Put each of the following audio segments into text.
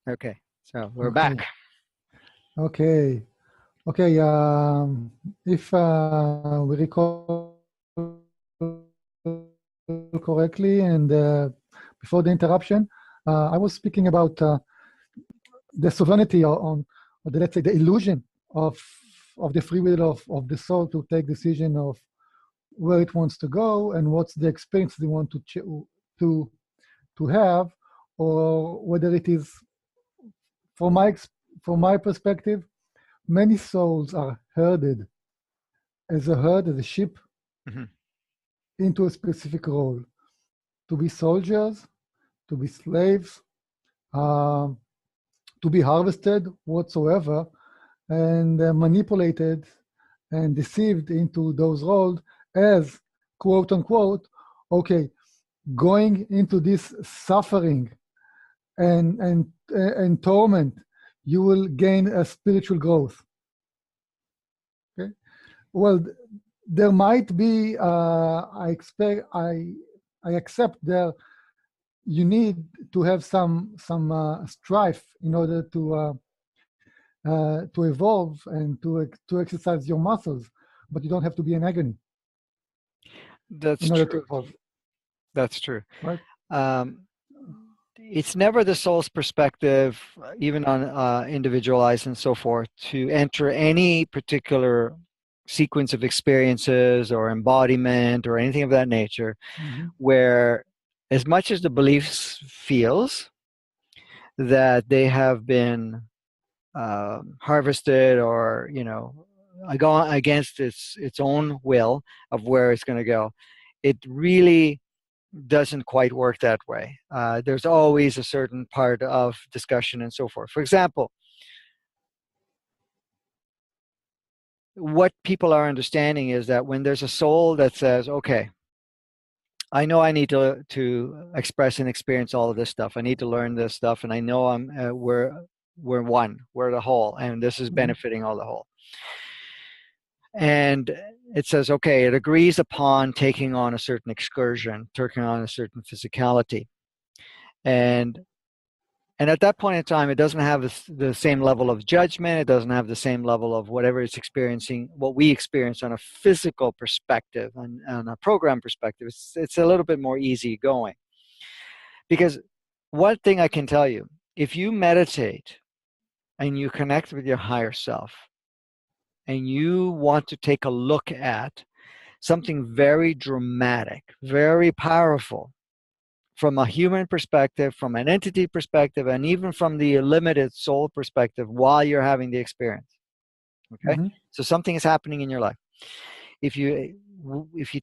Okay, so we're Okay. back. Okay. Okay. If we recall correctly, and before the interruption, I was speaking about the sovereignty or the, let's say, the illusion of the free will of the soul to take decision of where it wants to go and what's the experience they want to to have, or whether it is, from from my perspective, many souls are herded as a herd, as a sheep, Hmm. into a specific role, to be soldiers, to be slaves, um, to be harvested whatsoever, and manipulated and deceived into those roles as, quote unquote, okay, going into this suffering and torment, you will gain a spiritual growth. Okay, well, there might be, I accept there, you need to have some strife in order to evolve and to exercise your muscles, but you don't have to be in agony That's in order to true. evolve, That's true. right? Um, it's never the soul's perspective, even on individualized and so forth, to enter any particular sequence of experiences or embodiment or anything of that nature, Mm-hmm. where as much as the beliefs feels that they have been harvested or gone against its own will of where it's going to go, it really doesn't quite work that way. There's always a certain part of discussion and so forth. For example, what people are understanding is that when there's a soul that says, okay, I know I need to express and experience all of this stuff. I need to learn this stuff, and I know we're one, we're the whole, and this is Mm-hmm. benefiting all the whole. And it says, okay, it agrees upon taking on a certain excursion, taking on a certain physicality, and at that point in time, it doesn't have the same level of judgment. It doesn't have the same level of whatever it's experiencing, what we experience on a physical perspective and on a program perspective. It's a little bit more easygoing. Because one thing I can tell you, if you meditate and you connect with your higher self and you want to take a look at something very dramatic, very powerful, from a human perspective, from an entity perspective, and even from the limited soul perspective while you're having the experience. Okay? Mm-hmm. So something is happening in your life. If you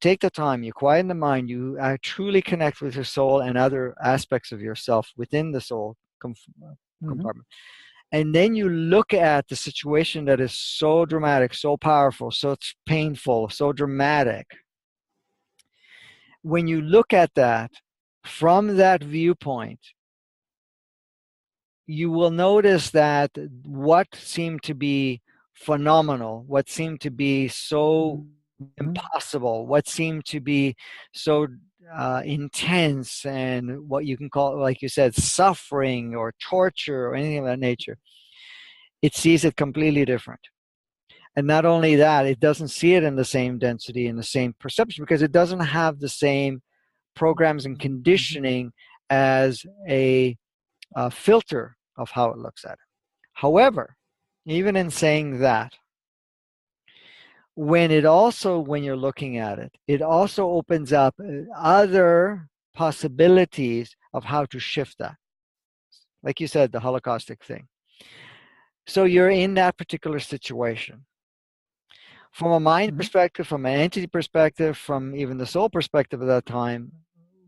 take the time, you quieten the mind, you truly connect with your soul and other aspects of yourself within the soul Mm-hmm. compartment. And then you look at the situation that is so dramatic, so powerful, so painful, so dramatic. When you look at that from that viewpoint, you will notice that what seemed to be phenomenal, what seemed to be so impossible, what seemed to be so intense, and what you can call, like you said, suffering or torture or anything of that nature, it sees it completely different. And not only that, it doesn't see it in the same density and the same perception because it doesn't have the same programs and conditioning as a filter of how it looks at it. However, even in saying that, when you're looking at it, it also opens up other possibilities of how to shift that. Like you said, the Holocaustic thing. So you're in that particular situation. From a mind Mm-hmm. perspective, from an entity perspective, from even the soul perspective at that time,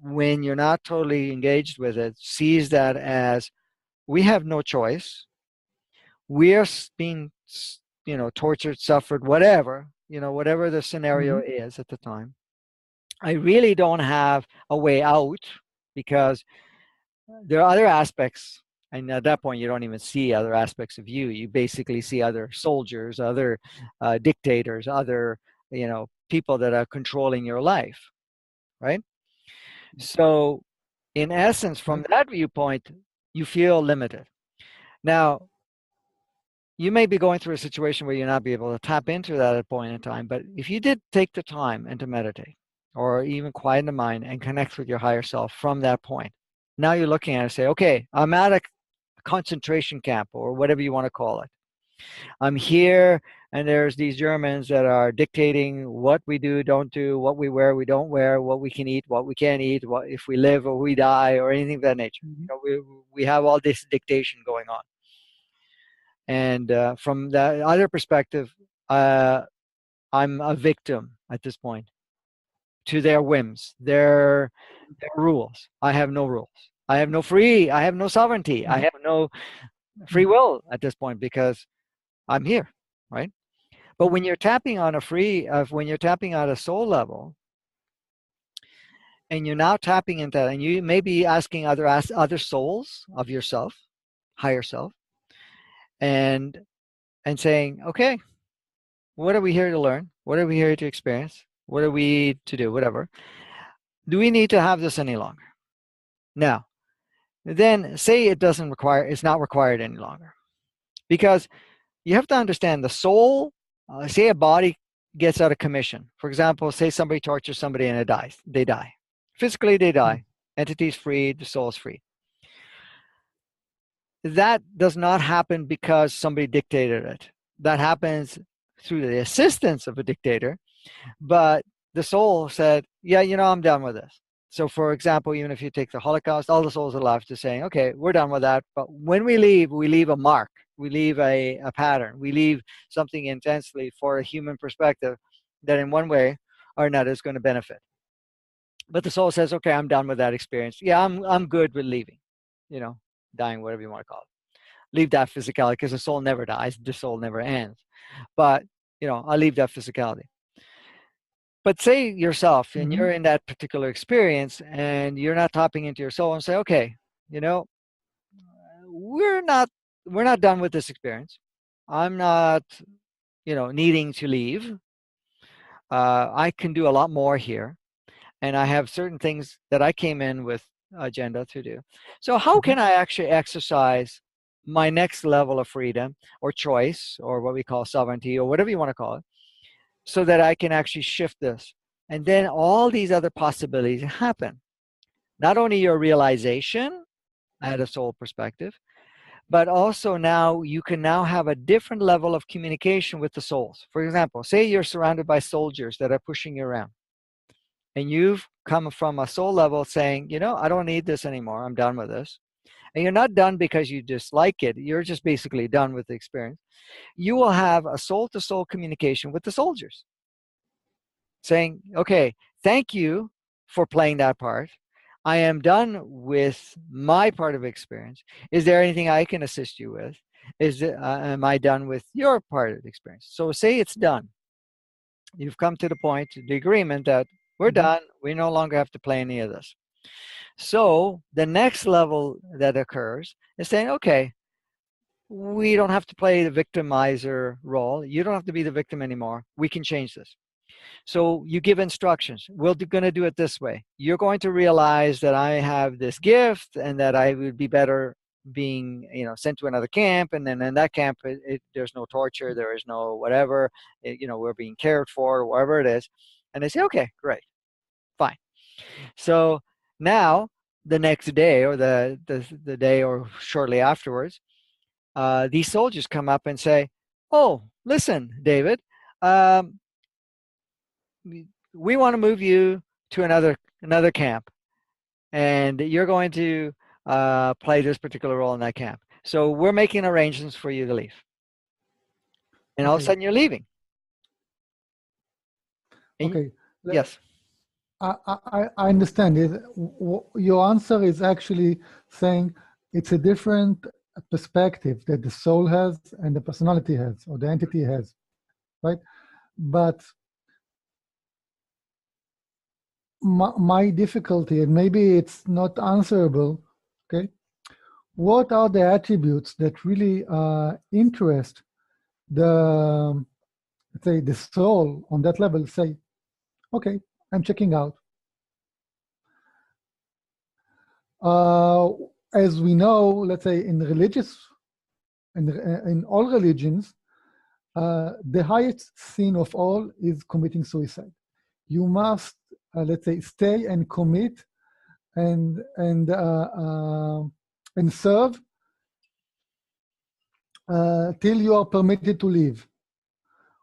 when you're not totally engaged with it, sees that as we have no choice. We are being, tortured, suffered, whatever, whatever the scenario Mm-hmm. is at the time. I really don't have a way out because there are other aspects. And at that point, you don't even see other aspects of you. You basically see other soldiers, other dictators, other, people that are controlling your life, right? So, in essence, Right. from that viewpoint, you feel limited. Now, you may be going through a situation where you're not be able to tap into that at a point in time, but if you did take the time and to meditate, or even quieten the mind and connect with your higher self from that point, now you're looking at it and say, okay, I'm at a concentration camp or whatever you want to call it. I'm here, and there's these Germans that are dictating what we do, don't do, what we wear, we don't wear, what we can eat, what we can't eat, what if we live or we die, or anything of that nature. Mhm. We have all this dictation going on. And from that other perspective, uh, I'm a victim at this point to their whims, their rules. I have no rules. I have no free. I have no sovereignty. I Mhm. have no free will at this point because I'm here, right? But when you're tapping on when you're tapping on a soul level, and you're now tapping into that, and you may be asking other souls of yourself, higher self, and saying, okay, what are we here to learn? What are we here to experience? What are we to do? Whatever. Do we need to have this any longer? Now, then say it's not required any longer. Because you have to understand the soul, say a body gets out of commission. For example, say somebody tortures somebody and they die. Physically, they die. Entity's free, the soul's free. That does not happen because somebody dictated it. That happens through the assistance of a dictator. But the soul said, yeah, I'm done with this. So, for example, even if you take the Holocaust, all the souls are left is saying, okay, we're done with that. But when we leave a mark, we leave a pattern, we leave something intensely for a human perspective that in one way or another is going to benefit. But the soul says, okay, I'm done with that experience. Yeah, I'm good with leaving, you know, dying, whatever you want to call it. Leave that physicality because the soul never dies, the soul never ends. But, I'll leave that physicality. But say yourself, and Mhm. you're in that particular experience, and you're not tapping into your soul and say, okay, you know, we're not we're not done with this experience. I'm not, needing to leave. I can do a lot more here, and I have certain things that I came in with agenda to do. So how Mhm. can I actually exercise my next level of freedom or choice or what we call sovereignty or whatever you want to call it, so that I can actually shift this? And then all these other possibilities happen. Not only your realization at a soul perspective, but also now you can now have a different level of communication with the souls. For example, say you're surrounded by soldiers that are pushing you around, and you've come from a soul level saying, I don't need this anymore. I'm done with this. And you're not done because you dislike it. You're just basically done with the experience. You will have a soul to soul communication with the soldiers saying, okay, thank you for playing that part. I am done with my part of experience. Is there anything I can assist you with? Am I done with your part of the experience? So say it's done. You've come to the point, the agreement that we're Mhm. done. We no longer have to play any of this. So the next level that occurs is saying, okay, we don't have to play the victimizer role. You don't have to be the victim anymore. We can change this. So you give instructions. We're going to do it this way. You're going to realize that I have this gift and that I would be better being, sent to another camp. And then in that camp, there's no torture. There is no whatever. We're being cared for, whatever it is. And they say, okay, great, fine. So now the next day or the day or shortly afterwards, these soldiers come up and say, oh, listen, David, um, we want to move you to another camp, and you're going to play this particular role in that camp. So we're making arrangements for you to leave, and all of a Okay. sudden you're leaving. And Okay. Le- yes, I understand it. Your answer is actually saying it's a different perspective that the soul has and the personality has, or the entity has, right? But my difficulty, and maybe it's not answerable, okay? What are the attributes that really interest the, let's say, the soul on that level? Say, okay, I'm checking out. Uh, as we know, let's say in religious in all religions, the highest sin of all is committing suicide. You must, let's say, stay and commit and serve till you are permitted to leave.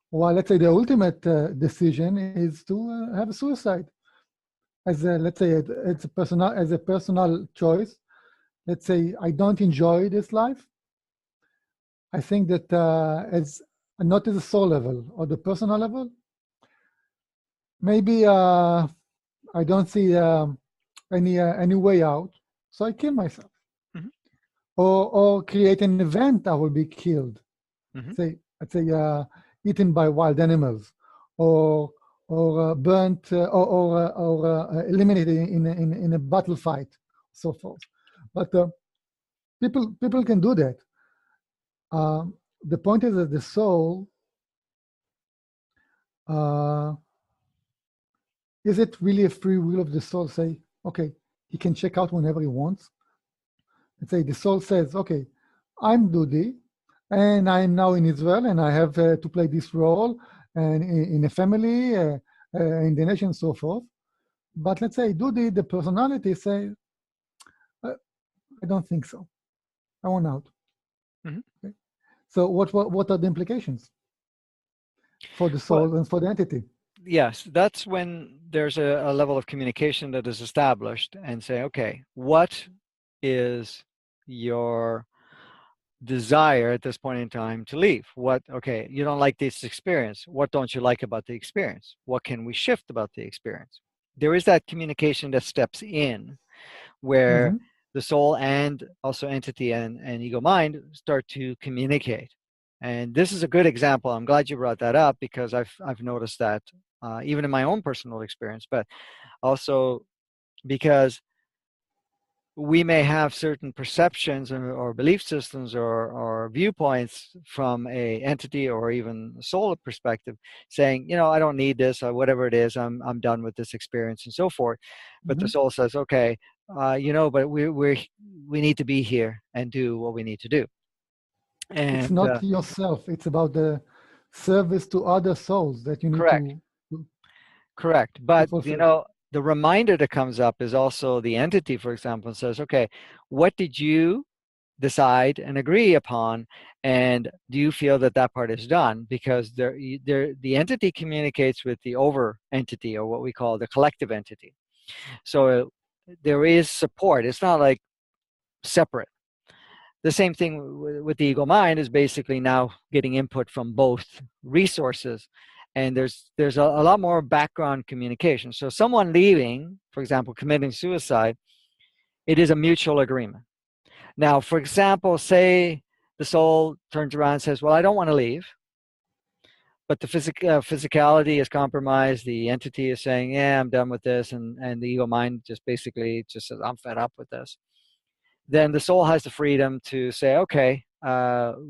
While, let's say, the ultimate decision is to have a suicide, as a, let's say, it's a personal choice. Let's say I don't enjoy this life. I think that as not at the soul level or the personal level, maybe I don't see any way out, so I kill myself, Mm-hmm. or create an event I will be killed. Mm-hmm. Let's say eaten by wild animals, or burnt, or eliminated in a battle fight, so forth. But people can do that. The point is that the soul, is it really a free will of the soul? Say, okay, he can check out whenever he wants. Let's say the soul says, okay, I'm Dudi, and I'm now in Israel, and I have to play this role, and in a family, in the nation, and so forth. But let's say Dudi, the personality, say, I don't think so. I want out. Mm-hmm. Okay. So what are the implications for the soul Well, and for the entity? yes, that's when there's a level of communication that is established and say, okay, what is your desire at this point in time to leave? Okay, you don't like this experience. What don't you like about the experience? What can we shift about the experience? There is that communication that steps in where Mm-hmm. the soul and also entity and ego mind start to communicate. And this is a good example. I'm glad you brought that up because I've noticed that even in my own personal experience, but also because we may have certain perceptions or belief systems or viewpoints from a entity or even soul perspective, saying, I don't need this or whatever it is. I'm done with this experience and so forth. But the Mm-hmm. soul says, okay, but we need to be here and do what we need to do. It's And not yourself. It's about the service to other souls that you need correct, to, correct. to But fulfill. the reminder that comes up is also the entity, for example, and says, okay, what did you decide and agree upon, and do you feel that that part is done? Because the entity communicates with the over entity, or what we call the collective entity. So there is support. It's not like separate. The same thing with the ego mind is basically now getting input from both resources, and there's a lot more background communication. So someone leaving, for example, committing suicide, it is a mutual agreement. Now, for example, say the soul turns around and says, well, I don't want to leave, but the physicality is compromised. The entity is saying, yeah, I'm done with this. And the ego mind just basically just says, I'm fed up with this. Then the soul has the freedom to say, okay,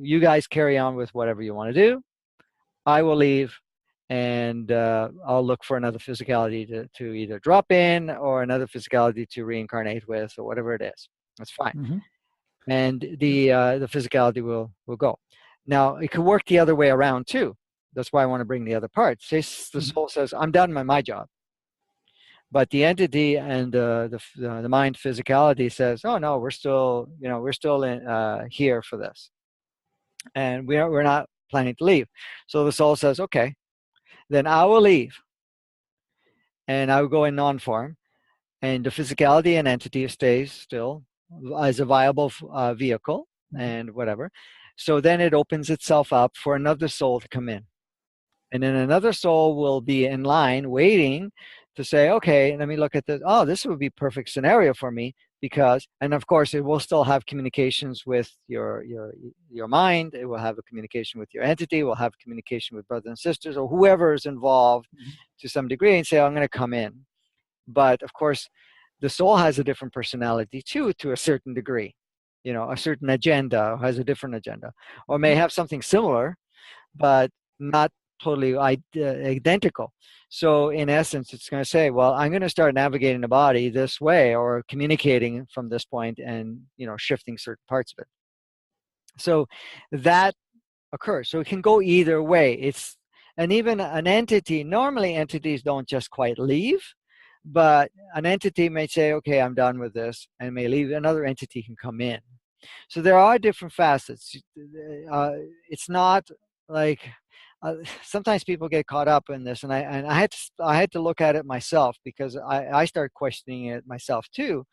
you guys carry on with whatever you want to do. I will leave, and I'll look for another physicality to either drop in or another physicality to reincarnate with, or whatever it is. That's fine. Mm-hmm. And the physicality will go. Now it could work the other way around too. That's why I want to bring the other part. Say the Mm-hmm. soul says, "I'm done with my job," but the entity and the mind physicality says, "Oh no, we're still in, here for this, and we're not planning to leave." So the soul says, "Okay, then I will leave, and I will go in non-form, and the physicality and entity stays still as a viable vehicle and whatever." So then it opens itself up for another soul to come in, and then another soul will be in line waiting to say, okay, let me look at this. Oh, this would be perfect scenario for me, because, and of course it will still have communications with your mind. It will have a communication with your entity. It will have communication with brothers and sisters or whoever is involved to some degree, and say, I'm going to come in. But of course, the soul has a different personality too, to a certain degree. A certain agenda, has a different agenda, or may have something similar, but not totally identical. So in essence, it's going to say, well, I'm going to start navigating the body this way, or communicating from this point, and shifting certain parts of it. So that occurs. So it can go either way. And even an entity, normally entities don't just quite leave, but an entity may say, okay, I'm done with this, and may leave. Another entity can come in. So there are different facets. Uh, it's not like sometimes people get caught up in this, and I had to look at it myself, because I started questioning it myself too,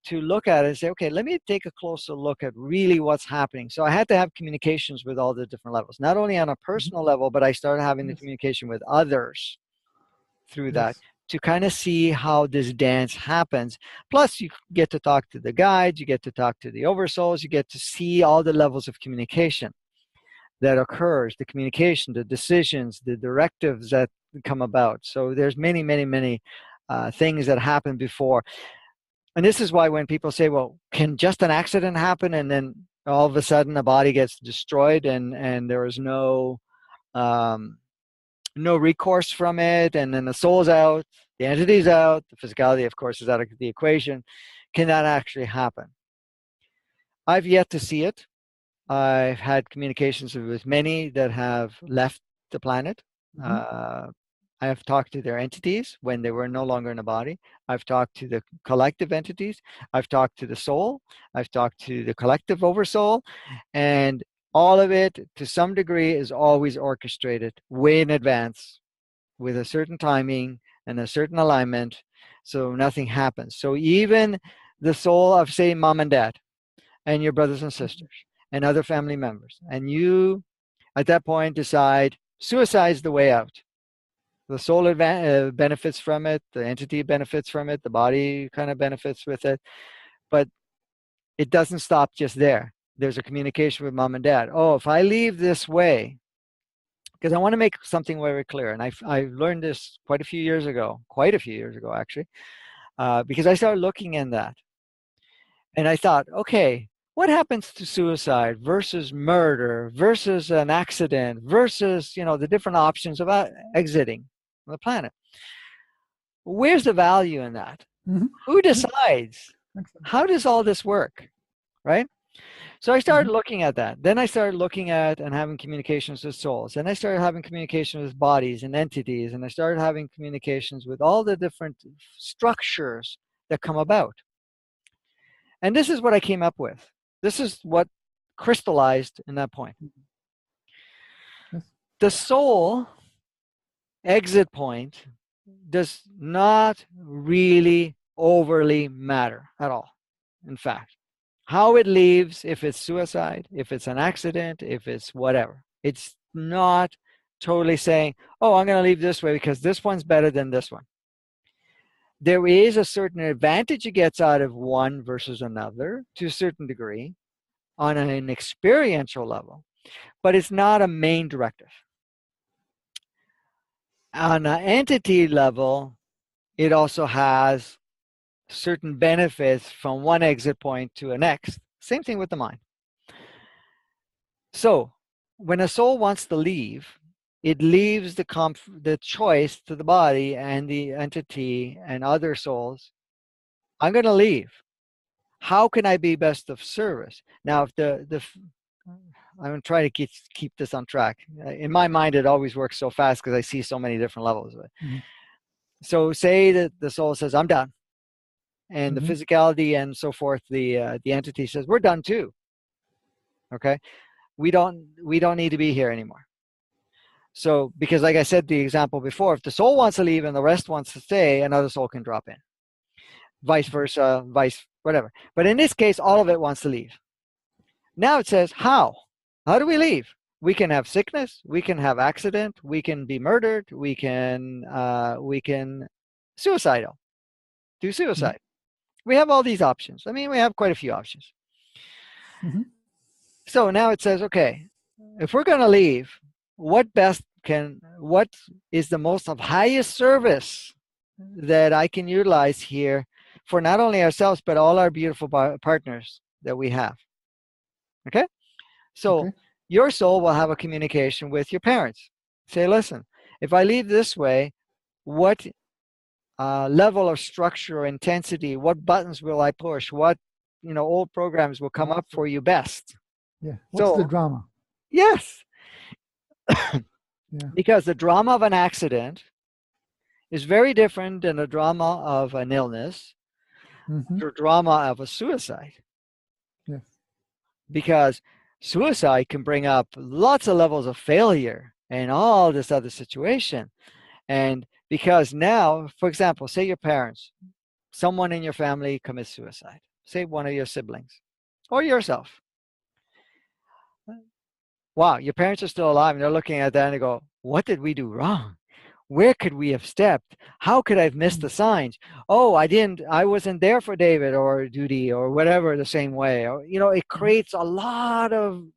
to look at it and say, okay, let me take a closer look at really what's happening. So I had to have communications with all the different levels, not only on a personal level, but I started having the Yes. communication with others through that, Yes. to kind of see how this dance happens. Plus, you get to talk to the guides, you get to talk to the oversouls, you get to see all the levels of communication that occurs, the communication, the decisions, the directives that come about. So there's many, many, many things that happen before. And this is why when people say, well, can just an accident happen and then all of a sudden the body gets destroyed, and there is um, no recourse from it, and then the soul's out, the entity's out, the physicality, of course, is out of the equation. Can that actually happen? I've yet to see it. I've had communications with many that have left the planet. Mm-hmm. Uh, I have talked to their entities when they were no longer in the body. I've talked to the collective entities. I've talked to the soul. I've talked to the collective oversoul. And all of it, to some degree, is always orchestrated way in advance with a certain timing and a certain alignment, so nothing happens. So even the soul of, say, mom and dad, and your brothers and sisters, and other family members, and you at that point decide suicide is the way out. The soul benefits from it, the entity benefits from it, the body kind of benefits with it, but it doesn't stop just there. There's a communication with mom and dad. Oh, if I leave this way, because I want to make something very clear, and I learned this quite a few years ago, actually, because I started looking in that, and I thought, okay, what happens to suicide versus murder versus an accident versus, the different options of exiting the planet? Where's the value in that? Mm-hmm. Who Mm-hmm. decides? Excellent. How does all this work? Right? So I Mm-hmm. started looking at that. Then I started looking at and having communications with souls. And I started having communication with bodies and entities. And I started having communications with all the different structures that come about. And this is what I came up with. This is what crystallized in that point. Yes. The soul exit point does not really overly matter at all. In fact, how it leaves, if it's suicide, if it's an accident, if it's whatever, it's not totally saying, oh, I'm going to leave this way because this one's better than this one. There is a certain advantage it gets out of one versus another to a certain degree on an experiential level, but it's not a main directive. On an entity level, it also has certain benefits from one exit point to a next. Same thing with the mind. So when a soul wants to leave, it leaves the choice to the body and the entity and other souls. I'm going to leave. How can I be best of service? Now, if I'm going to try to keep this on track. In my mind, it always works so fast because I see so many different levels of it. Mm-hmm. So say that the soul says, I'm done. And the Mm-hmm. physicality and so forth, the entity says, we're done too. Okay. We don't need to be here anymore. So, because like I said, the example before, if the soul wants to leave and the rest wants to stay, another soul can drop in. Vice versa, whatever. But in this case, all of it wants to leave. Now it says, how? How do we leave? We can have sickness. We can have accident. We can be murdered. We can suicidal, do suicide. We have all these options. I mean, we have quite a few options. Mm-hmm. So now it says, okay, if we're going to leave, what is the most of highest service that I can utilize here for not only ourselves, but all our beautiful partners that we have? Okay. So Okay. your soul will have a communication with your parents. Say, listen, if I leave this way, what level of structure or intensity, what buttons will I push? What, old programs will come up for you best? Yeah. What's the So, drama? yes, Yeah. because the drama of an accident is very different than the drama of an illness, Mm-hmm. the drama of a suicide. Yes. Because suicide can bring up lots of levels of failure and all this other situation. And because now, for example, say your parents, someone in your family commits suicide, say one of your siblings or yourself. Wow, your parents are still alive and they're looking at that and they go, what did we do wrong? Where could we have stepped? How could I have missed Mm. the signs? Oh, I wasn't there for David or Judy or whatever the same way. Or, it Mhm. creates a lot of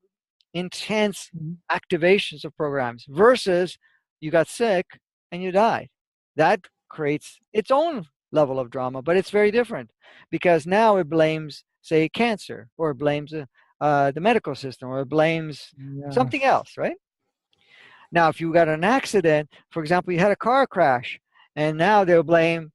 intense Mhm. activations of programs versus you got sick and you died. That creates its own level of drama, but it's very different because now it blames, say, cancer or it blames the medical system or it blames something Yes. else, right? Now, if you got an accident, for example, you had a car crash, and now they'll blame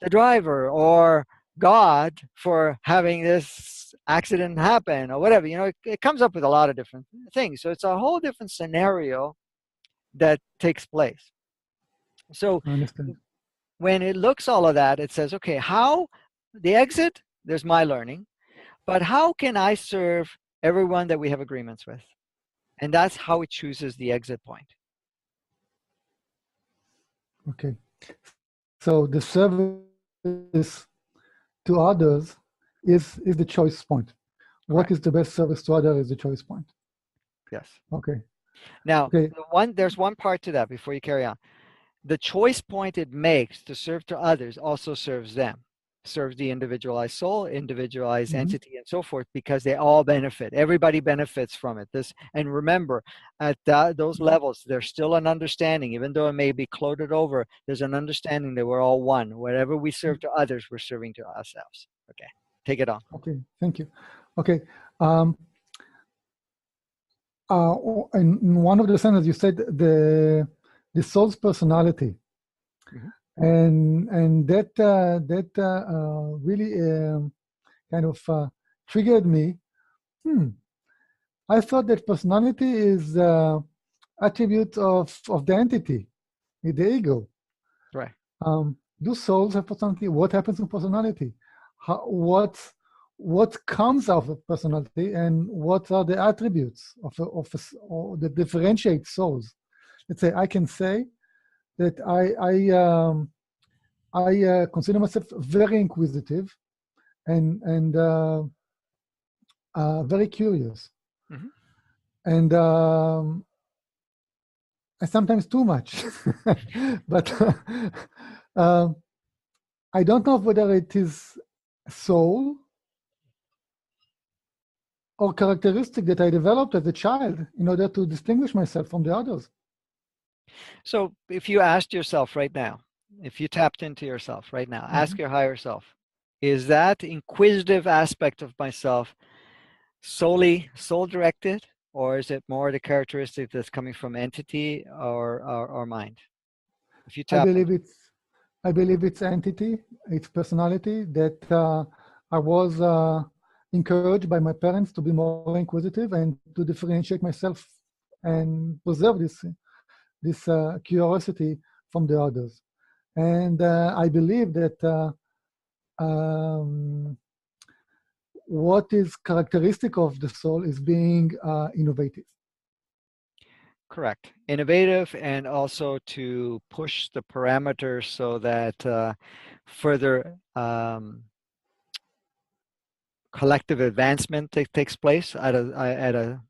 the driver or God for having this accident happen or whatever. It comes up with a lot of different things. So it's a whole different scenario that takes place. So I understand. when it looks all of that, it says, okay, how the exit, there's my learning, but how can I serve everyone that we have agreements with? And that's how it chooses the exit point. Okay. So the service to others is the choice point. What Correct. is the best service to others is the choice point. Yes. Okay. Now, Okay. there's one part to that before you carry on. The choice point it makes to serve to others also serves them, serves the individualized soul, individualized Mm-hmm. entity, and so forth, because they all benefit. Everybody benefits from it. And remember, at those levels, there's still an understanding, even though it may be clouded over. There's an understanding that we're all one. Whatever we serve to others, we're serving to ourselves. Okay, take it on. Okay. Thank you. Okay. Um, in one of the sentences, you said the soul's personality, Mhm. and that really kind of triggered me. Hmm. I thought that personality is attribute of the entity, the ego. Right. Do souls have personality? What happens in personality? What comes out of personality, and what are the attributes or that differentiate souls? Let's say I can say that I consider myself very inquisitive and very curious, Mhm. and sometimes too much. But um, I don't know whether it is soul or characteristic that I developed as a child in order to distinguish myself from the others. So if you asked yourself right now, if you tapped into yourself right now, ask Mhm. your higher self, is that inquisitive aspect of myself solely soul directed, or is it more the characteristic that's coming from entity or mind? If you I tap believe into, it's I believe it's entity, it's personality that I was encouraged by my parents to be more inquisitive and to differentiate myself and preserve this curiosity from the others. And I believe that um, what is characteristic of the soul is being innovative. correct, innovative, and also to push the parameters so that further collective advancement takes place at an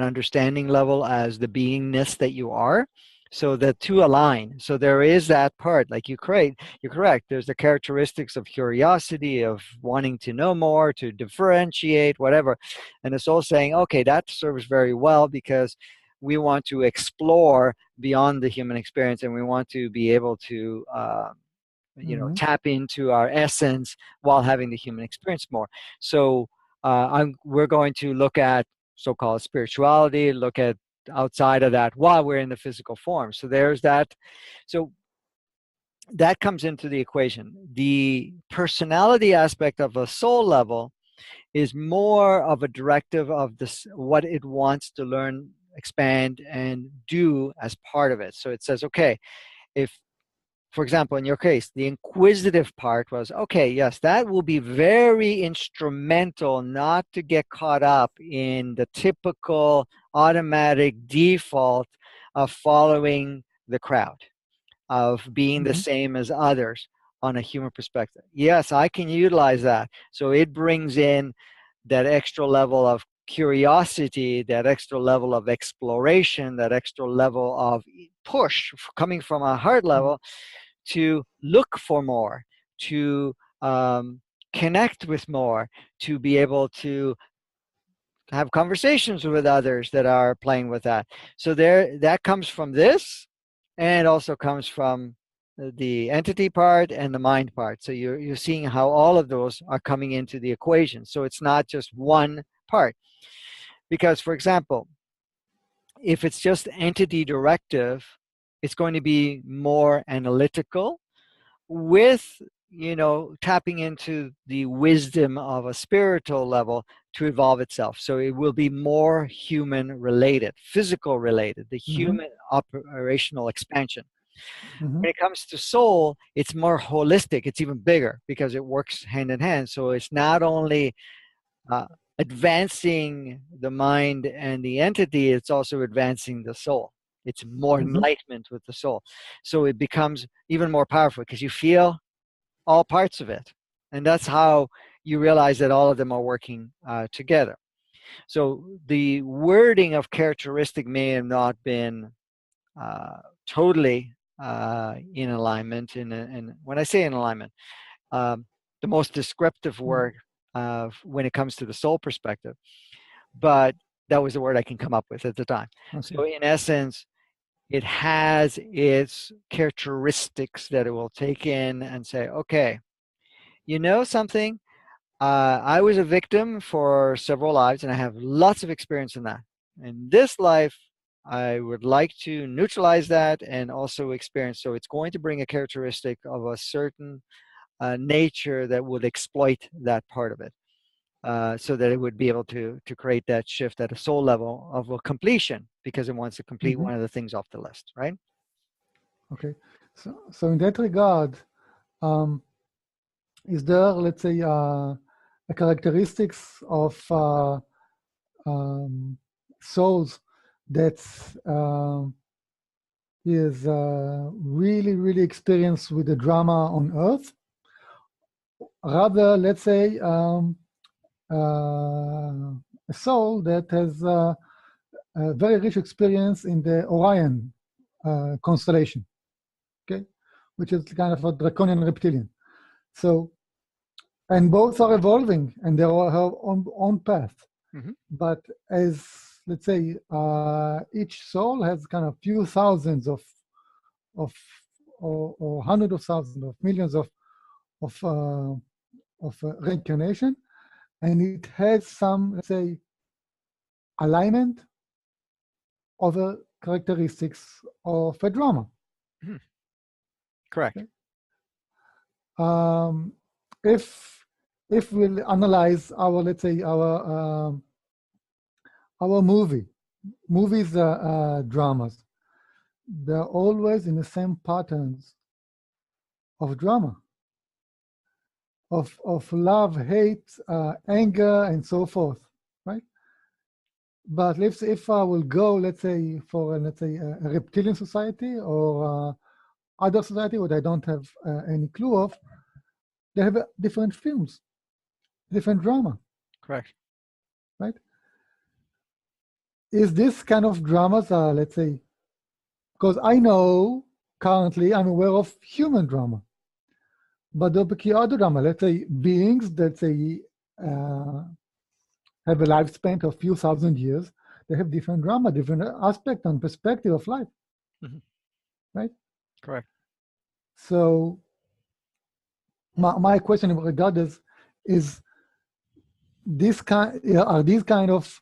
understanding level as the beingness that you are, so the two align. So there is that part, like you're correct, there's the characteristics of curiosity, of wanting to know more, to differentiate, whatever, and it's all saying, okay, that serves very well because we want to explore beyond the human experience and we want to be able to Mm-hmm. tap into our essence while having the human experience more. So we're going to look at so-called spirituality, look at outside of that while we're in the physical form. So there's that. So that comes into the equation. The personality aspect of a soul level is more of a directive of this, what it wants to learn, expand, and do as part of it. So it says, okay, if, for example, in your case, the inquisitive part was, okay, yes, that will be very instrumental not to get caught up in the typical automatic default of following the crowd, of being the Mm-hmm. same as others on a human perspective. Yes, I can utilize that. So it brings in that extra level of curiosity, that extra level of exploration, that extra level of push coming from a heart level to look for more, to connect with more, to be able to have conversations with others that are playing with that. So there, that comes from this, and also comes from the entity part and the mind part. So you're seeing how all of those are coming into the equation. So it's not just one part. Because, for example, if it's just entity directive, it's going to be more analytical with, tapping into the wisdom of a spiritual level to evolve itself. So it will be more human related, physical related, the Mm-hmm. human operational expansion. Mm-hmm. When it comes to soul, it's more holistic, it's even bigger because it works hand in hand. So it's not only uh, advancing the mind and the entity, it's also advancing the soul. It's more Mm-hmm. enlightenment with the soul. So it becomes even more powerful because you feel all parts of it. And that's how you realize that all of them are working together. So the wording of characteristic may have not been totally in alignment. And when I say in alignment, um, the most descriptive word when it comes to the soul perspective, but that was the word I can come up with at the time. Okay. So in essence, it has its characteristics that it will take in and say, okay, you know something? I was a victim for several lives, and I have lots of experience in that. In this life, I would like to neutralize that and also experience. So it's going to bring a characteristic of a certain nature that would exploit that part of it, so that it would be able to create that shift at a soul level of a completion because it wants to complete Mm-hmm. one of the things off the list, right? Okay. So in that regard, um, is there, let's say, a characteristics of um, souls that is really, really experienced with the drama on Earth? Rather, let's say, a soul that has a very rich experience in the Orion constellation, okay, which is kind of a draconian reptilian. So, and both are evolving and they all have own path. Mm-hmm. But as, let's say, each soul has kind of few thousands of or hundreds of thousands of millions of reincarnation, and it has some, let's say, alignment of the characteristics of a drama. Mm-hmm. Correct. Okay? Um, if if we'll analyze our, let's say, our movies, dramas, they're always in the same patterns of drama, of love, hate, anger, and so forth, right? But if I will go, let's say, for let's say a reptilian society or other society where I don't have any clue of, they have different films, different drama, Correct. right? Is this kind of dramas, let's say, because I know currently I'm aware of human drama, but there be other drama, let's say beings that say have a lifespan of a few thousand years, they have different drama, different aspect and perspective of life, Mm-hmm. right? Correct. So my question regardless is this kind are these kind of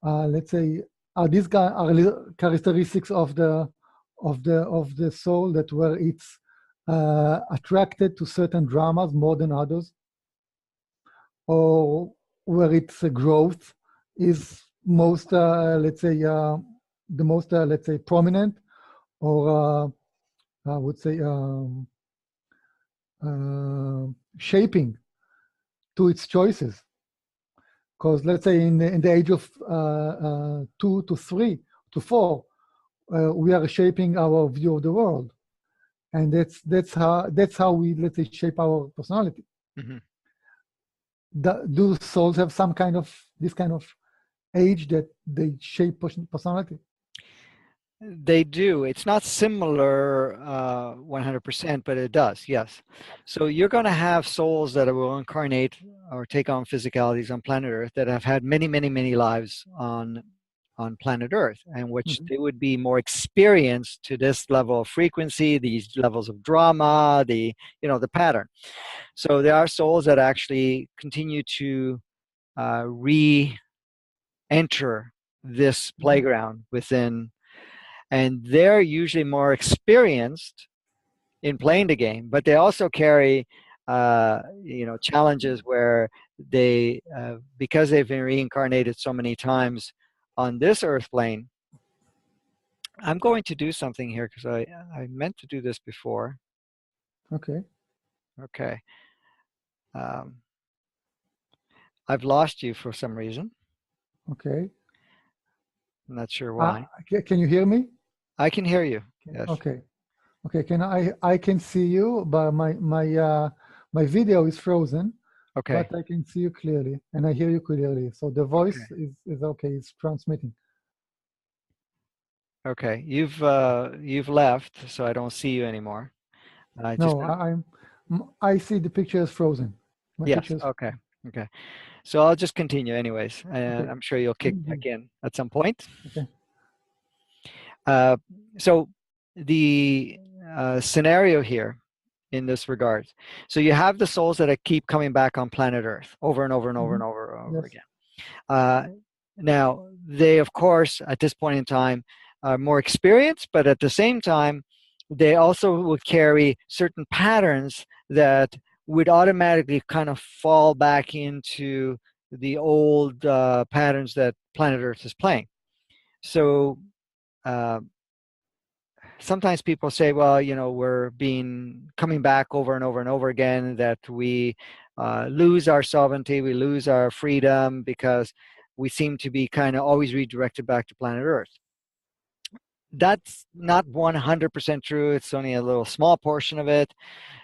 let's say are these characteristics of the soul that where it's attracted to certain dramas more than others, or where its growth is most, let's say, the most, let's say, prominent, or I would say shaping to its choices. Because let's say in the age of 2 to 3 to 4, we are shaping our view of the world, and that's how we, let's say, shape our personality. Mm-hmm. Do souls have some kind of this kind of age that they shape personality? They do. It's not similar 100%, but it does, yes. So you're going to have souls that will incarnate or take on physicalities on planet Earth that have had many, many, many lives on planet Earth, and which Mm-hmm. they would be more experienced to this level of frequency, these levels of drama, the pattern. So there are souls that actually continue to re-enter this Mm-hmm. playground within, and they're usually more experienced in playing the game, but they also carry challenges where they because they've been reincarnated so many times on this earth plane. I'm going to do something here because I meant to do this before. Okay. Okay. um, I've lost you for some reason. Okay. I'm not sure why. Can you hear me? I can hear you. Yes. Okay. Okay. I can see you, but my video is frozen, Okay. but I can see you clearly and I hear you clearly. So the Okay. voice is okay. It's transmitting. Okay. You've left, so I don't see you anymore. I just No, I see the picture is frozen. My Yes. picture is Okay. Okay. So I'll just continue anyways, and okay. I'm sure you'll kick back in at some point. Okay. Uh, so the scenario here in this regard. So you have the souls that keep coming back on planet Earth over and over and over Mm-hmm. and over and over Yes. again. Uh, Now, they, of course, at this point in time, are more experienced, but at the same time, they also will carry certain patterns that would automatically kind of fall back into the old patterns that planet Earth is playing. So uh, sometimes people say, well, we're being coming back over and over and over again, that we lose our sovereignty, we lose our freedom because we seem to be kind of always redirected back to planet Earth. That's not 100% true. It's only a little small portion of it.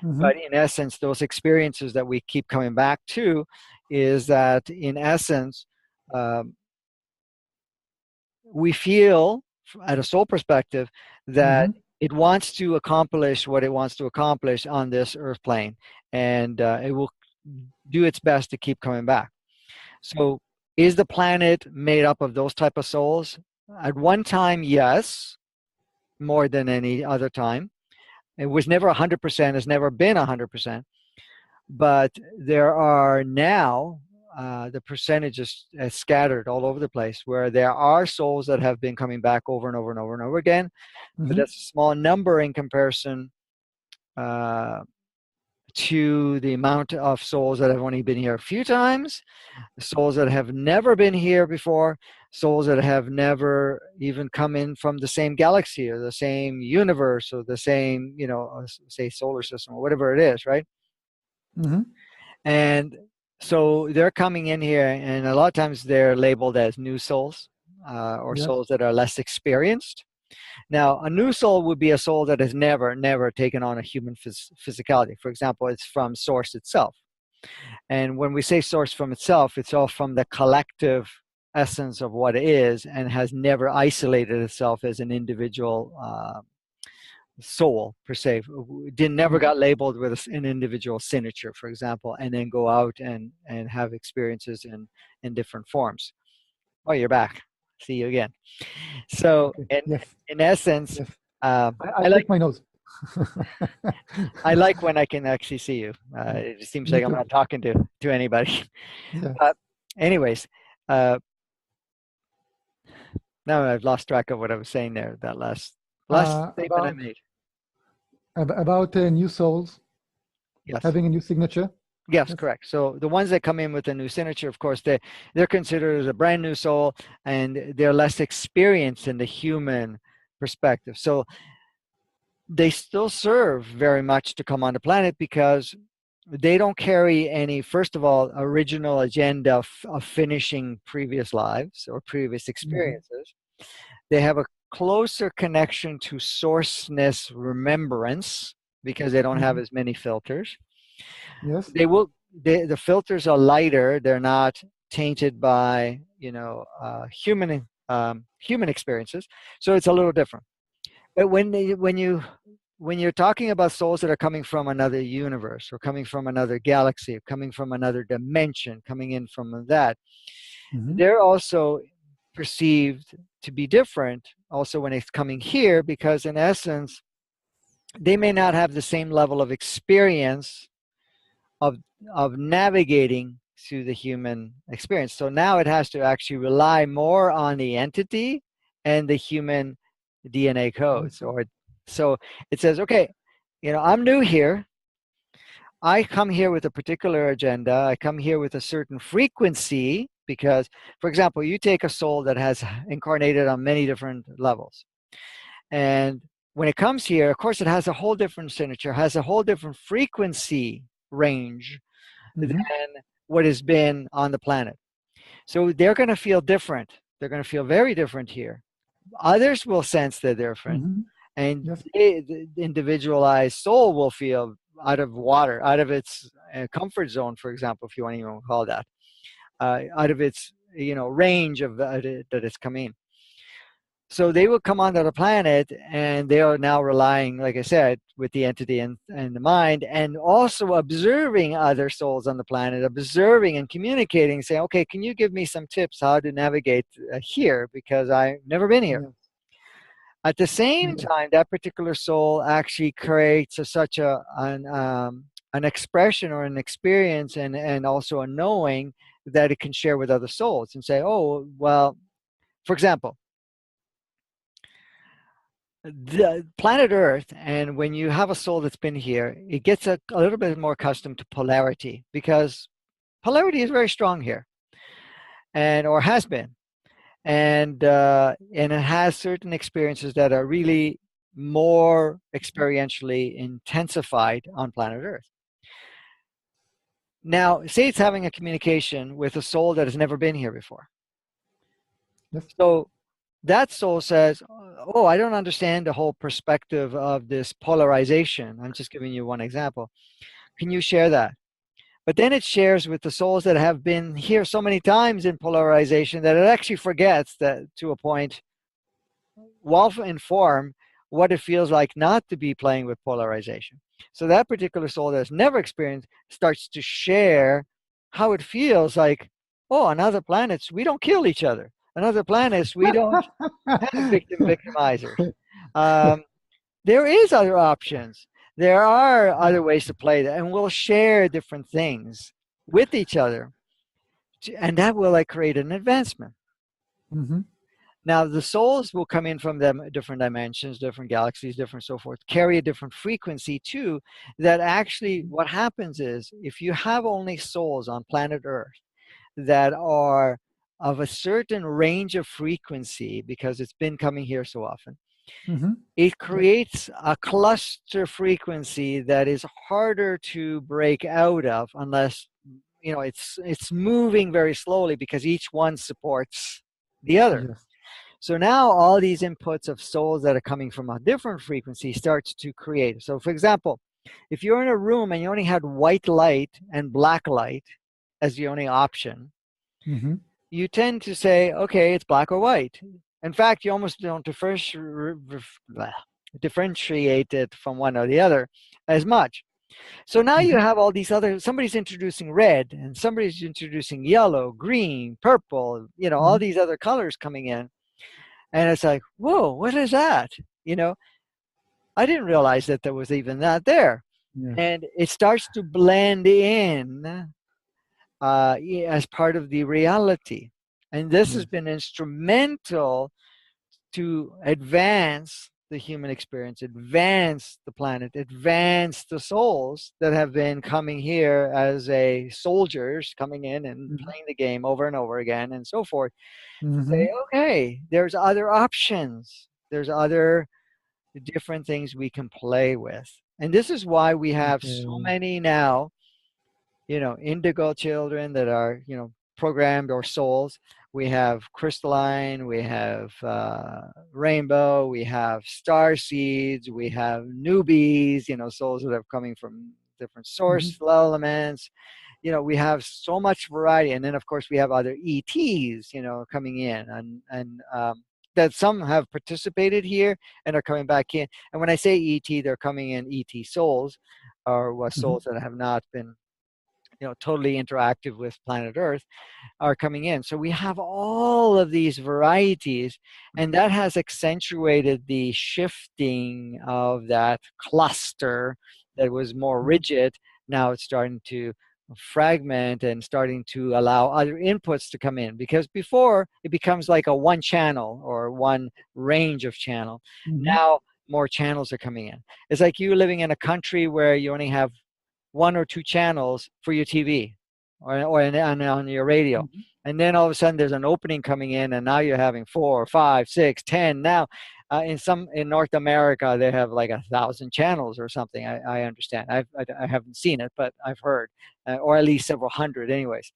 Mm-hmm. But in essence, those experiences that we keep coming back to is that, in essence, um, we feel at a soul perspective Mm-hmm. that it wants to accomplish what it wants to accomplish on this earth plane, and it will do its best to keep coming back. So is the planet made up of those type of souls? At one time, yes, more than any other time. It was never 100%, has never been 100%, but there are now the percentage is scattered all over the place, where there are souls that have been coming back over and over and over and over again, but Mm-hmm. that's a small number in comparison uh, to the amount of souls that have only been here a few times, souls that have never been here before, souls that have never even come in from the same galaxy or the same universe or the same, say solar system or whatever it is, right? Mm-hmm. And so they're coming in here, and a lot of times they're labeled as new souls or Yes. souls that are less experienced. Now, a new soul would be a soul that has never taken on a human physicality. For example, it's from source itself. And when we say source from itself, it's all from the collective essence of what it is, and has never isolated itself as an individual soul per se. Didn't never Mm-hmm. got labeled with an individual signature, for example, and then go out and have experiences in different forms. Oh, you're back. See you again. So Okay. in Yes. in essence, Yes. uh, I I like pick my nose. I like when I can actually see you. Yeah. It seems Me like I'm too. not talking to anybody. Yeah. But anyways, uh, now I've lost track of what I was saying there. That last statement I About made. about new souls Yes. having a new signature. Yes, Yes. correct. So the ones that come in with a new signature, of course, they're considered as a brand new soul, and they're less experienced in the human perspective. So they still serve very much to come on the planet because they don't carry any, first of all, original agenda of finishing previous lives or previous Hmm. experiences. They have a closer connection to sourceness remembrance because they don't have Hmm. as many filters. Yes. The filters are lighter. They're not tainted by human experiences, so it's a little different. But when you're talking about souls that are coming from another universe or coming from another galaxy or coming from another dimension, coming in from that, Hmm. they're also perceived to be different also when it's coming here, because in essence they may not have the same level of experience of of navigating through the human experience. So now it has to actually rely more on the entity and the human DNA codes. Yes. Or so it says, okay, I'm new here. I come here with a particular agenda. I come here with a certain frequency because, for example, you take a soul that has incarnated on many different levels. And when it comes here, of course, it has a whole different signature, has a whole different frequency range than Hmm. what has been on the planet. So they're going to feel different. They're going to feel very different here. Others will sense they're different, Hmm. and Yes. the individualized soul will feel out of water, out of its comfort zone, for example, if you want to even call that, out of its range of that it's coming. So they will come onto the planet, and they are now relying, like I said, with the entity and the mind, and also observing other souls on the planet, observing and communicating, saying, okay, can you give me some tips how to navigate here, because I've never been here. Yes. At the same Yes. time, that particular soul actually creates such an expression or an experience, and also a knowing that it can share with other souls and say, oh, well, for example, the planet Earth, and when you have a soul that's been here, it gets a little bit more accustomed to polarity, because polarity is very strong here, and or has been, and it has certain experiences that are really more experientially intensified on planet Earth. Now, say it's having a communication with a soul that has never been here before. Yes. So that soul says, oh, I don't understand the whole perspective of this polarization. I'm just giving you one example. Can you share that? But then it shares with the souls that have been here so many times in polarization that it actually forgets that, to a point, while informed, what it feels like not to be playing with polarization. So that particular soul that's never experienced starts to share how it feels like, oh, on other planets, we don't kill each other. On other planets, we don't have victimizers. Um, there is other options. There are other ways to play that, and we'll share different things with each other, and that will like create an advancement. Hmm. Now, the souls will come in from them different dimensions, different galaxies, different so forth, carry a different frequency too. That actually, what happens is, if you have only souls on planet Earth that are of a certain range of frequency, because it's been coming here so often, Hmm. it Yes. creates a cluster frequency that is harder to break out of, unless it's moving very slowly because each one supports the other. Yes. So now all these inputs of souls that are coming from a different frequency starts to create. So for example, if you're in a room and you only had white light and black light as the only option, Hmm. you tend to say, okay, it's black or white. In fact, you almost don't differentiate it from one or the other as much. So now you Hmm. have all these other, somebody's introducing red and somebody's introducing yellow, green, purple, all Hmm. these other colors coming in. And it's like, whoa, what is that? You know, I didn't realize that there was even that there. Yes. And it starts to blend in as part of the reality. And this has Yes. been instrumental to advance the human experience, advance the planet, advance the souls that have been coming here as a soldiers coming in and Mhm. playing the game over and over again and so forth. Say, Mhm. okay, there's other options. There's other different things we can play with. And this is why we have so Okay. many now, indigo children that are, programmed or souls. We have crystalline, we have rainbow, we have star seeds, we have newbies, souls that are coming from different Mhm. source elements. We have so much variety. And then, of course, we have other ETs, coming in and that some have participated here and are coming back in. And when I say ET, they're coming in ET souls or Mhm. souls that have not been totally interactive with planet Earth are coming in. So we have all of these varieties, and that has accentuated the shifting of that cluster that was more Mhm. rigid. Now it's starting to fragment and starting to allow other inputs to come in, because before it becomes like a one channel or one range of channel. Mhm. Now more channels are coming in. It's like you living in a country where you only have one or two channels for your TV on your radio. Mhm. And then all of a sudden there's an opening coming in, and now you're having 4, 5, 6, 10. Now, in North America, they have like 1,000 channels or something. I understand. I haven't seen it, but I've heard, or at least several hundred, anyways.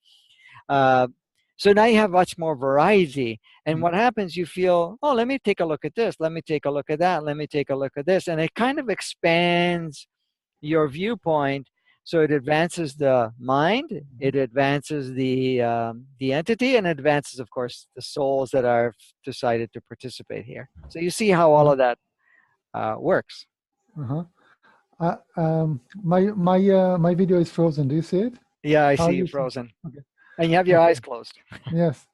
Uh, so now you have much more variety. And Mhm. what happens, you feel, oh, let me take a look at this. Let me take a look at that. Let me take a look at this. And it kind of expands your viewpoint, so it advances the mind, Mhm. it advances the entity, and advances, of course, the souls that are decided to participate here. So you see how all Uh-huh. of that works. Uh-huh. My video is frozen. Do you see it? Yeah, I How see do you you see? frozen, Okay. and you have your Okay. eyes closed. Yes.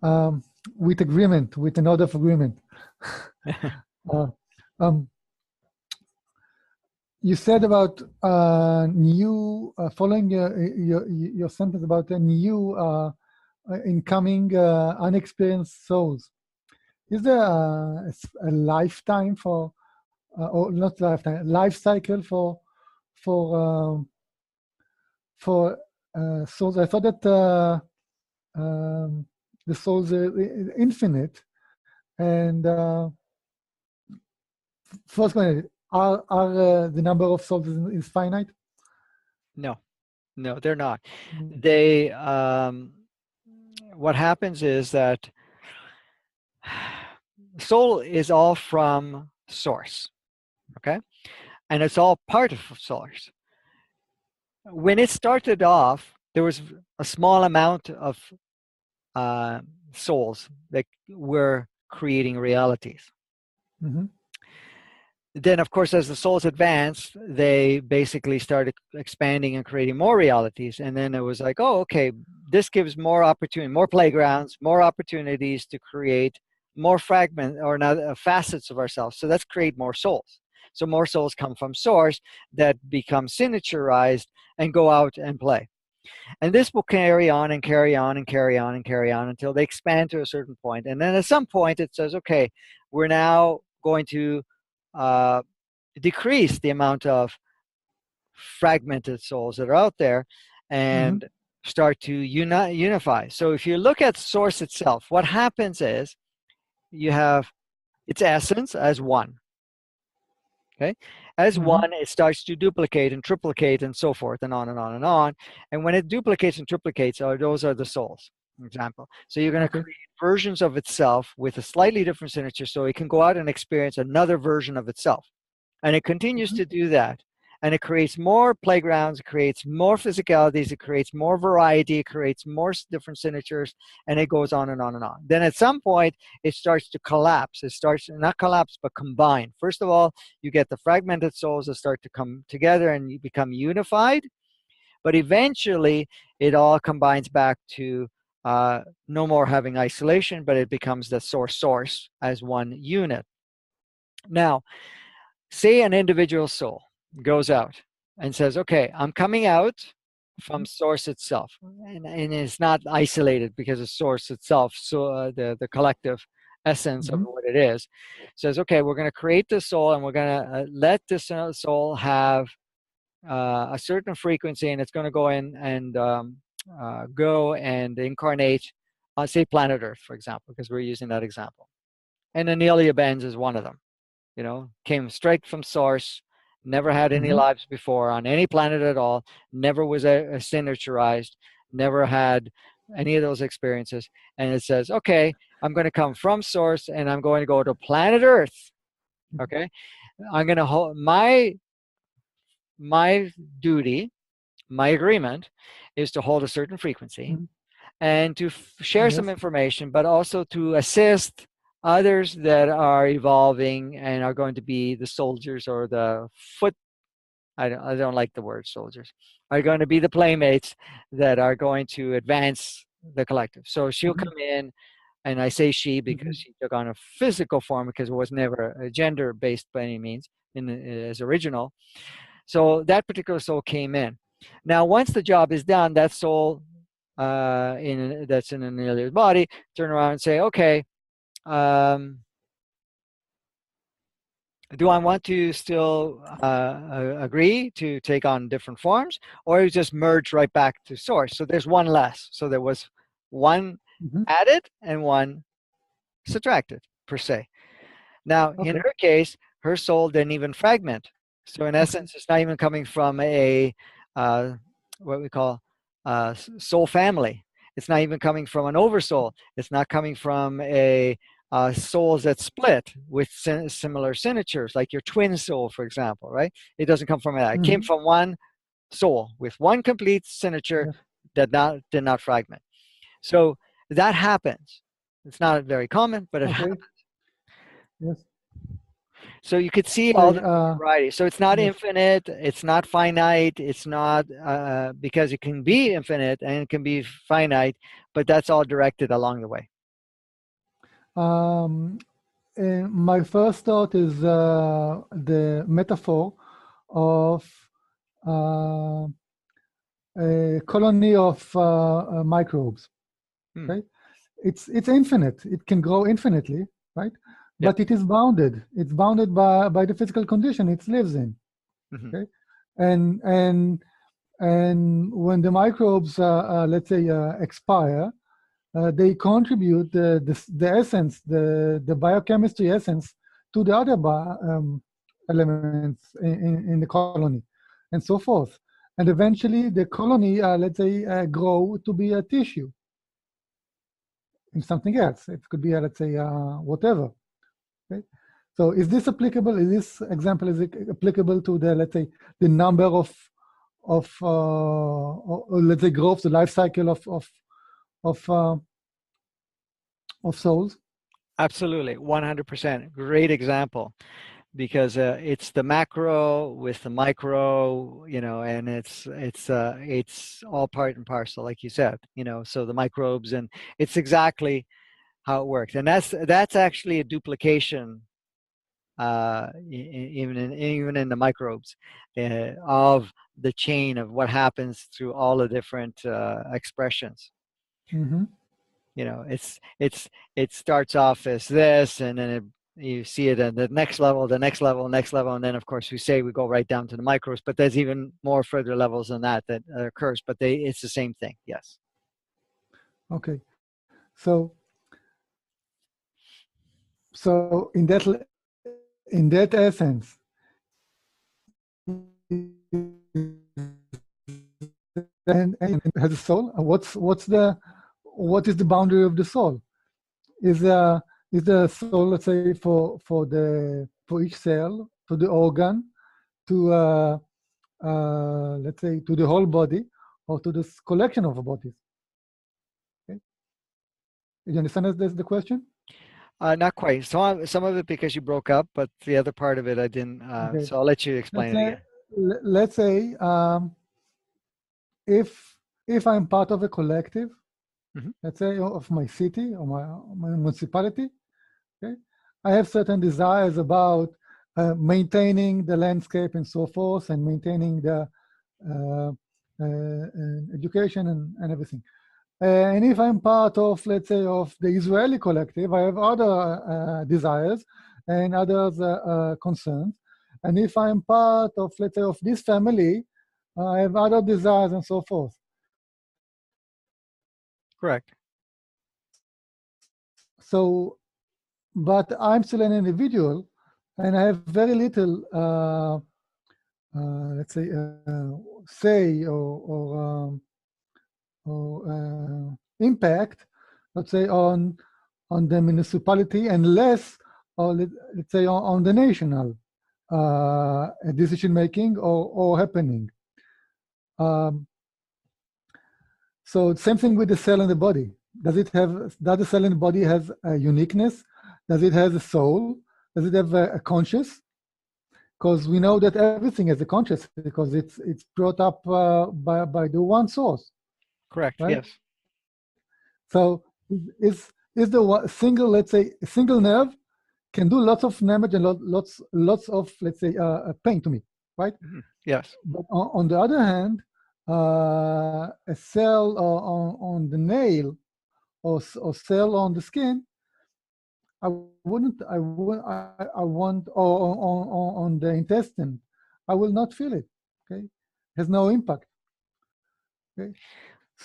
Um, with agreement, with an order of agreement. Uh, um, you said about new following your sentence about a new incoming unexperienced souls. Is there a lifetime or not lifetime, life cycle for um, for souls? I thought that the souls are infinite, and first question: are the number of souls is finite? No, no, they're not. Mm. They What happens is that soul is all from source, okay, and it's all part of source. When it started off, there was a small amount of uh, souls that were creating realities. Mm-hmm. Then, of course, as the souls advanced, they basically started expanding and creating more realities. And then it was like, oh, okay, this gives more opportunity, more playgrounds, more opportunities to create more fragment or not, facets of ourselves. So let's create more souls. So more souls come from source that become signaturized and go out and play. And this will carry on and carry on and carry on and carry on until they expand to a certain point. And then at some point it says, okay, we're now going to uh, decrease the amount of fragmented souls that are out there Mm-hmm. and start to unify. So if you look at source itself, what happens is you have its essence as one. Okay. As Mm-hmm. one, it starts to duplicate and triplicate and so forth and on and on and on. And when it duplicates and triplicates, those are the souls, for example. So you're going to Okay. create versions of itself with a slightly different signature so it can go out and experience another version of itself. And it continues Mm-hmm. to do that. And it creates more playgrounds, it creates more physicalities, it creates more variety, it creates more different signatures, and it goes on and on and on. Then at some point, it starts to collapse. It starts to not collapse, but combine. First of all, you get the fragmented souls that start to come together and you become unified. But eventually, it all combines back to no more having isolation, but it becomes the source as one unit. Now, say an individual soul goes out and says, okay, I'm coming out from source itself. And it's not isolated because of source itself, so the collective essence of Mm-hmm. what it is. Says, okay, we're going to create this soul, and we're going to let this soul have a certain frequency, and it's going to go in and go and incarnate on, say, planet Earth, for example, because we're using that example. And Anelia Benz is one of them. Came straight from source, never had any Mm-hmm. lives before on any planet at all, never was a synergized, never had any of those experiences. And it says, okay, I'm going to come from source and I'm going to go to planet Earth. Okay. I'm going to hold my duty, my agreement is to hold a certain frequency Mm-hmm. and to share some Yes. information, but also to assist others that are evolving and are going to be the soldiers or the foot. I don't like the word soldiers. Are going to be the playmates that are going to advance the collective. So she'll Mm-hmm. come in, and I say she Mm-hmm. because she took on a physical form because it was never a gender based by any means as original. So that particular soul came in. Now, once the job is done, that soul that's in an alien body turn around and say, okay, um, do I want to still agree to take on different forms, or just merge right back to source? So there's one less. So there was one Mm-hmm. added and one subtracted, per se. Now, in Okay. her case, her soul didn't even fragment. So in Okay. essence, it's not even coming from a uh, what we call soul family. It's not even coming from an oversoul. It's not coming from a souls that split with similar signatures, like your twin soul, for example, right? It doesn't come from that. It came Mm-hmm. from one soul with one complete signature Yes. that did not fragment. So that happens. It's not very common, but it happens. Okay. Yes. So you could see all Okay. the different varieties. So it's not Yes. infinite, it's not finite, it's not because it can be infinite and it can be finite, but that's all directed along the way. Um, my first thought is the metaphor of uh, a colony of microbes. Hmm. Okay, it's infinite. It can grow infinitely, right? Yep. But it is bounded. It's bounded by the physical condition it lives in. Hmm. Okay, and and and when the microbes, let's say, expire, they contribute the essence, the biochemistry essence to the other elements in the colony, and so forth. And eventually, the colony, let's say, grow to be a tissue in something else. It could be, let's say, whatever. Okay? So, is this applicable? Is this example is it applicable to the, let's say, the number or let's say, growth, the life cycle of uh, of souls? Absolutely, 100%. Great example because it's the macro with the micro, and it's all part and parcel, like you said, so the microbes, and it's exactly how it works, and that's actually a duplication even in the microbes of the chain of what happens through all the different expressions. Mm-hmm. It starts off as this, and then you see it at the next level, the next level, next level, and then of course we go right down to the micros. But there's even more further levels than that occurs. But it's the same thing. Yes. Okay. So so in that essence, and has a soul. What is the boundary of the soul? Is the soul, let's say, for each cell, to the organ, to let's say, to the whole body, or to this collection of bodies? Okay. You understand that's the question? Not quite. Some of it because you broke up, but the other part of it I didn't. Okay. So I'll let you Let's explain it say again. let's say if I'm part of a collective, Hmm. let's say, of my city or my municipality, okay, I have certain desires about maintaining the landscape and so forth, and maintaining the education and everything. And if I'm part of, let's say, of the Israeli collective, I have other desires and others concerns. And if I'm part of, let's say, of this family, I have other desires and so forth. Correct. So, but I'm still an individual, and I have very little, let's say, say or impact, let's say, on the municipality, and less, or let's say, on the national decision making or happening. So same thing with the cell in the body. Does the cell in the body has a uniqueness? Does it have a soul? Does it have a conscious? Because we know that everything has a conscious, because it's brought up by the one source, Correct. right? Yes. So is the single, let's say, a single nerve can do lots of damage and lots of, let's say, pain to me, right? Mm-hmm. Yes. But on the other hand, a cell on the nail or cell on the skin, I want, or on the intestine, I will not feel it. Okay, has no impact. Okay,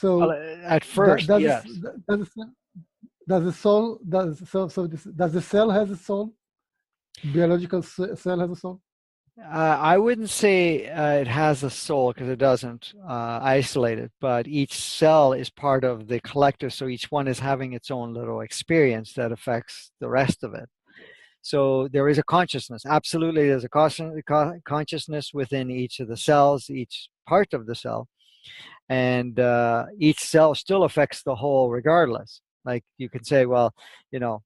Well, so at first, yes. does the soul does the cell has a soul? Biological cell has a soul? I wouldn't say it has a soul because it doesn't isolate it, but each cell is part of the collective, so each one is having its own little experience that affects the rest of it. So there is a consciousness. Absolutely, there's a consciousness within each of the cells, each part of the cell, and each cell still affects the whole regardless. Like you can say, well,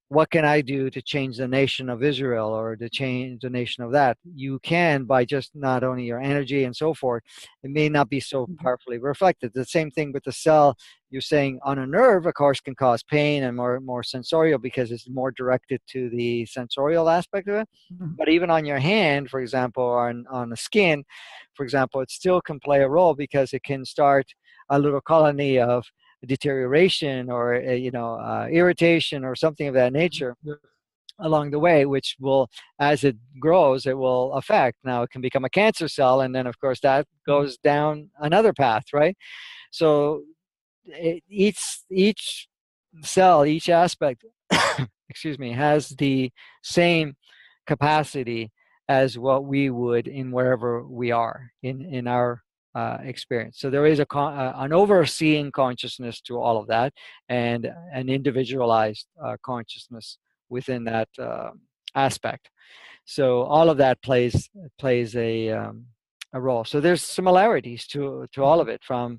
what can I do to change the nation of Israel or to change the nation of that? You can by just not only your energy and so forth. It may not be so powerfully reflected. The same thing with the cell. You're saying on a nerve, of course, can cause pain and more sensorial because it's more directed to the sensorial aspect of it. But even on your hand, for example, or on the skin, for example, it still can play a role because it can start a little colony of deterioration or irritation or something of that nature along the way, which will, as it grows, it will affect. Now it can become a cancer cell, and then of course that goes down another path, right? So each cell, each aspect, excuse me, has the same capacity as what we would in wherever we are in our experience. So there is an overseeing consciousness to all of that, and an individualized consciousness within that aspect. So all of that plays a role. So there's similarities to all of it, from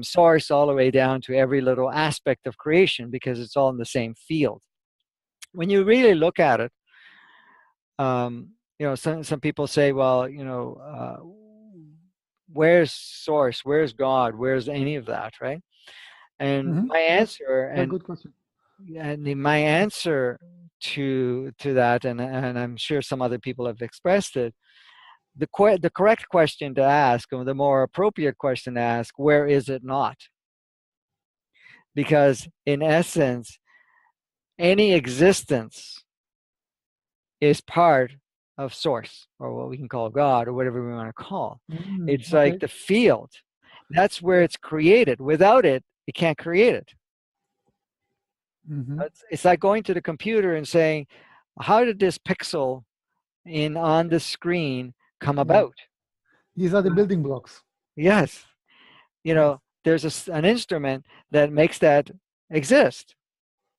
source all the way down to every little aspect of creation, because it's all in the same field. When you really look at it, some people say, well, where's source, where's God, where's any of that, right? And my answer, Very good question. my answer to that, and I'm sure some other people have expressed it, the correct question to ask, or the more appropriate question to ask, where is it not? Because in essence, any existence is part of source, or what we can call God, or whatever we want to call. It's like Okay. the field. That's where it's created. Without it, it can't create it. It's like going to the computer and saying, how did this pixel on the screen come about? These are the building blocks. Yes. Yes. There's an instrument that makes that exist,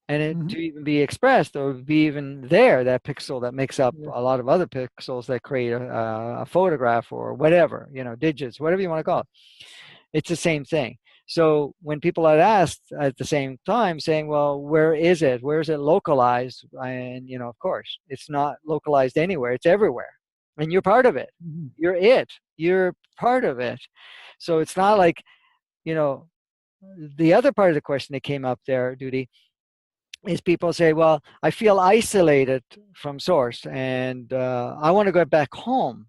and it to even be expressed or be even there, that pixel that makes up a lot of other pixels that create a photograph or whatever, digits, whatever you want to call it. It's the same thing. So when people are asked at the same time saying, well, where is it? Where is it localized? And, of course, it's not localized anywhere. It's everywhere. And you're part of it. You're it. You're part of it. So it's not like, the other part of the question that came up there, Duty, is people say, well, I feel isolated from source and I want to go back home.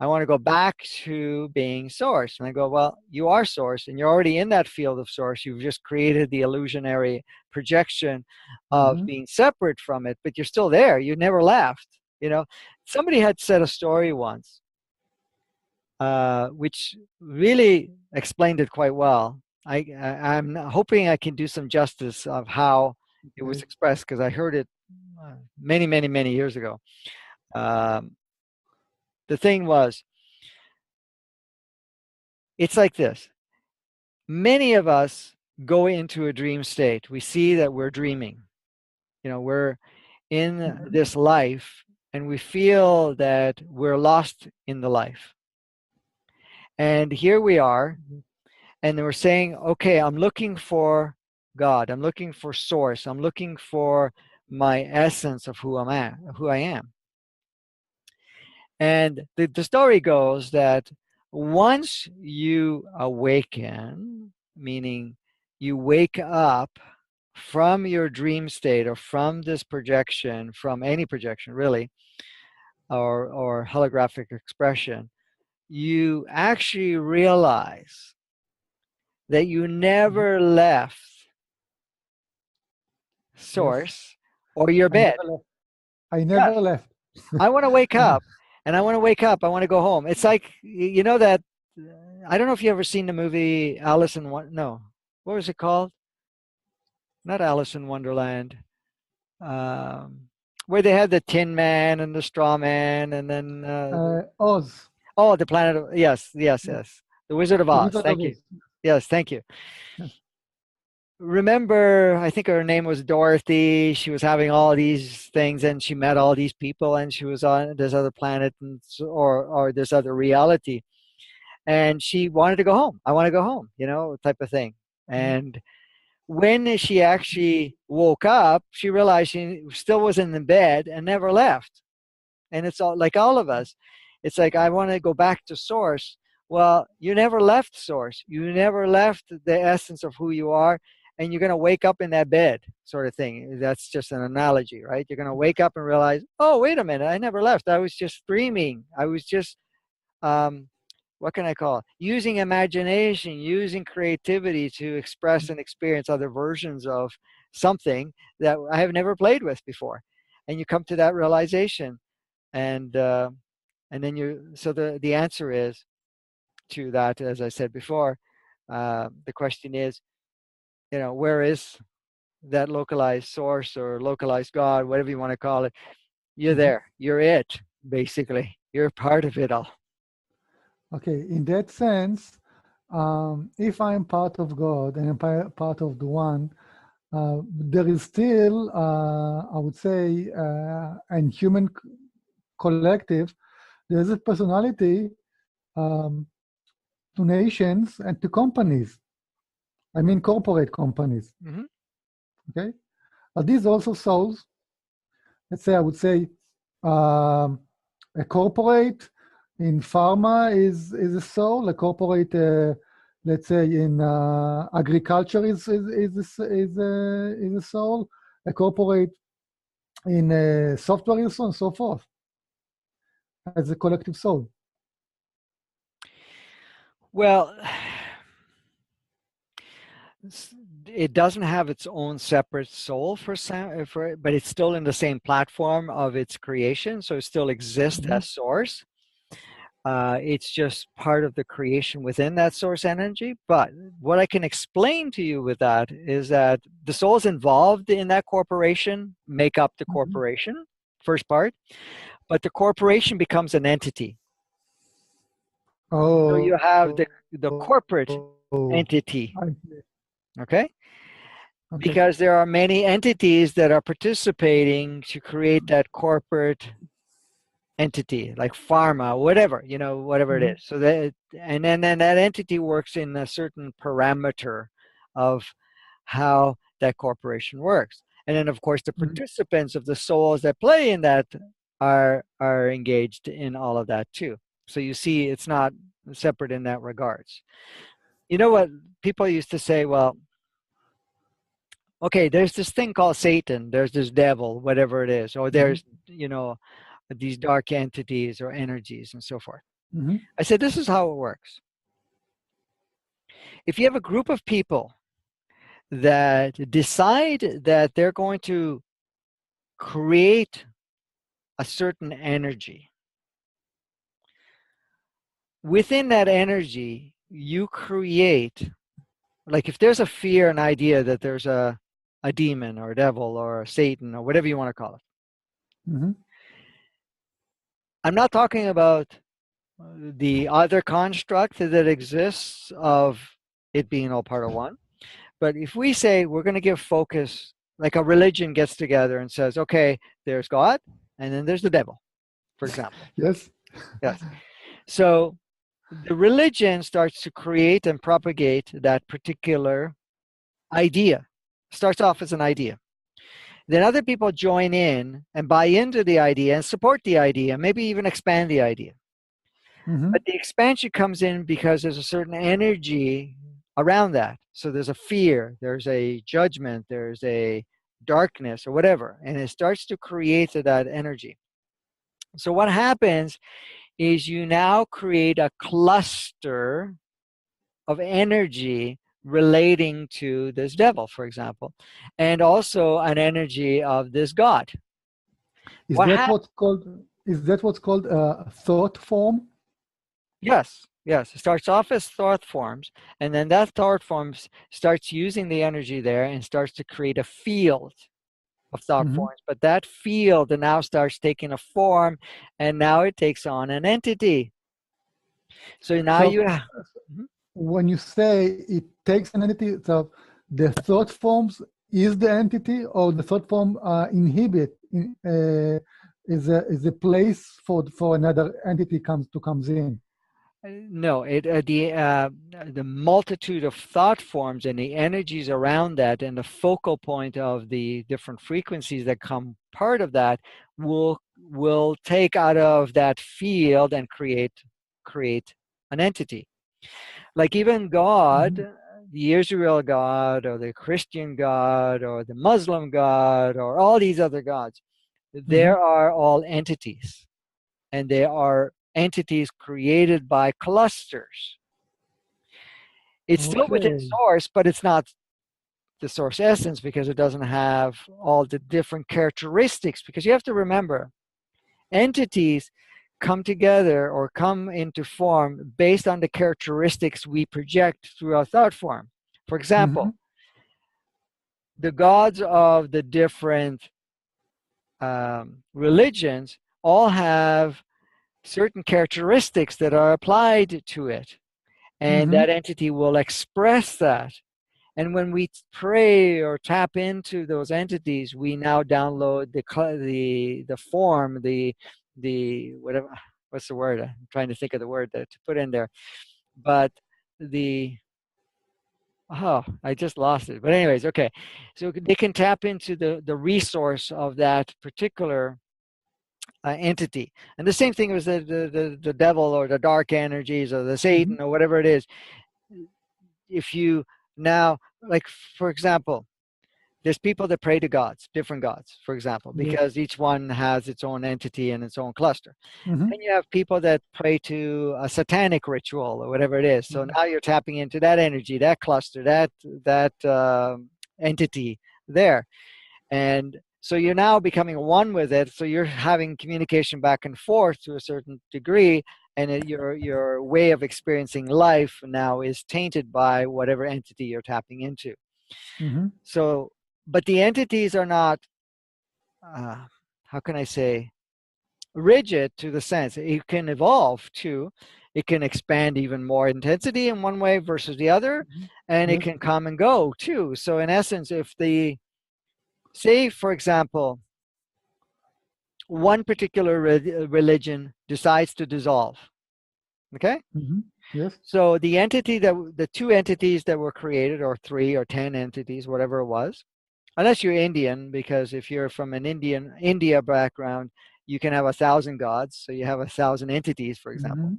I want to go back to being source. And I go, well, you are source and you're already in that field of source. You've just created the illusionary projection of Mm-hmm. being separate from it, but you're still there. You never left. You know, somebody had said a story once, which really explained it quite well. I'm hoping I can do some justice of how it was Okay. expressed because I heard it many, many, many years ago. Um, the thing was, it's like this. Many of us go into a dream state. We see that we're dreaming. You know, we're in Mm-hmm. this life and we feel that we're lost in the life. And here we are, and we're saying, okay, I'm looking for God. I'm looking for source. I'm looking for my essence of who I am. And the story goes that once you awaken, meaning you wake up from your dream state or from this projection, from any projection really, or holographic expression, you actually realize that you Mm-hmm. never left Yes. source or your I bed. never left. I Yes, never left. I want to wake up and I want to wake up. I want to go home. It's like, you know, that I don't know if you ever seen the movie Alice in no, what was it called? Not Alice in Wonderland. Um, where they had the Tin Man and the Straw Man and then, Oz. oh, the Planet of, yes, yes, Yes. yes. The Wizard of The Oz. Wizard of Thank you. Oz. Yes, thank you. Yes. Remember, I think her name was Dorothy. She was having all these things, and she met all these people, and she was on this other planet, and or this other reality, and she wanted to go home. I want to go home, you know, type of thing. Mhm. And when she actually woke up, she realized she still was in the bed and never left. And it's all like all of us. It's like I want to go back to source. Well, you never left source. You never left the essence of who you are, and you're going to wake up in that bed, sort of thing. That's just an analogy, right? You're going to wake up and realize, oh, wait a minute, I never left. I was just dreaming. I was just um, what can I call it? Using imagination, using creativity to express and experience other versions of something that I have never played with before. And you come to that realization, and uh, and then so the answer is to that, as I said before, the question is, you know, where is that localized source or localized God, whatever you want to call it? You're Mhm. there. You're it, basically. You're part of it all. Okay, in that sense, if I'm part of God and I'm part of the One, there is still, I would say, in human collective, there's a personality um, to nations and to companies. I mean, corporate companies. Hmm. Okay, are these also souls? Let's say I would say um, a corporate in pharma is a soul. A corporate, let's say in agriculture is a soul. A corporate in software is so on and so forth as a collective soul. Well, it doesn't have its own separate soul but it's still in the same platform of its creation, so it still exists Mhm. as source. It's just part of the creation within that source energy. But what I can explain to you with that is that the souls involved in that corporation make up the Mhm. corporation, first part, but the corporation becomes an entity. So you Oh, have the corporate I entity, see. okay? Okay. Because there are many entities that are participating to create that corporate entity, like pharma, whatever, you know, whatever it Mhm. is. So that, and then that entity works in a certain parameter of how that corporation works. And then of course the Mhm. participants of the souls that play in that are engaged in all of that too. So you see it's not separate in that regards. You know what people used to say, well, okay, there's this thing called Satan, there's this devil, whatever it is, or Mhm. there's, you know, these dark entities or energies and so forth. Mm-hmm. I said, this is how it works. If you have a group of people that decide that they're going to create a certain energy, within that energy, you create, like if there's a fear, an idea that there's a demon or a devil or a Satan or whatever you want to call it. Mm-hmm. I'm not talking about the other construct that exists of it being all part of one. But if we say we're going to give focus, like a religion gets together and says, okay, there's God and then there's the devil, for example. Yes. Yes. So the religion starts to create and propagate that particular idea. Starts off as an idea. Then other people join in and buy into the idea and support the idea, maybe even expand the idea. Mm-hmm. But the expansion comes in because there's a certain energy around that. So there's a fear, there's a judgment, there's a darkness or whatever, and it starts to create that energy. So what happens is you now create a cluster of energy relating to this devil, for example, and also an energy of this God. Is What that happens? what's called? Is that what's called a thought form? Yes, yes. It starts off as thought forms, and then that thought forms starts using the energy there and starts to create a field of thought Mm-hmm. forms. But that field now starts taking a form, and now it takes on an entity. So now So you have. Mhm. when you say it takes an entity, so the thought forms is the entity, or the thought form is a place for another entity comes in. No, the multitude of thought forms and the energies around that and the focal point of the different frequencies that come part of that will take out of that field and create an entity. Like even God, Mm-hmm. the Israel God or the Christian God or the Muslim God or all these other gods, Mm-hmm. there are all entities, and they are entities created by clusters. It's still within Okay. source, but it's not the source essence because it doesn't have all the different characteristics. Because you have to remember, entities come together or come into form based on the characteristics we project through our thought form. For Mm-hmm. example, the gods of the different religions all have certain characteristics that are applied to it, and Mm-hmm. that entity will express that. And when we pray or tap into those entities, we now download the form, the whatever, what's the word? I'm trying to think of the word to put in there. But the oh, I just lost it. But anyways, okay. So they can tap into the resource of that particular entity. And the same thing was the devil or the dark energies or the Mm-hmm. Satan or whatever it is. If you now, like for example, there's people that pray to gods, different gods, for example, Yes. because each one has its own entity and its own cluster. Mm-hmm. Then you have people that pray to a satanic ritual or whatever it is. So Mm-hmm. now you're tapping into that energy, that cluster, that entity there, and so you're now becoming one with it. So you're having communication back and forth to a certain degree, and your way of experiencing life now is tainted by whatever entity you're tapping into. Mm-hmm. So, but the entities are not, uh, how can I say, rigid to the sense it can evolve too. It can expand even more intensity in one way versus the other, Mm-hmm. and it Yes. can come and go too. So, in essence, if say, for example, one particular religion decides to dissolve, okay? Mm-hmm. Yes. So the two entities that were created, or three or 10 entities, whatever it was, unless you're Indian, because if you're from an India background, you can have 1,000 gods, so you have 1,000 entities, for example. Mm-hmm.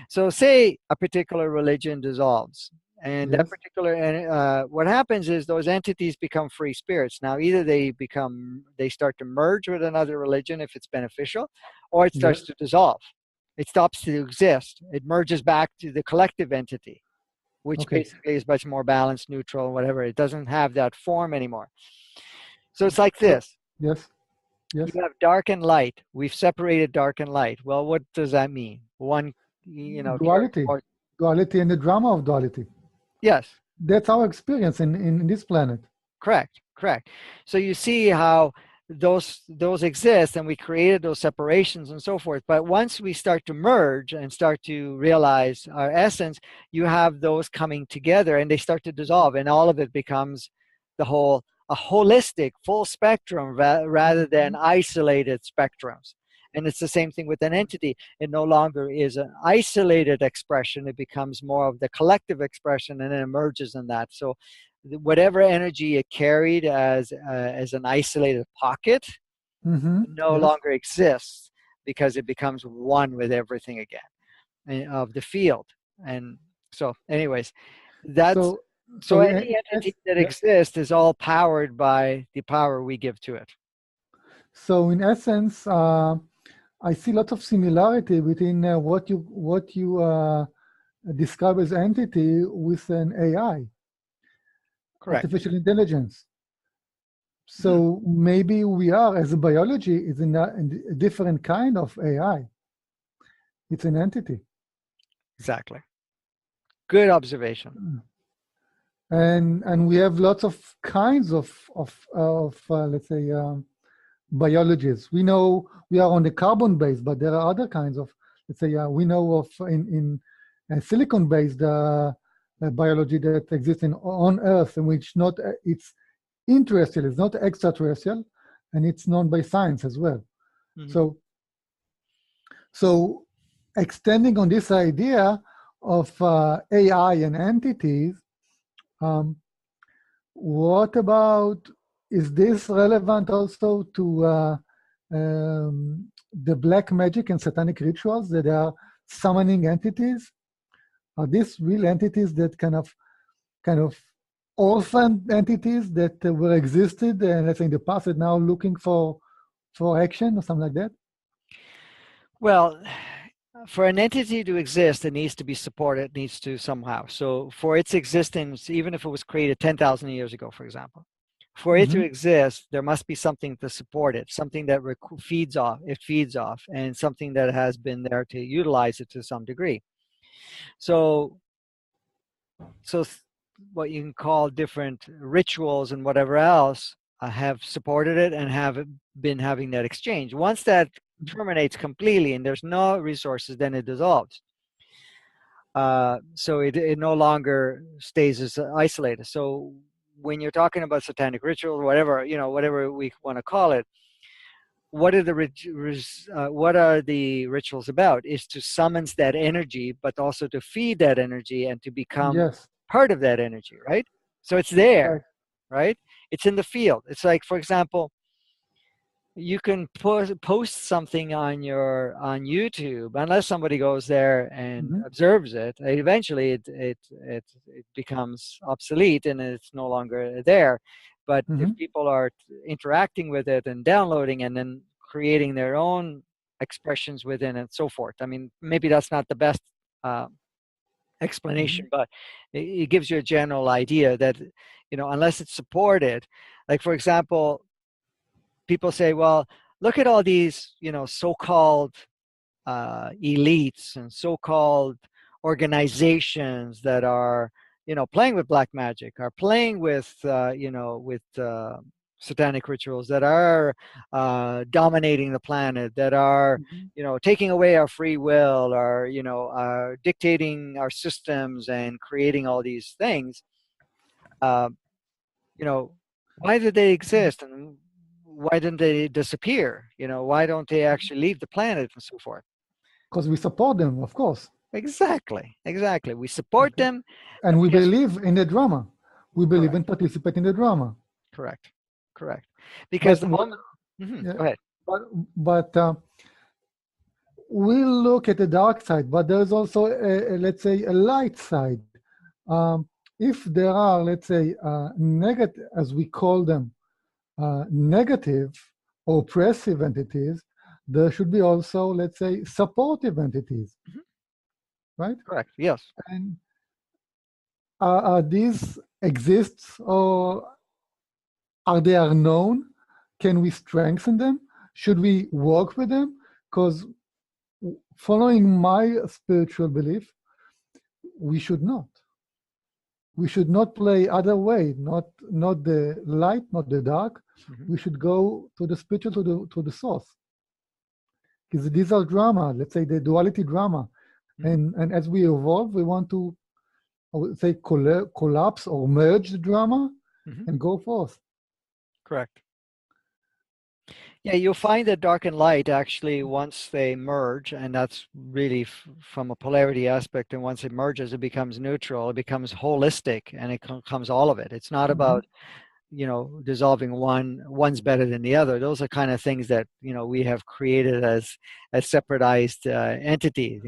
So say a particular religion dissolves, and that Yes. particular what happens is those entities become free spirits. Now either they start to merge with another religion if it's beneficial, or it starts Yes. to dissolve. It stops to exist. It merges back to the collective entity, which Okay. basically is much more balanced, neutral, whatever. It doesn't have that form anymore. So it's like So this. yes, You yes. have dark and light. We've separated dark and light. Well, what does that mean? One, turns Duality, more. duality, and the drama of duality. Yes, That's our experience in this planet. correct, correct. So you see how those exist, and we created those separations and so forth. But once we start to merge and start to realize our essence, you have those coming together, and they start to dissolve, and all of it becomes the whole, a holistic, full spectrum rather than Mhm. isolated spectrums. And it's the same thing with an entity. It no longer is an isolated expression. It becomes more of the collective expression, and it emerges in that. So whatever energy it carried as an isolated pocket no Yes. longer exists because it becomes one with everything again of the field. And so, anyways, that's So, so so any yes, entity that yeah. exists is all powered by the power we give to it. So in essence, I see lots of similarity between what you describe as entity with an AI, Correct. artificial intelligence. Mhm. So maybe we are, as a biology, is in a different kind of AI. It's an entity, Exactly. Good observation. and we have lots of kinds of let's say biologies. We know we are on the carbon base, but there are other kinds of, let's say, we know of in silicon based biology that exists on Earth, in which not it's interterrestrial, it's not extraterrestrial, and it's known by science as well. Mhm. So so extending on this idea of AI and entities, um, what about, is this relevant also to the black magic and satanic rituals that are summoning entities? Are these real entities that kind of orphaned entities that were existed and let's say in the past are now looking for action or something like that? Well, for an entity to exist, it needs to be supported, it needs to somehow. So for its existence, even if it was created 10,000 years ago, for example, for it to Hmm. exist, there must be something to support it, something that feeds off, and something that has been there to utilize it to some degree. So, so what you can call different rituals and whatever else have supported it and have been having that exchange. Once that terminates completely and there's no resources, then it dissolves. So it no longer stays as isolated. So when you're talking about satanic rituals, whatever whatever we want to call it, what are the rituals about? Is to summons that energy, but also to feed that energy and to become Yes, part of that energy, right? So it's there, right. right? It's in the field. It's like, for example, you can post something on YouTube unless somebody goes there and Hmm. observes it. Eventually, it becomes obsolete and it's no longer there. But if Hmm. people are interacting with it and downloading and then creating their own expressions within it and so forth, I mean, maybe that's not the best uh, explanation, Hmm. but it gives you a general idea that unless it's supported, like for example people say, well, look at all these, so-called elites and so-called organizations that are, playing with black magic, are playing with, satanic rituals, that are dominating the planet, that are, Hmm. taking away our free will, or, are dictating our systems and creating all these things. Uh, you know, why did they exist and why didn't they disappear? Why don't they actually leave the planet and so forth? Because we support them, of course. Exactly, exactly. We support Okay. them And we because believe in the drama. We believe correct, and participate in the drama. correct, correct. Because But the what? moment, Mhm, Yeah, go ahead. but we look at the dark side, but there's also let's say a light side. If there are, let's say, negative, as we call them, negative or oppressive entities there should be also, let's say, supportive entities, Mhm. right? Correct. Yes. And are these exists, or are they unknown? Can we strengthen them? Should we work with them? Because following my spiritual belief, we should not. We should not play other way, not the light, not the dark. Mhm. We should go to the spiritual, to the source. Because these are drama, let's say the duality drama. Mhm. And as we evolve, we want to, I would say, collapse or merge the drama Mhm. and go forth. Correct. Yeah, you'll find that dark and light actually, once they merge, and that's really from a polarity aspect, and once it merges, it becomes neutral, it becomes holistic, and it becomes all of it. It's not Mm-hmm. about, dissolving one's better than the other. Those are kind of things that, we have created as separatized entities,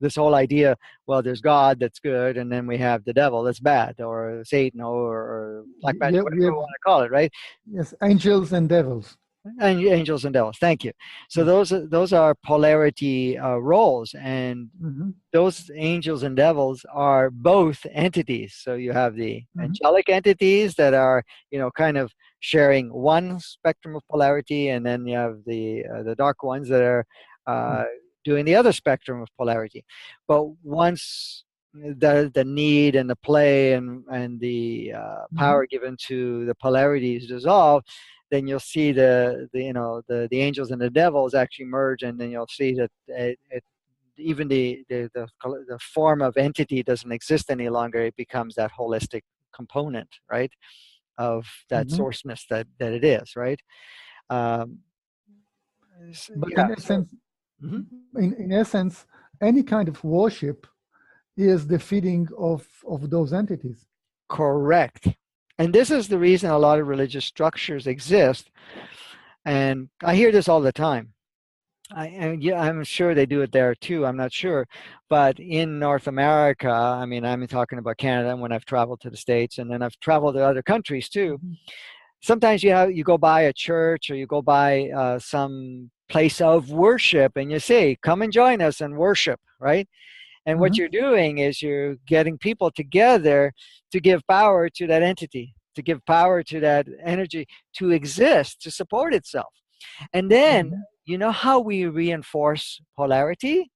this whole idea, well, there's God that's good, and then we have the devil that's bad, or Satan, or black magic, We whatever have, we want to call it, right? yes, angels and devils. And angels and devils. Thank you. So Yes. those are polarity roles, and Mm-hmm. those angels and devils are both entities. So you have the Mm-hmm. angelic entities that are, kind of sharing one spectrum of polarity, and then you have the dark ones that are uh, doing the other spectrum of polarity. But once the need and the play and the Mm-hmm. power given to the polarities dissolve, then you'll see the angels and the devils actually merge, and then you'll see that even the form of entity doesn't exist any longer. It becomes that holistic component, right, of that Mm-hmm. sourceness that it is, right? Um, But yeah. in So. essence, Mhm. in essence, any kind of worship is the feeding of those entities. Correct. And this is the reason a lot of religious structures exist. And I hear this all the time. And yeah, I'm sure they do it there too. I'm not sure, but in North America, I mean, I'm talking about Canada when I've traveled to the States, and then I've traveled to other countries too. Mm-hmm. Sometimes you go by a church, or you go by some place of worship, and you say, "Come and join us and worship," right? And what Mm-hmm. you're doing is you're getting people together to give power to that entity, to give power to that energy to exist, to support itself. And then, Mm-hmm. how we reinforce polarity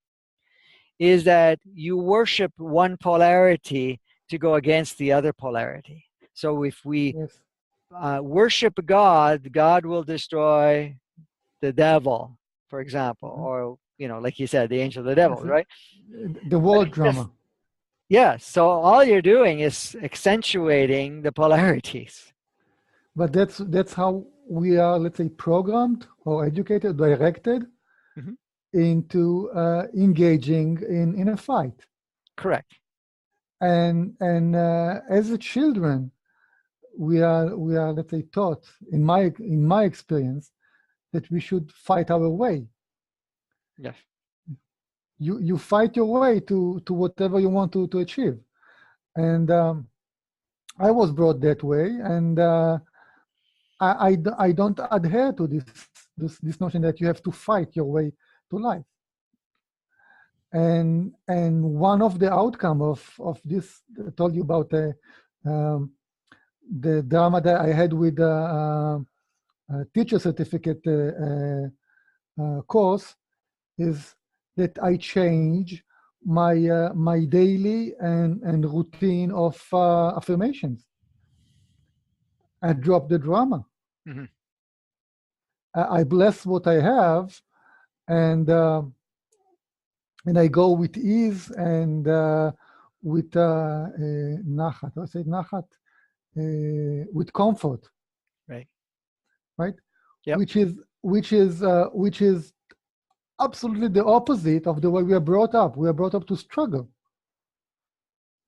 is that you worship one polarity to go against the other polarity. So if we Yes. worship God, God will destroy the devil, for example, Mm-hmm. or, like you said, the angel of the Yes. devil, right? The But world it's just, drama. yeah, so all you're doing is accentuating the polarities. But that's how we are, let's say, programmed or educated, directed Mhm. into engaging in a fight. Correct. And as a children, we are, let's say, taught, in my experience, that we should fight our way. Yes. You fight your way to whatever you want to achieve. And I was brought that way, and I don't adhere to this notion that you have to fight your way to life. And one of the outcome of this, I told you about the drama that I had with teacher certificate course, is that I change my daily and routine of affirmations. I drop the drama. Mhm. I bless what I have, and I go with ease and with nachat. I say nachat, with comfort, Right. right? Yep. Which is absolutely the opposite of the way we are brought up. We are brought up to struggle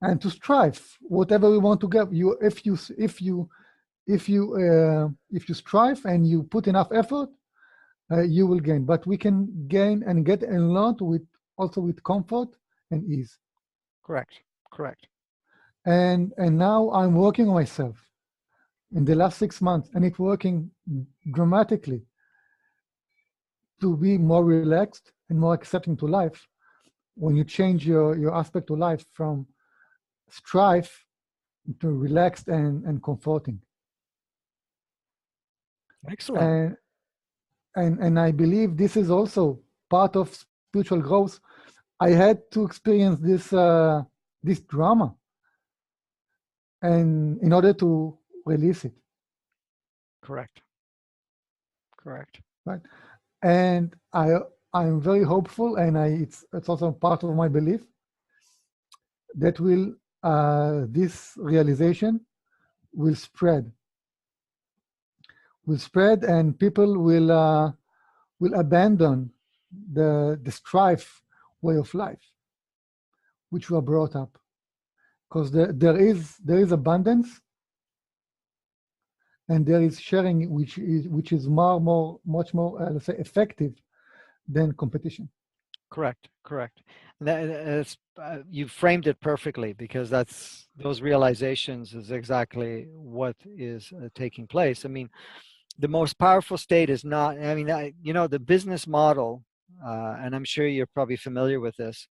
and to strive. Whatever we want to get, if you strive and you put enough effort, you will gain. But we can gain and get a lot with comfort and ease. Correct. Correct. And now I'm working on myself in the last 6 months, and it's working dramatically. to be more relaxed and more accepting to life when you change your aspect to life from strife to relaxed and comforting. Excellent. And I believe this is also part of spiritual growth. I had to experience this drama, and in order to release it, Correct. Correct. right? And I'm very hopeful, and it's also part of my belief that this realization will spread, and people will abandon the strife way of life, which were brought up, because there is abundance, and there is sharing, which is much more let's say effective than competition. Correct. Correct. And that's you framed it perfectly, because that's those realizations is exactly what is taking place. I mean, the most powerful state is not. I mean, the business model, and I'm sure you're probably familiar with this.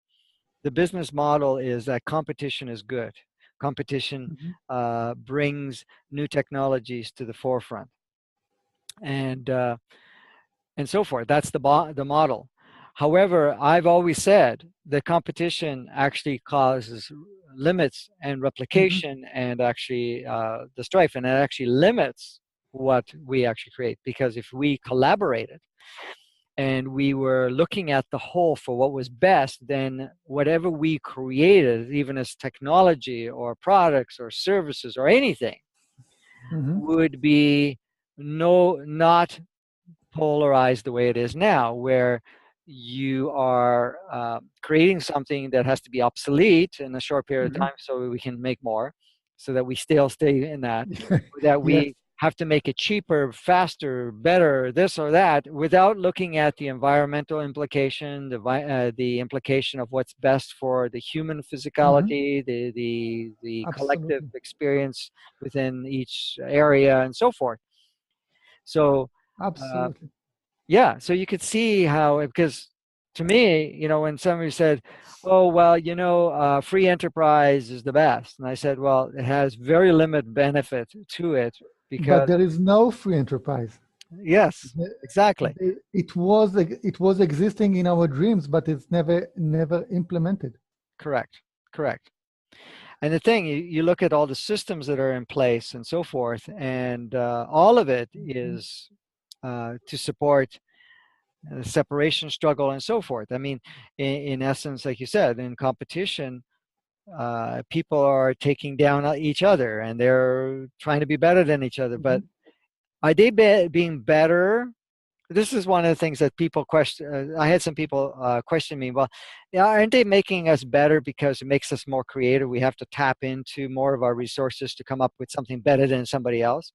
The business model is that competition is good. Competition Mhm. brings new technologies to the forefront, and uh, and so forth. That's the model. However, I've always said that competition actually causes limits and Mhm. replication, and actually the strife, and it actually limits what we actually create. Because if we collaborated and we were looking at the whole for what was best, then whatever we created, even as technology or products or services or anything, Mhm. would be not polarized the way it is now, where you are creating something that has to be obsolete in a short period of Mhm. time so we can make more, so that we still stay in that, or that Yes. we have to make it cheaper, faster, better, this or that, without looking at the environmental implication, the implication of what's best for the human Mhm. physicality, the collective Absolutely. experience within each area, and so forth. So uh, Absolutely. yeah, so you could see how, because to me, when somebody said, "Oh, well, free enterprise is the best," and I said, "Well, it has very limited benefit to it But because there is no free enterprise. yes, The- exactly, it was existing in our dreams, but it's never implemented. correct, correct." And the thing, you look at all the systems that are in place and so forth, and all of it Mhm. is to support separation struggle and so forth. I mean, in essence, like you said, in competition, people are taking down each other and they're trying to be better than each other. But Mhm. are they being better? This is one of the things that people question. I had some people question me, well, yeah, aren't they making us better because it makes us more creative? We have to tap into more of our resources to come up with something better than somebody else.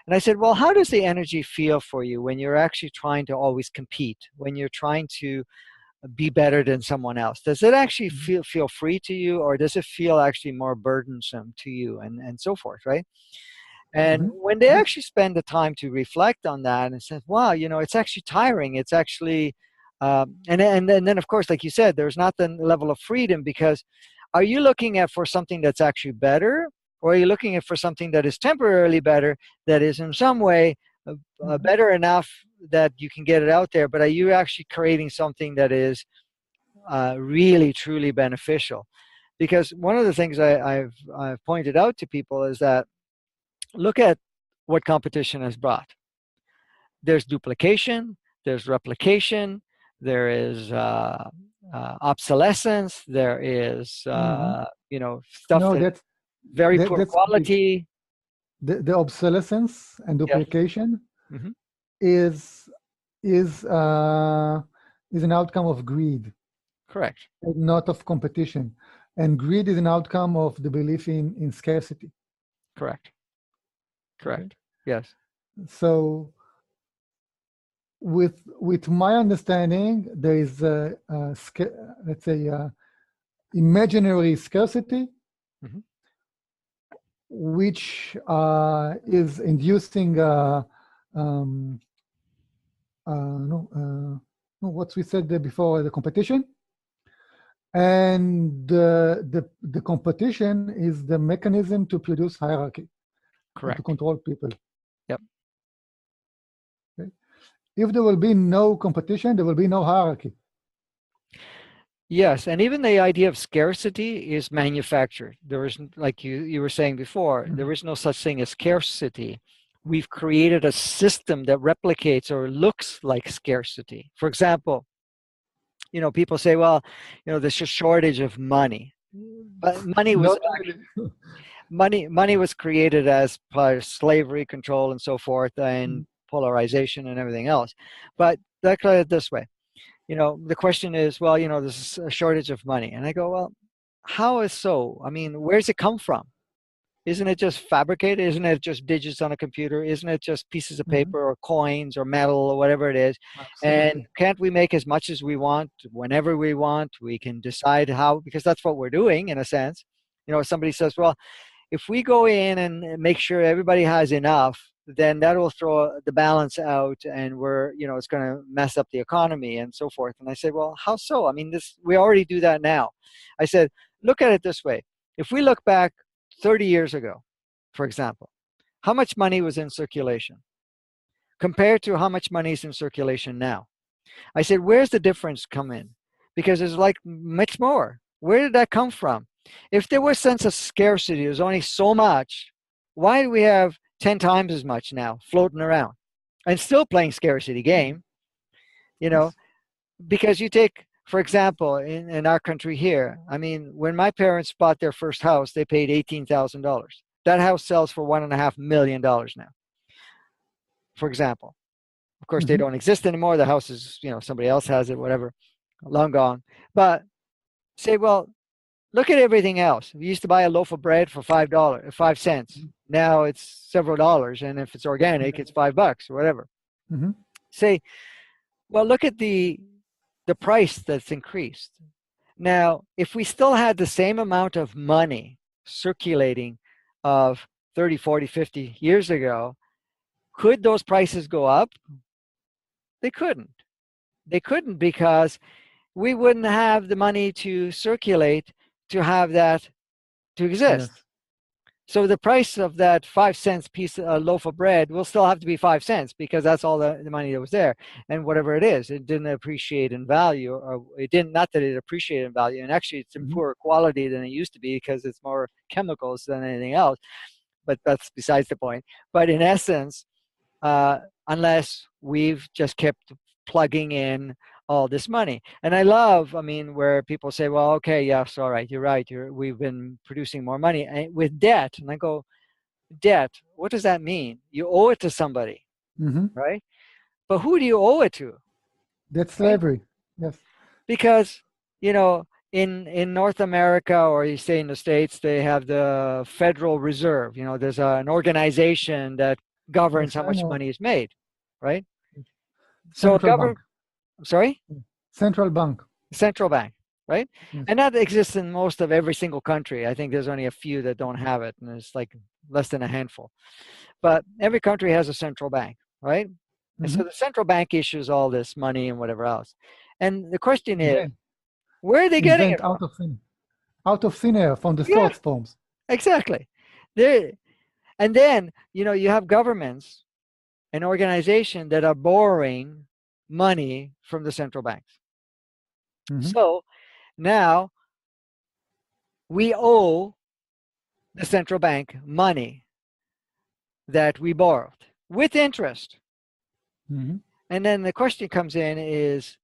And I said, well, how does the energy feel for you when you're actually trying to always compete, when you're trying to be better than someone else? Does it actually Mhm. feel free to you, or does it feel actually more burdensome to you, and so forth, right? And Mhm. when they Yes. actually spend the time to reflect on that and say, wow, it's actually tiring. It's actually, and then of course, like you said, there's not the level of freedom, because are you looking at for something that's actually better, or are you looking at for something that is temporarily better, that is in some way Mhm. better enough that you can get it out there, but are you actually creating something that is really truly beneficial? Because one of the things I've pointed out to people is that look at what competition has brought. There's duplication, there's replication, there is obsolescence, there is Mhm. stuff No, that very poor that's big. quality. The obsolescence and Yes. duplication Hmm. is is uh, is an outcome of greed, Correct. and not of competition. And greed is an outcome of the belief in scarcity. Correct. Okay, Correct. Yes. so with my understanding, there is let's say imaginary scarcity, Hmm. which is inducing um, no, no, what we said before, the competition. And the competition is the mechanism to produce hierarchy, Correct. to control people. Yep. Okay? If there will be no competition, there will be no hierarchy. Yes, and even the idea of scarcity is manufactured. There is, like you were saying before, there is no such thing as scarcity. We've created a system that replicates or looks like scarcity. For example, people say, well, there's a shortage of money. But money was Not really. money was created as part of slavery, control, and so forth, and polarization and everything else. But look at it this way. The question is, well, there's a shortage of money. And I go, well, how is so? I mean, where's it come from? Isn't it just fabricated? Isn't it just digits on a computer? Isn't it just pieces of paper or coins or metal or whatever it is? Absolutely. And can't we make as much as we want whenever we want? We can decide how, because that's what we're doing in a sense. Somebody says, well, if we go in and make sure everybody has enough, then that will throw the balance out, and it's going to mess up the economy and so forth. And I said, well, how so? I mean, we already do that now. I said, look at it this way. If we look back 30 years ago, for example, how much money was in circulation compared to how much money is in circulation now? I said, where's the difference come in? Because there's like much more. Where did that come from? If there was sense of scarcity, there's only so much, why do we have 10 times as much now floating around and still playing scarcity game? Because you take, for example, in our country here, I mean, when my parents bought their first house, they paid $18,000. That house sells for $1.5 million now, for example. Of course, they don't exist anymore. The house is, somebody else has it, whatever, long gone. But say, well, look at everything else. We used to buy a loaf of bread for $5. Now it's several dollars, and if it's organic, it's $5 or whatever. Say, well, look at the price that's increased. Now, if we still had the same amount of money circulating of 30, 40, 50 years ago, could those prices go up? They couldn't. They couldn't, because we wouldn't have the money to circulate to have that to exist. Yes. So the price of that 5 cents loaf of bread will still have to be 5 cents, because that's all the money that was there. And whatever it is, it didn't appreciate in value, or it didn't, not that it appreciated in value. And actually it's in poorer quality than it used to be, because it's more chemicals than anything else. But that's besides the point. But in essence, unless we've just kept plugging in all this money. And I love, where people say, well, okay, yes, all right, you're right. We've been producing more money with debt. And I go, debt, what does that mean? You owe it to somebody, right? But who do you owe it to? That's slavery. Right? Yes. Because, in North America, or you say in the States, they have the Federal Reserve. There's an organization that governs how much money is made, right? Central bank. Sorry? Central bank. Central bank, right? Yes. And that exists in most of every single country. I think there's only a few that don't have it, and it's like less than a handful. But every country has a central bank, right? And so the central bank issues all this money and whatever else. And the question is, where are they getting it from? Out of thin air, from the thought forms. Exactly. And then, you have governments and organizations that are borrowing money from the central banks. So now we owe the central bank money that we borrowed with interest. And then the question comes in is,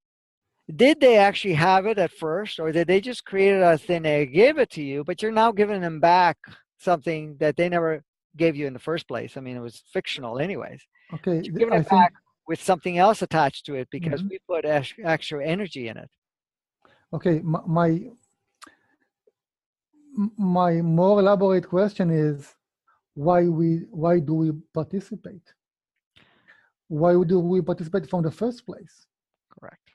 did they actually have it at first, or did they just create it out of thin air, give it to you, but you're now giving them back something that they never gave you in the first place? It was fictional anyways. Okay, You're giving it back with something else attached to it, because we put extra energy in it. Okay, my more elaborate question is, why do we participate? Why do we participate from the first place? Correct.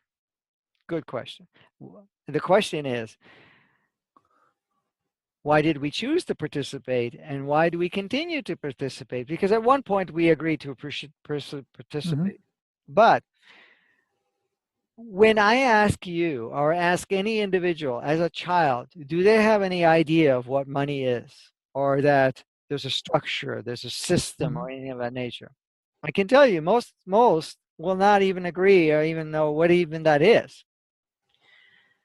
Good question. The question is, why did we choose to participate, and why do we continue to participate? Because at one point we agreed to participate. But when I ask you or ask any individual as a child, do they have any idea of what money is, or that there's a structure, there's a system, Mhm. or anything of that nature? I can tell you, most will not even agree or even know what even that is.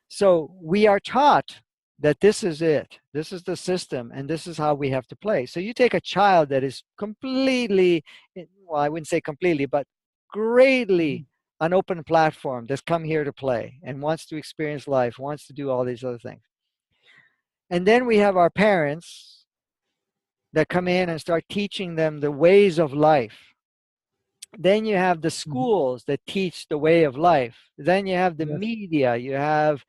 So we are taught that this is it, this is the system, and this is how we have to play. So you take a child that is completely, well, I wouldn't say completely, but greatly Mhm. an open platform that's come here to play and wants to experience life, wants to do all these other things. And then we have our parents that come in and start teaching them the ways of life. Then you have the Mhm. schools that teach the way of life. Then you have the Yes. media, you have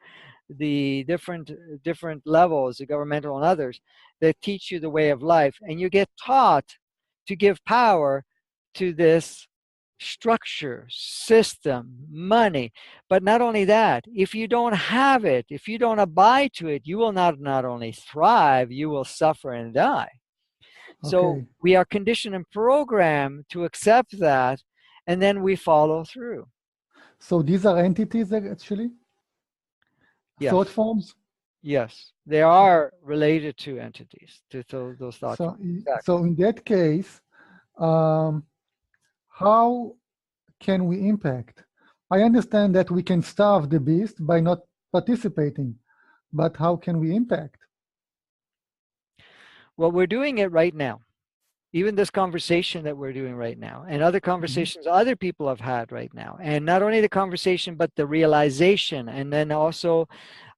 the different levels, the governmental and others, that teach you the way of life, and you get taught to give power to this structure, system, money. But not only that, if you don't have it, if you don't abide to it, you will not only thrive, you will suffer and die. So Okay. we are conditioned and programmed to accept that, and then we follow through. So these are entities actually, thought Yes. forms. Yes, they Okay. are related to entities, to those thought So, forms. Exactly. so in that case, um, how can we impact? I understand that we can starve the beast by not participating, but how can we impact? Well, we're doing it right now. Even this conversation that we're doing right now, and other Mhm. conversations other people have had right now. And not only the conversation, but the realization, and then also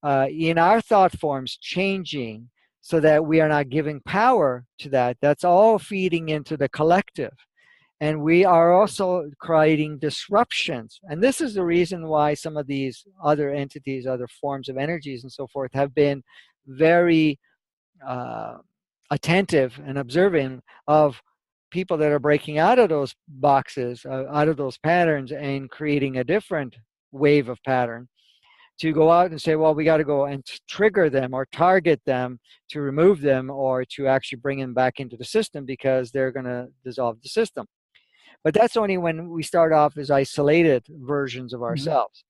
in our thought forms changing so that we are not giving power to that. That's all feeding into the collective. And we are also creating disruptions. And this is the reason why some of these other entities, other forms of energies, and so forth have been very uh, attentive and observing of people that are breaking out of those boxes, out of those patterns, and creating a different wave of pattern to go out and say, well, we got to go and trigger them or target them to remove them or to actually bring them back into the system because they're going to dissolve the system. But that's only when we start off as isolated versions of Mhm. ourselves.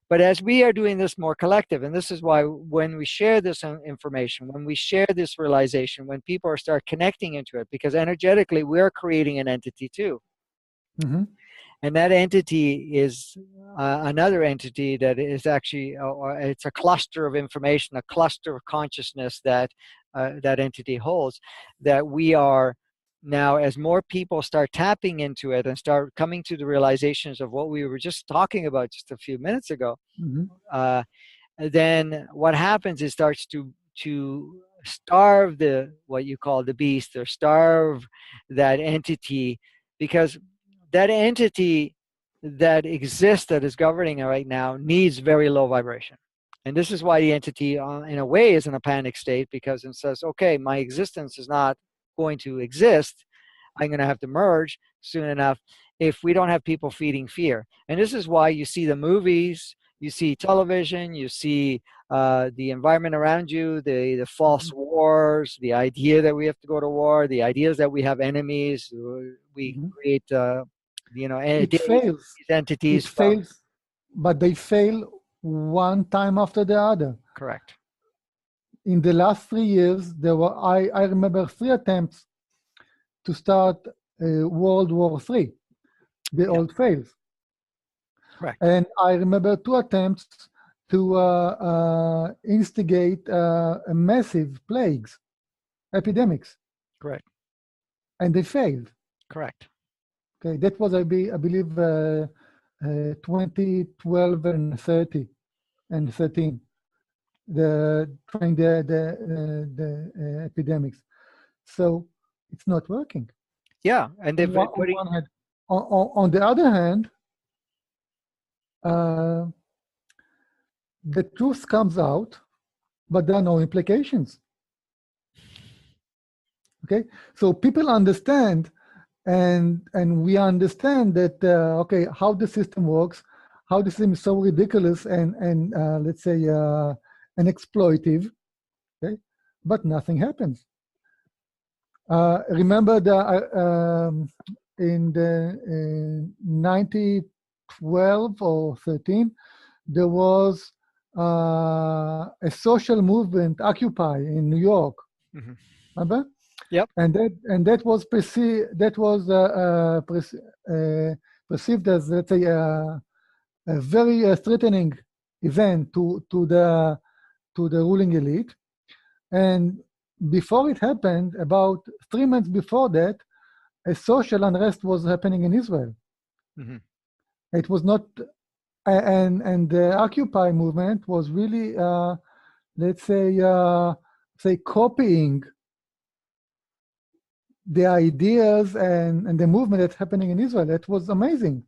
But as we are doing this more collective, and this is why when we share this information, when we share this realization, when people are start connecting into it, because energetically we're creating an entity too. Mhm. And that entity is another entity that is actually, it's a cluster of information, a cluster of consciousness that that entity holds, that we are now, as more people start tapping into it and start coming to the realizations of what we were just talking about just a few minutes ago, Mhm. uh, then what happens is starts to starve the what you call the beast, or starve that entity, because that entity that exists, that is governing it right now, needs very low vibration. And this is why the entity in a way is in a panic state, because it says, okay, my existence is not going to exist, I'm going to have to merge soon enough if we don't have people feeding fear. And this is why you see the movies, you see television, you see the environment around you, the false Mhm. wars, the idea that we have to go to war, the ideas that we have enemies. We Mhm. create, It fails. these entities It from. fails, but they fail one time after the other. Correct. In the last 3 years, I remember 3 attempts to start World War III. They Yeah, all failed. correct. And I remember 2 attempts to instigate massive plagues, epidemics, Correct. and they failed. Correct. Okay, that was, I believe, 2012 and 30 and 13, trying the epidemics. So it's not working. Yeah, and they've been On putting. one hand, on the other hand, uh, the truth comes out, but there are no implications. Okay, so people understand, and we understand that okay, how the system works, how the system is so ridiculous and let's say and exploitive. Okay, but nothing happens. Remember in the 1912 or 13, there was a social movement, Occupy, in New York. Mm-hmm. Remember? Yep. And that was perceived as, let's say, a very threatening event to the ruling elite. And before it happened, about 3 months before that, a social unrest was happening in Israel. Mm-hmm. It was not, and the Occupy movement was really, let's say copying the ideas and the movement that's happening in Israel. It was amazing,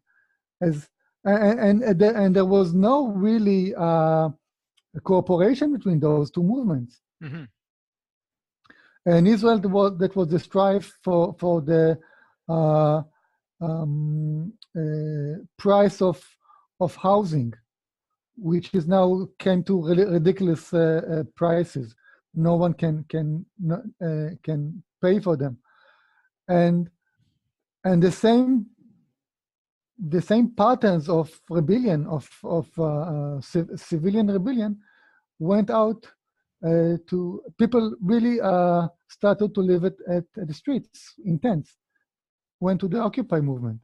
as and there was no really cooperation between those two movements. Mm-hmm. And Israel that was the strife for the uh, price of housing, which is now came to ridiculous prices. No one can pay for them, and the same patterns of rebellion of civilian rebellion went out to people really started to live at the streets in tents, went to the Occupy movement.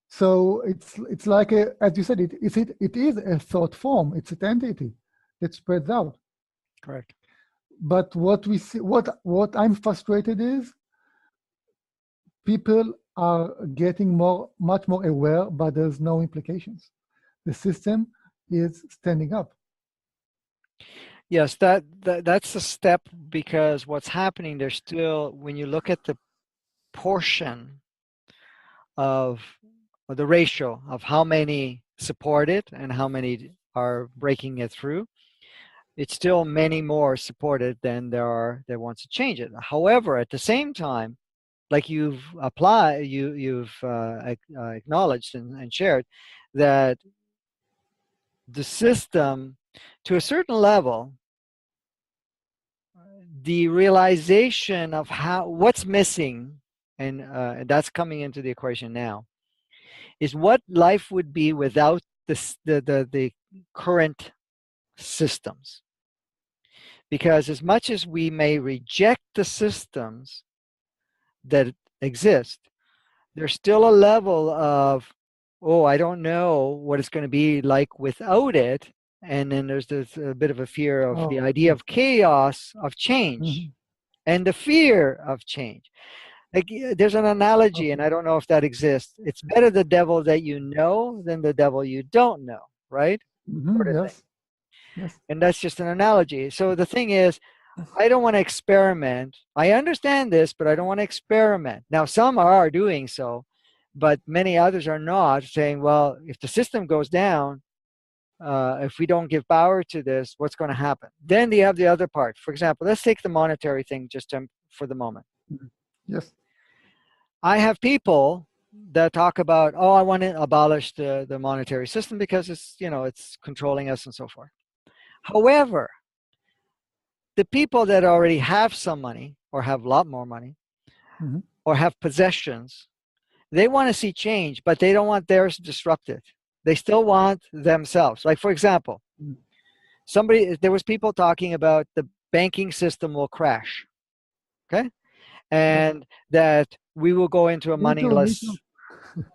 So it's like as you said, it is a thought form. It's an entity that spreads out. Correct. But what we see, what I'm frustrated is, people are getting much more aware, but there's no implications. The system is standing up. Yes, that's a step, because what's happening, there's still, when you look at the portion of the ratio of how many support it and how many are breaking it through, it's still many more support it than there are that wants to change it. However, at the same time, like you've acknowledged and shared, that the system, to a certain level, the realization of what's missing, and that's coming into the equation now, is what life would be without the current systems. Because as much as we may reject the systems that exist, there's still a level of, oh, I don't know what it's going to be like without it. And then there's this a bit of a fear of the Oh, idea yes. of chaos, of change, Mhm. and the fear of change. Like, there's an analogy, and Okay. I don't know if that exists. It's better the devil that you know than the devil you don't know, right? Sort of thing. Yes. Yes. And that's just an analogy. So the thing is, I don't want to experiment. I understand this, but I don't want to experiment. Now, some are doing so, but many others are not, saying, well, if the system goes down, if we don't give power to this, what's going to happen? Then you have the other part. For example, let's take the monetary thing for the moment. Mhm. Yes. I have people that talk about, oh, I want to abolish the monetary system because it's controlling us and so forth. However, the people that already have some money or have a lot more money Mhm. or have possessions, they want to see change, but they don't want theirs disrupted. They still want themselves. Like, for example, Mhm. there was people talking about the banking system will crash, okay? Yes. And that we will go into a Me too. Me too. moneyless,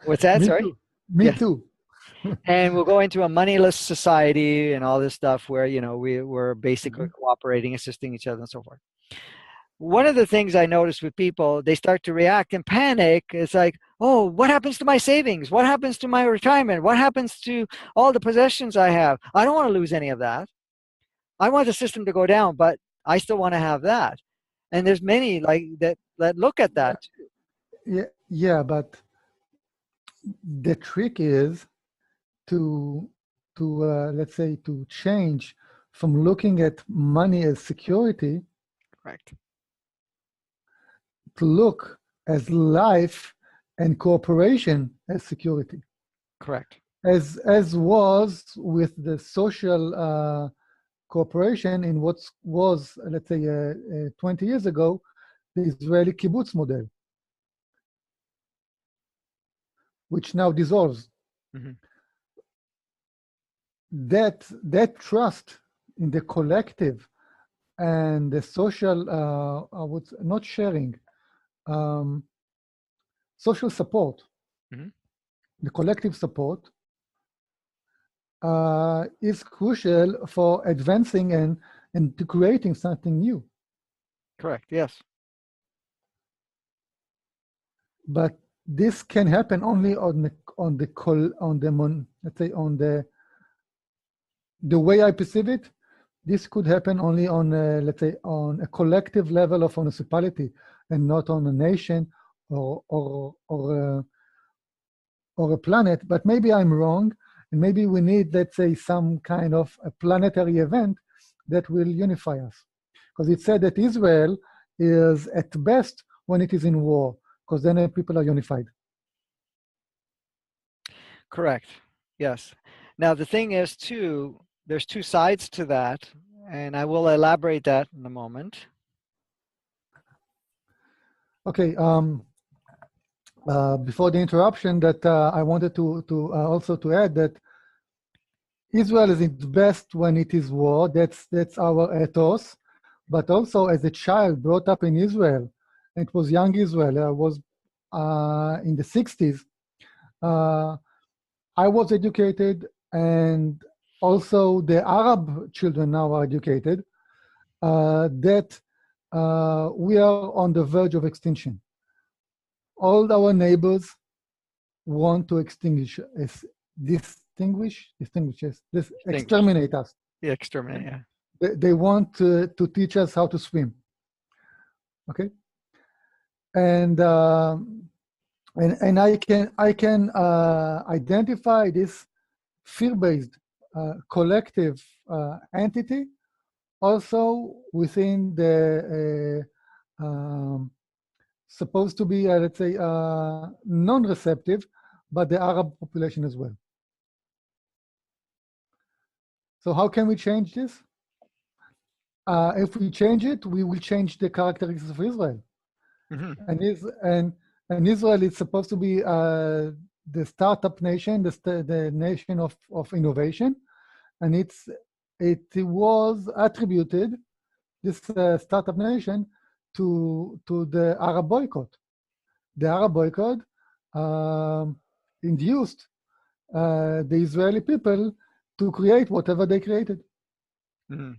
what's that? Me Sorry? too. Me Yes. too. And we'll go into a moneyless society and all this stuff where, we're basically Mhm. cooperating, assisting each other and so forth. One of the things I notice with people, they start to react and panic. It's like, oh, what happens to my savings? What happens to my retirement? What happens to all the possessions I have? I don't want to lose any of that. I want the system to go down, but I still want to have that. And there's many like that look at Yeah. that. Yeah. Yeah. But the trick is to let's say to change from looking at money as security Correct. to look as life and cooperation as security, Correct. as was with the social cooperation in what was, let's say, 20 years ago, the Israeli kibbutz model, which now dissolves. Hmm. that trust in the collective and the social, I would not sharing, um, social support, Mhm. the collective support is crucial for advancing and to creating something new. Correct. Yes. But this can happen only let's say on the way I perceive it. This could happen only on let's say on a collective level of municipality and not on a nation or a planet. But maybe I'm wrong, and maybe we need, let's say, some kind of a planetary event that will unify us. Because it said that Israel is at best when it is in war, because then people are unified. Correct. Yes. Now, the thing is, too, there's two sides to that, and I will elaborate that in a moment. Okay. Before the interruption, that I wanted to also to add that Israel is its best when it is war. That's our ethos. But also, as a child brought up in Israel, it was young Israel. I was in the 60s. I was educated, and also the Arab children now are educated. That we are on the verge of extinction. All our neighbors want to exterminate us. Yeah, exterminate. Yeah. They want to teach us how to swim. Okay, and I can identify this fear-based collective entity also within the supposed to be let's say non-receptive, but the Arab population as well. So how can we change this? If we change it, we will change the characteristics of Israel. Mm-hmm. And Israel is supposed to be the startup nation, the nation of innovation, and it was attributed, this startup nation, to the Arab boycott. The Arab boycott induced the Israeli people to create whatever they created. Mm-hmm.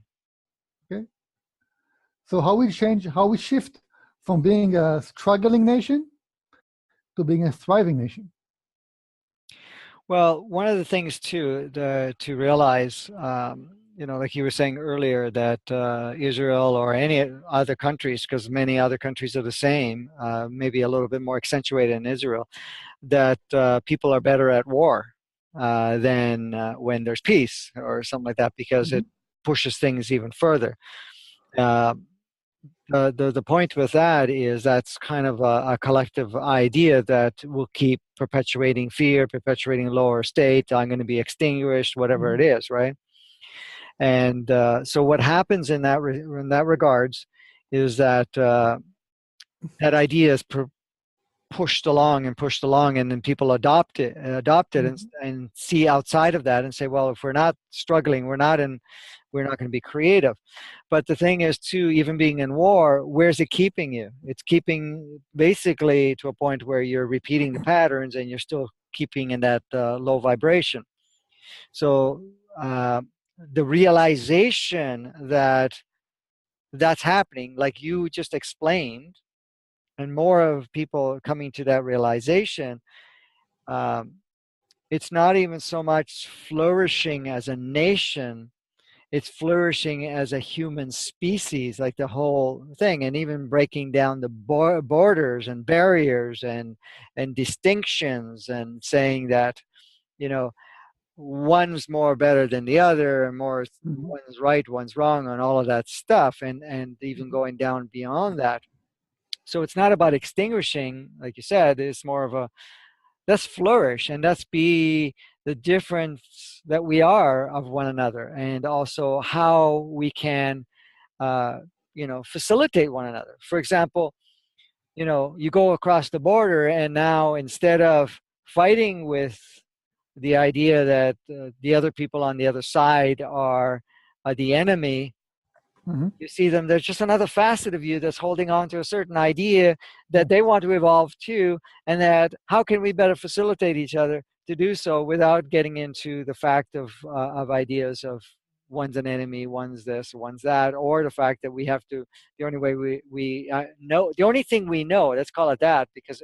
Okay, so how we shift from being a struggling nation to being a thriving nation? Well, one of the things too to realize, like you were saying earlier, that Israel or any other countries, because many other countries are the same, maybe a little bit more accentuated in Israel, that people are better at war than when there's peace or something like that, because it pushes things even further. The point with that is that's kind of a collective idea that will keep perpetuating fear, perpetuating lower state. I'm going to be extinguished, whatever it is, right? And so what happens in that regards is that that idea is pushed along, and then people adopt it and see outside of that and say, well, if we're not struggling, we're not going to be creative. But the thing is, too, even being in war, where's it keeping you? It's keeping basically to a point where you're repeating the patterns and you're still keeping in that low vibration. So the realization that that's happening, like you just explained, and more of people coming to that realization, it's not even so much flourishing as a nation, it's flourishing as a human species, like the whole thing, and even breaking down the borders and barriers and distinctions, and saying that, one's more better than the other, and one's right, one's wrong, and all of that stuff, and even going down beyond that. So it's not about extinguishing, like you said. It's more of a, let's flourish and let's be the difference that we are of one another, and also how we can facilitate one another. For example, you go across the border, and now instead of fighting with the idea that the other people on the other side are the enemy. Mm-hmm. You see them, there's just another facet of you that's holding on to a certain idea that they want to evolve too, and that how can we better facilitate each other to do so without getting into the fact of ideas of one's an enemy, one's this, one's that, or the fact that we have to, the only way we know, the only thing we know, let's call it that, because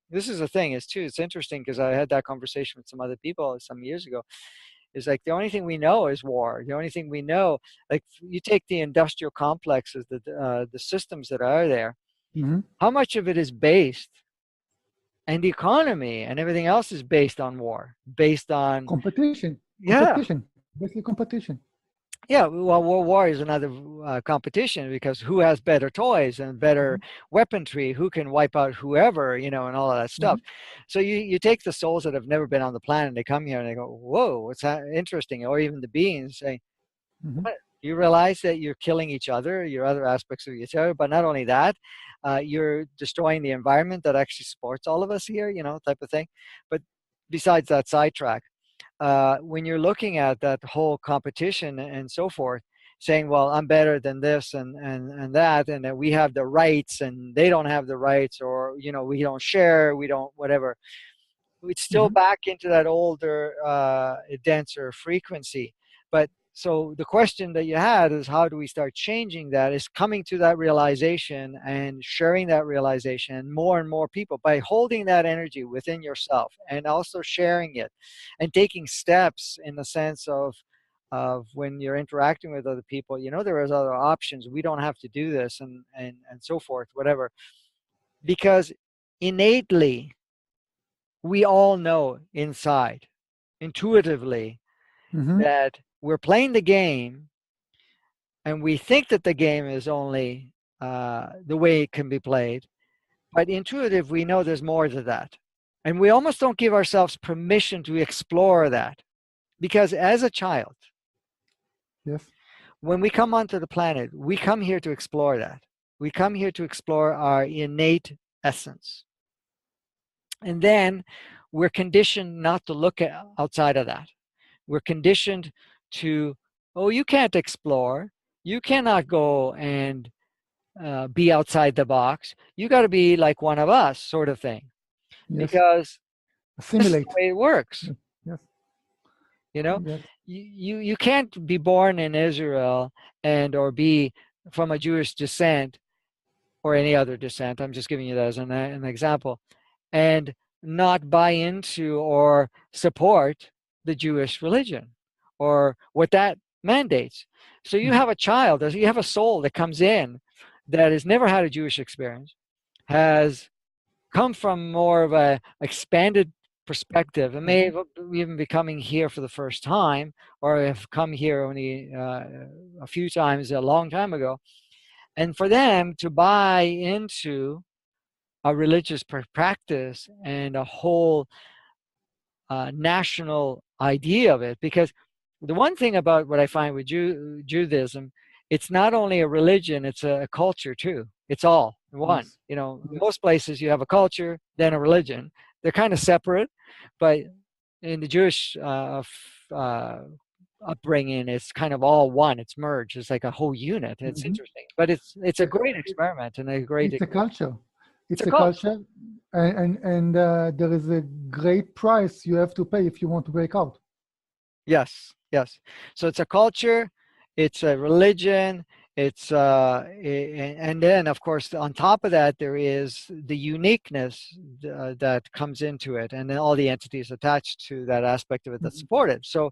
this is the thing is too, it's interesting because I had that conversation with some other people some years ago, is like the only thing we know is war. The only thing we know, like you take the industrial complexes, the systems that are there, Mm-hmm. how much of it is based, and the economy and everything else is based on war, based on, Competition, yeah, basically competition. yeah. Well, war is another competition because who has better toys and better Mm-hmm. weaponry, who can wipe out whoever, you know, and all of that Mm-hmm. stuff. So you take the souls that have never been on the planet, they come here and they go, whoa, what's that interesting? Or even the beings say, Mm-hmm. what? You realize that you're killing each other, your other aspects of each other, but not only that, you're destroying the environment that actually supports all of us here, you know, type of thing. But besides that sidetrack, when you're looking at that whole competition and so forth, saying, well, I'm better than this and that, and that we have the rights and they don't have the rights, or, you know, we don't share, we don't, whatever. It's still Mm-hmm. back into that older, denser frequency. But so the question that you had is how do we start changing that? Is coming to that realization and sharing that realization, and more people by holding that energy within yourself and also sharing it and taking steps in the sense of when you're interacting with other people, you know, there is other options. We don't have to do this and so forth, whatever. Because innately we all know inside, intuitively, Mm-hmm. that we're playing the game and we think that the game is only the way it can be played. But intuitive, we know there's more to that. And we almost don't give ourselves permission to explore that. Because as a child, Yes. when we come onto the planet, we come here to explore that. We come here to explore our innate essence. And then we're conditioned not to look outside of that. We're conditioned to, oh, you can't explore. You cannot go and be outside the box. You got to be like one of us, sort of thing, Yes. because this is the Assimilate. way it works. Yes. Yes. You know, Yes. you can't be born in Israel and or be from a Jewish descent or any other descent. I'm just giving you that as an example, and not buy into or support the Jewish religion or what that mandates. So you Mm-hmm. have a child, you have a soul that comes in that has never had a Jewish experience, has come from more of a expanded perspective, and may Mm-hmm. have even be coming here for the first time, or have come here only a few times a long time ago, and for them to buy into a religious practice and a whole national idea of it. Because the one thing about what I find with Judaism, it's not only a religion, it's a culture too. It's all one. Yes. You know, Yes. most places you have a culture, then a religion. They're kind of separate, but in the Jewish upbringing, it's kind of all one. It's merged. It's like a whole unit. It's Mm-hmm. interesting, but it's a great experiment and a great. It's a culture. It's a It's a culture. culture, and there is a great price you have to pay if you want to break out. Yes, yes. So it's a culture, it's a religion, it's and then of course on top of that there is the uniqueness that comes into it, and then all the entities attached to that aspect of it that Mhm. support it. So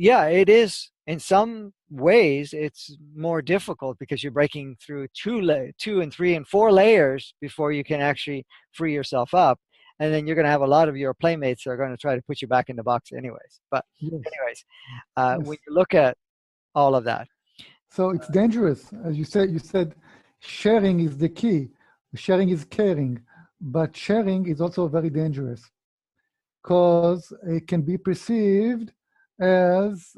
yeah, it is in some ways it's more difficult because you're breaking through two and three and four layers before you can actually free yourself up, and then you're going to have a lot of your playmates that are going to try to put you back in the box anyways. But Yes, anyways, when yes. you look at all of that, So it's dangerous, as you said. You said sharing is the key. Sharing is caring, but sharing is also very dangerous because it can be perceived as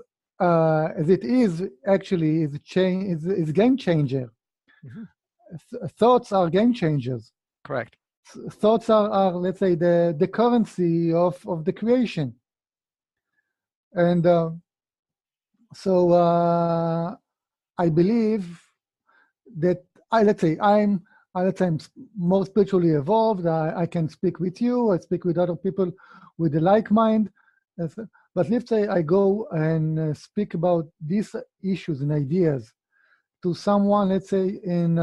it is actually is a game changer. mhm, Thoughts are game changers. correct. thoughts are, let's say, the currency of the creation. And so I believe that I'm more spiritually evolved. I can speak with you. I speak with other people with a like mind. But let's say I go and speak about these issues and ideas to someone, let's say in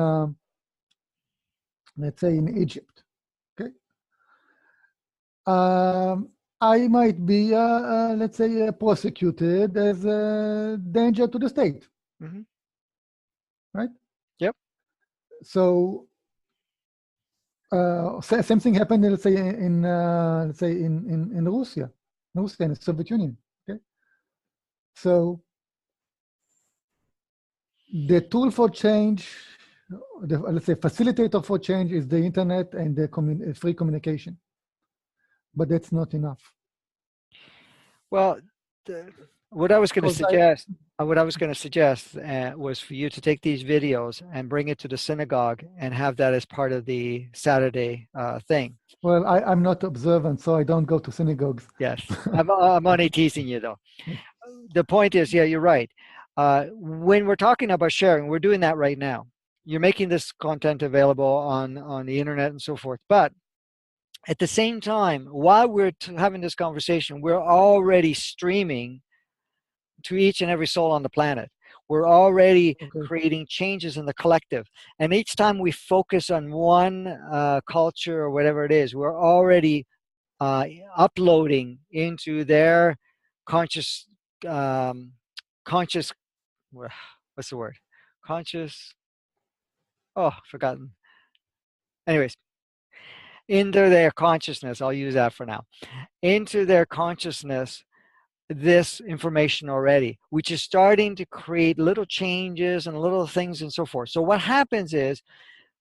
Egypt. Okay, I might be, let's say, prosecuted as a danger to the state. Mm-hmm. Right? Yep. So same thing happened, let's say, in Russia, in the Soviet Union. Okay, so the tool for change, let's say, facilitator for change is the internet and the free communication, but that's not enough. Well, what I was going to suggest, was for you to take these videos and bring it to the synagogue and have that as part of the Saturday thing. Well, I'm not observant, so I don't go to synagogues. Yes, I'm only teasing you though. The point is, yeah, you're right. When we're talking about sharing, we're doing that right now. You're making this content available on the internet and so forth, but at the same time, while we're having this conversation, we're already streaming to each and every soul on the planet. We're already creating changes in the collective. And each time we focus on one culture or whatever it is, we're already uploading into their conscious, conscious, what's the word? Conscious, oh, forgotten. Anyways, into their consciousness, I'll use that for now, into their consciousness, this information already, which is starting to create little changes and little things and so forth. So what happens is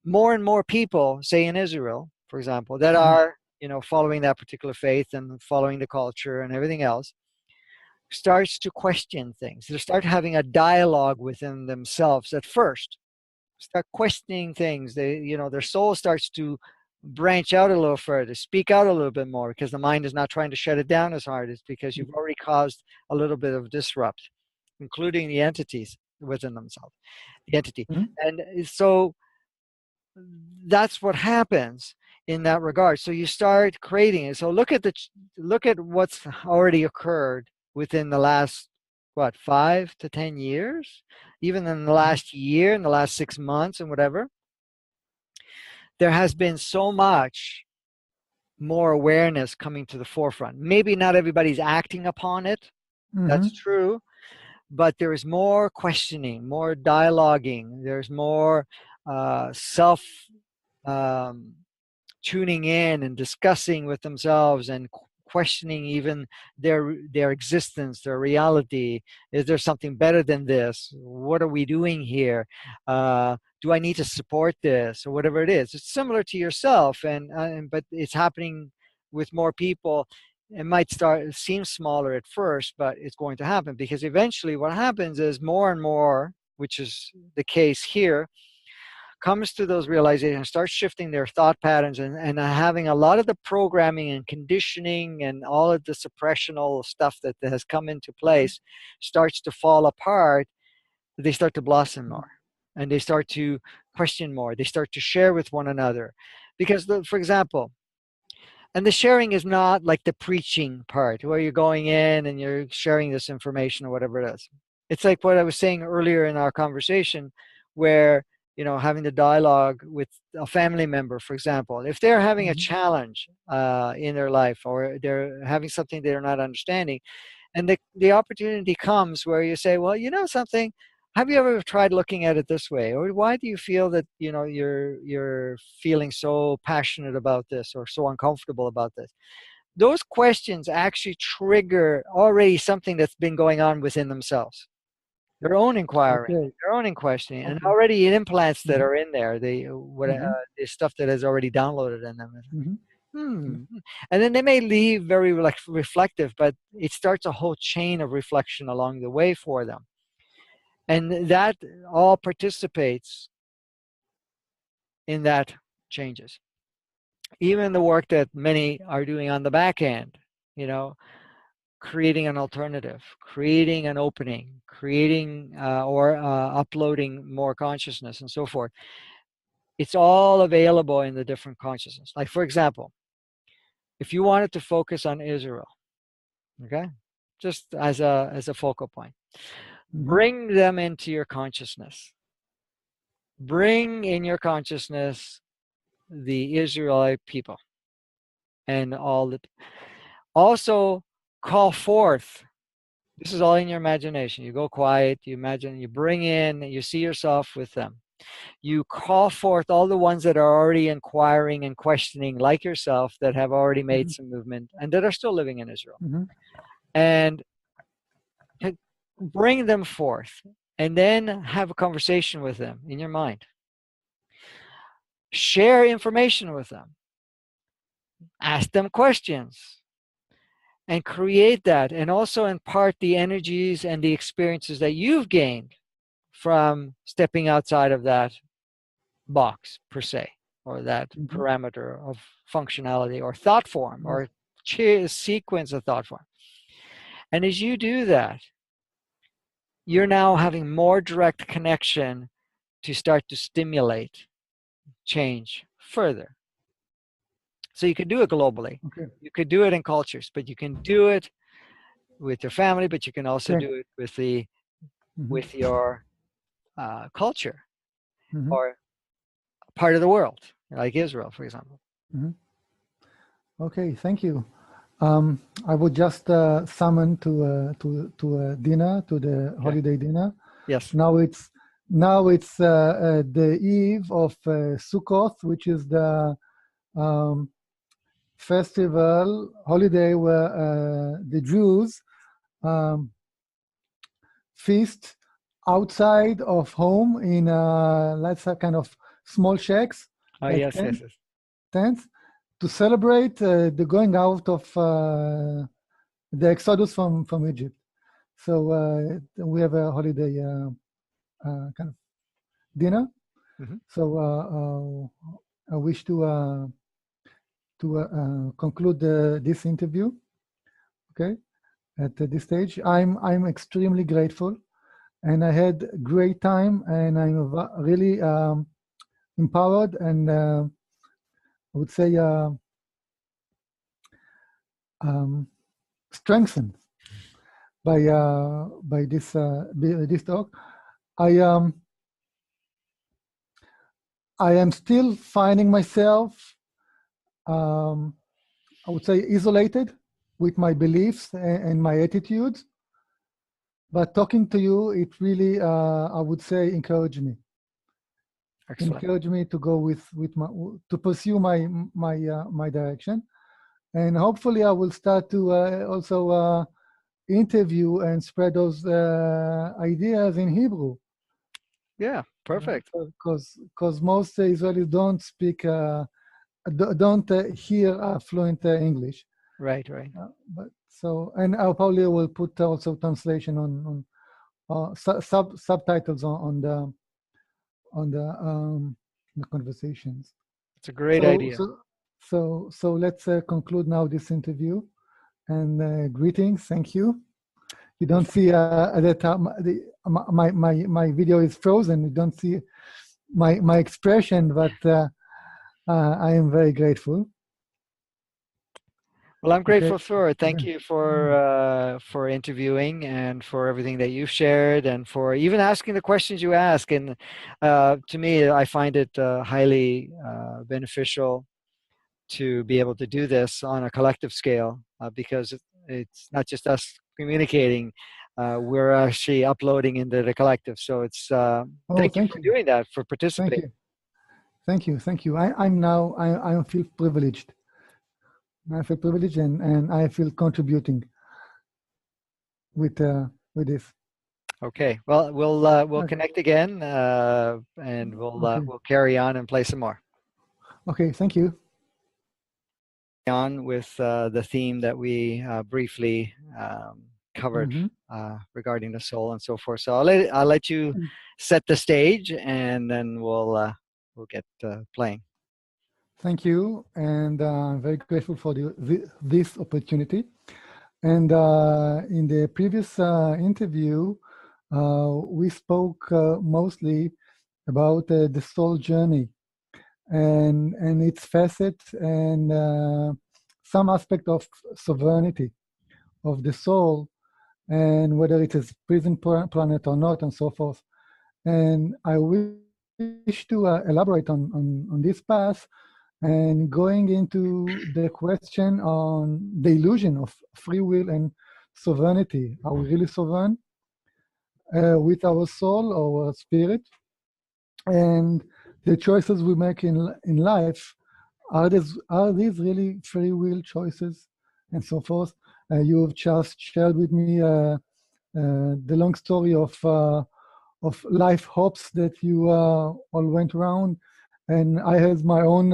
more and more people, say in Israel, for example, that are, following that particular faith and following the culture and everything else, starts to question things. They start having a dialogue within themselves at first, start questioning things. Their soul starts to branch out a little further, speak out a little bit more, because the mind is not trying to shut it down as hard. It's because you've already caused a little bit of disrupt, including the entities within themselves, the entity. Mm-hmm. And so that's what happens in that regard. So you start creating it. So look at what's already occurred within the last 5 to 10 years, even in the last year, in the last 6 months and whatever. There has been so much more awareness coming to the forefront. Maybe not everybody's acting upon it. That's true. But there is more questioning, more dialoguing. There's more self tuning in and discussing with themselves and questioning even their existence, their reality. Is there something better than this? What are we doing here? Do I need to support this or whatever it is? It's similar to yourself, but it's happening with more people. It might seem smaller at first, but it's going to happen, because eventually what happens is more and more, which is the case here, comes to those realizations, starts shifting their thought patterns, and having a lot of the programming and conditioning and all of the suppressional stuff that has come into place starts to fall apart. They start to blossom more, and they start to question more. They start to share with one another. Because, for example, and the sharing is not like the preaching part where you're going in and you're sharing this information or whatever it is. It's like what I was saying earlier in our conversation, where having the dialogue with a family member, for example, if they're having a challenge in their life, or they're having something they're not understanding, and the opportunity comes where you say, well, something, have you ever tried looking at it this way? Or why do you feel that you're feeling so passionate about this or so uncomfortable about this? Those questions actually trigger already something that's been going on within themselves. Their own inquiring, their own questioning, and already implants that are in there. The stuff that is already downloaded in them. And then they may leave very reflective, but it starts a whole chain of reflection along the way for them. And that all participates in that changes. even the work that many are doing on the back end, you know, creating an alternative, creating an opening, creating or uploading more consciousness and so forth. It's all available in the different consciousness. Like, for example, if you wanted to focus on Israel, okay, just as a focal point, Mm-hmm. bring them into your consciousness. Bring in your consciousness the Israelite people and all the. Also, call forth. This is all in your imagination. You go quiet. You imagine. You bring in. You see yourself with them. You call forth all the ones that are already inquiring and questioning, like yourself, that have already made Mm-hmm. some movement and that are still living in Israel, Mm-hmm. and bring them forth, and then have a conversation with them in your mind. Share information with them. Ask them questions and create that, and also impart the energies and the experiences that you've gained from stepping outside of that box per se, or that Mm-hmm. parameter of functionality or thought form Yes. or sequence of thought form. And as you do that, you're now having more direct connection to start to stimulate change further. So you could do it globally. Okay. You could do it in cultures, but you can do it with your family, but you can also Okay. do it with the Mm-hmm. with your culture Mm-hmm. or part of the world, like Israel, for example. Mm-hmm. Okay. Thank you. I would just summon to a dinner, to the Okay. holiday dinner. Yes. Now it's the eve of Sukkot, which is the um, festival holiday where the Jews um, feast outside of home in let's say kind of small shacks, Oh, like yes, yes, yes. tents, to celebrate the going out of the exodus from Egypt. So we have a holiday kind of dinner. Hmm. So I wish to conclude this interview. Okay, at this stage, I'm extremely grateful, and I had a great time, and I'm really empowered, and I would say um, strengthened by this talk. I um, I am still finding myself, um, I would say, isolated with my beliefs and my attitudes. But talking to you, it really, I would say, Excellent. encourage me to go with my to pursue my direction, and hopefully I will start to also interview and spread those ideas in Hebrew. Yeah, perfect. Because most Israelis don't speak, don't hear fluent English. Right, right. But so, and I probably will put also translation on subtitles on the conversations. It's a great So idea. so so let's conclude now this interview, and greetings. Thank you. You don't see that my video is frozen. You don't see my expression, but I am very grateful. Well, I'm Okay. grateful for it. Thank Okay. you for interviewing and for everything that you've shared and for even asking the questions you ask. And to me, I find it highly beneficial to be able to do this on a collective scale because it's not just us communicating. We're actually uploading into the collective. So it's Oh, thank you thank for you, doing that, for thank participating. you, thank you, thank you. I'm now I feel privileged. I feel privileged, and I feel contributing with this. Okay. Well, we'll Okay. connect again and Okay. we'll carry on and play some more. Okay. Thank you. On with the theme that we briefly covered Hmm. regarding the soul and so forth. So I'll let you set the stage, and then we'll get playing. Thank you, and I'm very grateful for this opportunity. And in the previous interview, we spoke mostly about the soul journey and its facets and some aspect of sovereignty of the soul and whether it is prison planet or not and so forth. And I wish to elaborate on this path and going into the question on the illusion of free will and sovereignty. Are we really sovereign with our soul, our spirit? And the choices we make in life, are these really free will choices and so forth? You've just shared with me the long story of life hopes that you all went around, and I had my own,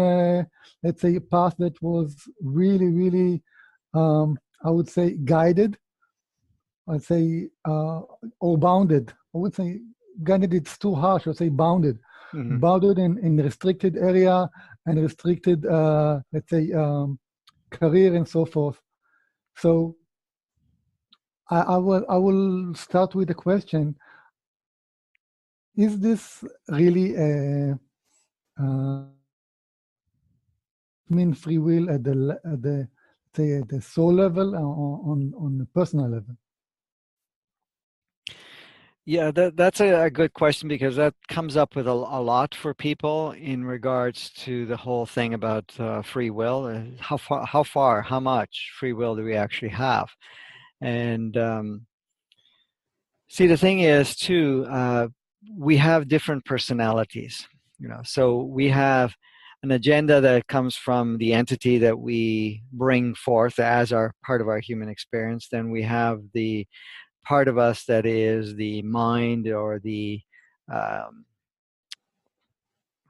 let's say, path that was really, really, I would say, guided. I'd say, or bounded. I would say guided. It's too harsh. I'd say bounded, Mm-hmm. bounded in restricted area and restricted, let's say, career and so forth. So I will start with the question: is this really a mean free will at the say at the soul level or on the personal level? Yeah, that's a good question because that comes up with a lot for people in regards to the whole thing about free will. How much free will do we actually have? And see, the thing is too, we have different personalities, so we have an agenda that comes from the entity that we bring forth as our part of our human experience. Then we have the part of us that is the mind or the um,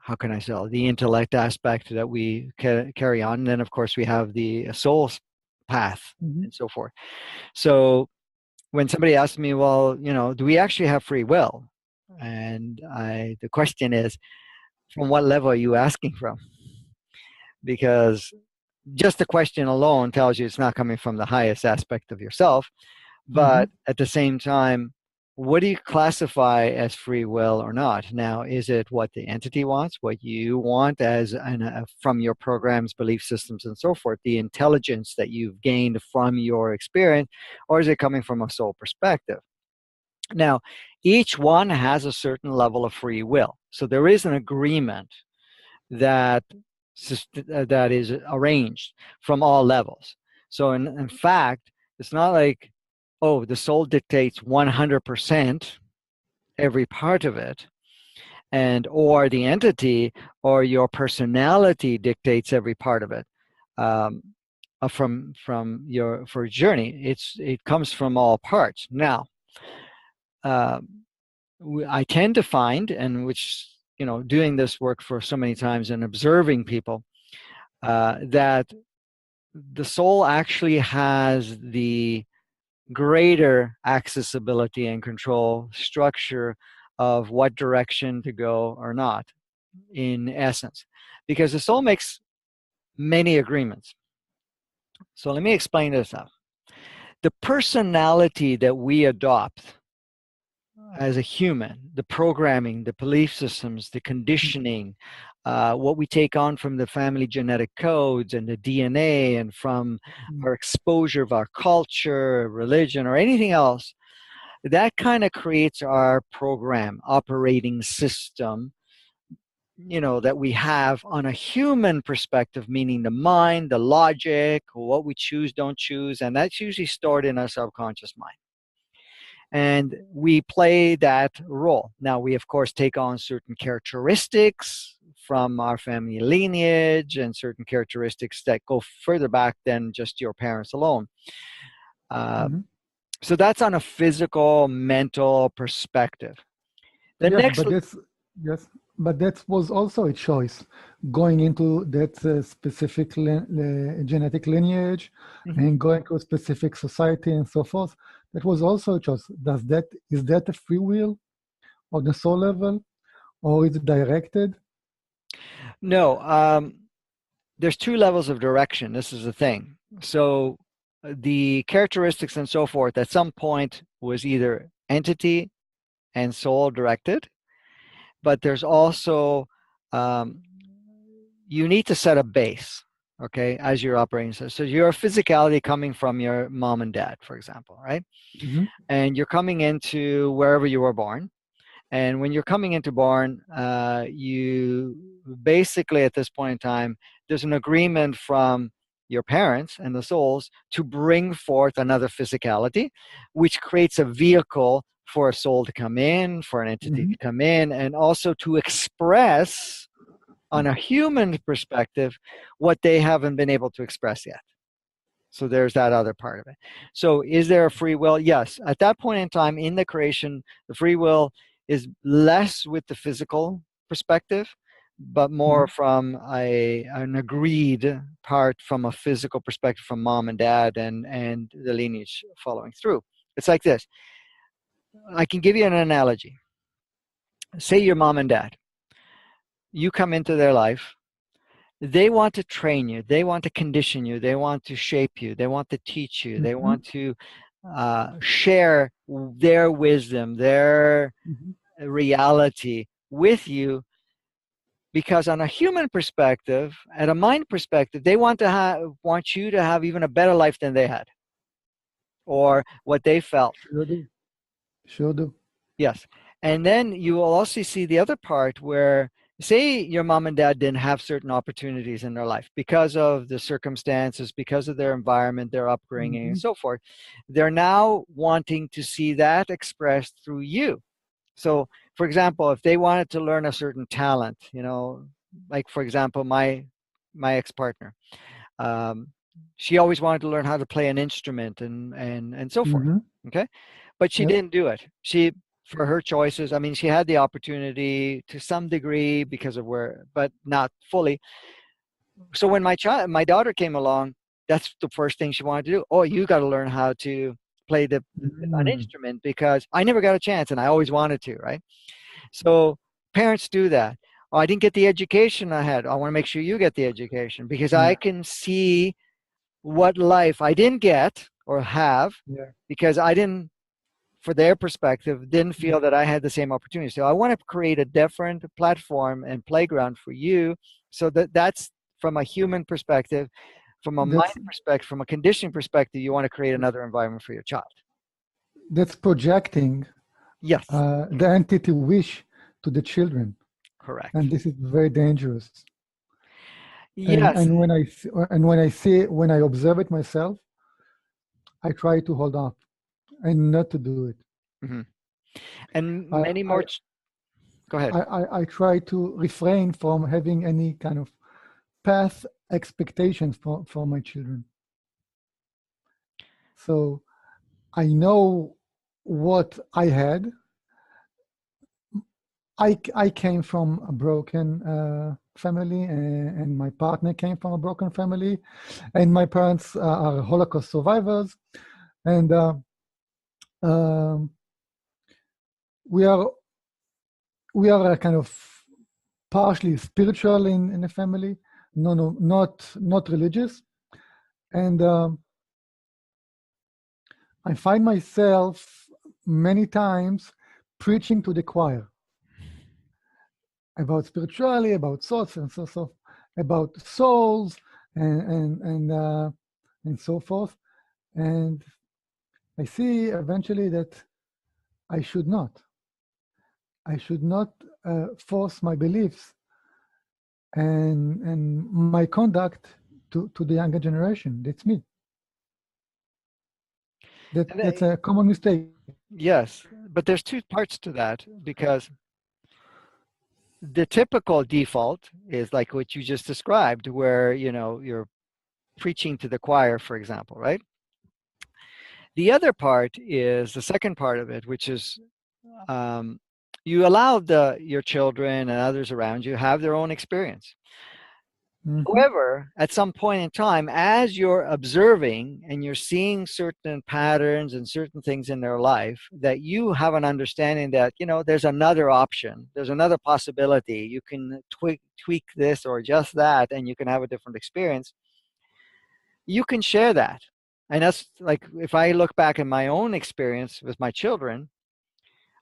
how can I say, the intellect aspect that we carry on. And then of course we have the soul path Mm-hmm. and so forth. So when somebody asks me, well, do we actually have free will? And the question is, from what level are you asking from? Because just the question alone tells you it's not coming from the highest aspect of yourself. Mm-hmm. But at the same time, what do you classify as free will or not? Now, is it what the entity wants, what you want from your programs, belief systems, and so forth, the intelligence that you've gained from your experience, or is it coming from a soul perspective? Now, each one has a certain level of free will. So there is an agreement that that is arranged from all levels. So in fact, it's not like, oh, the soul dictates 100% every part of it, and or the entity or your personality dictates every part of it. Um, from your for journey, it comes from all parts. Now, uh, I tend to find, and which doing this work for so many times and observing people, that the soul actually has the greater accessibility and control structure of what direction to go or not, in essence, because the soul makes many agreements. So let me explain this out. The personality that we adopt as a human, the programming, the belief systems, the conditioning, what we take on from the family genetic codes and the DNA and from our exposure of our culture, religion, or anything else, that kind of creates our program, operating system, that we have on a human perspective, meaning the mind, the logic, what we choose, don't choose, and that's usually stored in our subconscious mind. And we play that role. Now, we, of course, take on certain characteristics from our family lineage and certain characteristics that go further back than just your parents alone. Mm-hmm. So that's on a physical, mental perspective. The Yeah, next, but that's yes, but that was also a choice going into that specific genetic lineage Mhm. and going to a specific society and so forth. That was also a choice. Is that a free will on the soul level, or is it directed? No, there's two levels of direction. This is the thing. So the characteristics and so forth at some point was either entity and soul directed, but there's also um, you need to set a base, okay, as you're operating. So your physicality coming from your mom and dad, for example, right? Mm-hmm. And you're coming into wherever you were born. And when you're coming into born, you basically at this point in time, there's an agreement from your parents and the souls to bring forth another physicality, which creates a vehicle for a soul to come in, for an entity Mm-hmm. to come in, and also to express on a human perspective what they haven't been able to express yet. So there's that other part of it. So is there a free will? Yes. At that point in time in the creation, the free will is less with the physical perspective, but more Mm-hmm. from an agreed part from a physical perspective from mom and dad and the lineage following through. It's like this. I can give you an analogy. Say your mom and dad. You come into their life. They want to train you, they want to condition you, they want to shape you, they want to teach you, they Mm-hmm. want to share their wisdom, their Mm-hmm. reality with you, because on a human perspective, at a mind perspective, they want you to have even a better life than they had or what they felt. Sure do. Sure do. Yes. And then you will also see the other part where, say, your mom and dad didn't have certain opportunities in their life because of the circumstances, because of their environment, their upbringing, and Mm-hmm. so forth. They're now wanting to see that expressed through you. So, for example, if they wanted to learn a certain talent, like for example, my ex-partner, um, she always wanted to learn how to play an instrument and so forth. Mm-hmm. Okay, but she Yep. didn't do it. She, for her choices, I mean, she had the opportunity to some degree because of where, but not fully. So when my daughter came along, that's the first thing she wanted to do. Oh, you got to learn how to play an Mm-hmm. instrument because I never got a chance and I always wanted to, right? So parents do that. Oh, I didn't get the education I had. I want to make sure you get the education because I Yeah. can see what life I didn't get or have Yeah. because I didn't, for their perspective, didn't Mm. feel that I had the same opportunity. So I want to create a different platform and playground for you so that's from a human perspective, from a mind That's perspective, from a conditioning perspective, you want to create another environment for your child. that's projecting Yes, the entity wish to the children, correct. and this is very dangerous. And Yes. and when when I observe it myself, I try to hold up and not to do it. Mhm. And I many I more. Go ahead. I try to refrain from having any kind of path expectations for my children. So I know what I had. I came from a broken family, and my partner came from a broken family, and my parents are Holocaust survivors, and um, we are a kind of partially spiritual in the family. No, not religious, and I find myself many times preaching to the choir about spirituality, about thoughts, and so about souls, and and so forth. And I see eventually that I should not. I should not force my beliefs and my conduct to the younger generation. That's me. And That's a common mistake. yes, but there's two parts to that because the typical default is like what you just described, where you're preaching to the choir, for example, right? The other part is the second part of it, which is um, you allow your children and others around you have their own experience. Mm-hmm. However, at some point in time, as you're observing and you're seeing certain patterns and certain things in their life, that you have an understanding that, there's another option, there's another possibility. You can tweak this or just that, and you can have a different experience. You can share that. And that's like, if I look back at my own experience with my children,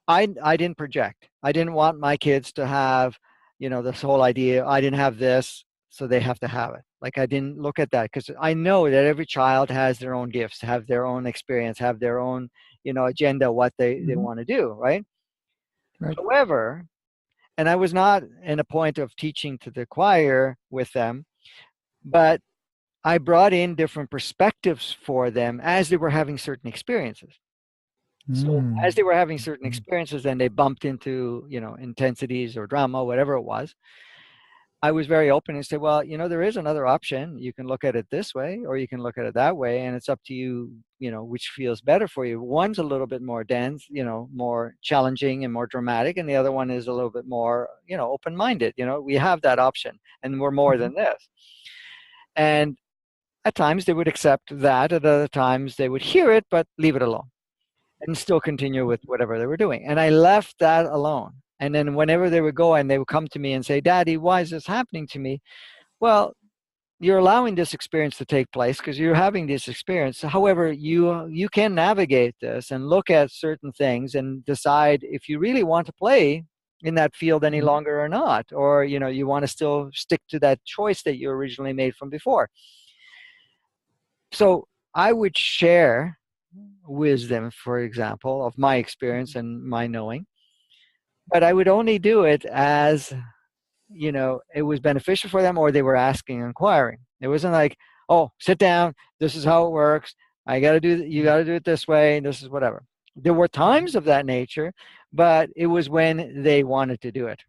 I didn't project. I didn't want my kids to have, this whole idea. I didn't have this, so they have to have it. Like, I didn't look at that because I know that every child has their own gifts, have their own experience, have their own, agenda, what they Mm-hmm. want to do, right? Right. However, and I was not in a point of teaching to the choir with them, but I brought in different perspectives for them as they were having certain experiences. So Mm. as they were having certain Mm. experiences and they bumped into, intensities or drama, whatever it was, I was very open and said, well, there is another option. You can look at it this way, or you can look at it that way. And it's up to you, which feels better for you. One's a little bit more dense, more challenging and more dramatic. And the other one is a little bit more, open-minded. We have that option and we're more Mhm. than this. And at times they would accept that. At other times they would hear it, but leave it alone and still continue with whatever they were doing. And I left that alone. And then whenever they would go and they would come to me and say, Daddy, why is this happening to me? Well, you're allowing this experience to take place because you're having this experience. However, you can navigate this and look at certain things and decide if you really want to play in that field any Mhm. longer or not, or you want to still stick to that choice that you originally made from before. So I would share wisdom, for example, of my experience and my knowing. But I would only do it as, it was beneficial for them or they were asking and inquiring. It wasn't like, oh, sit down, this is how it works. You got to do it this way, this is whatever. There were times of that nature, but it was when they wanted to do it.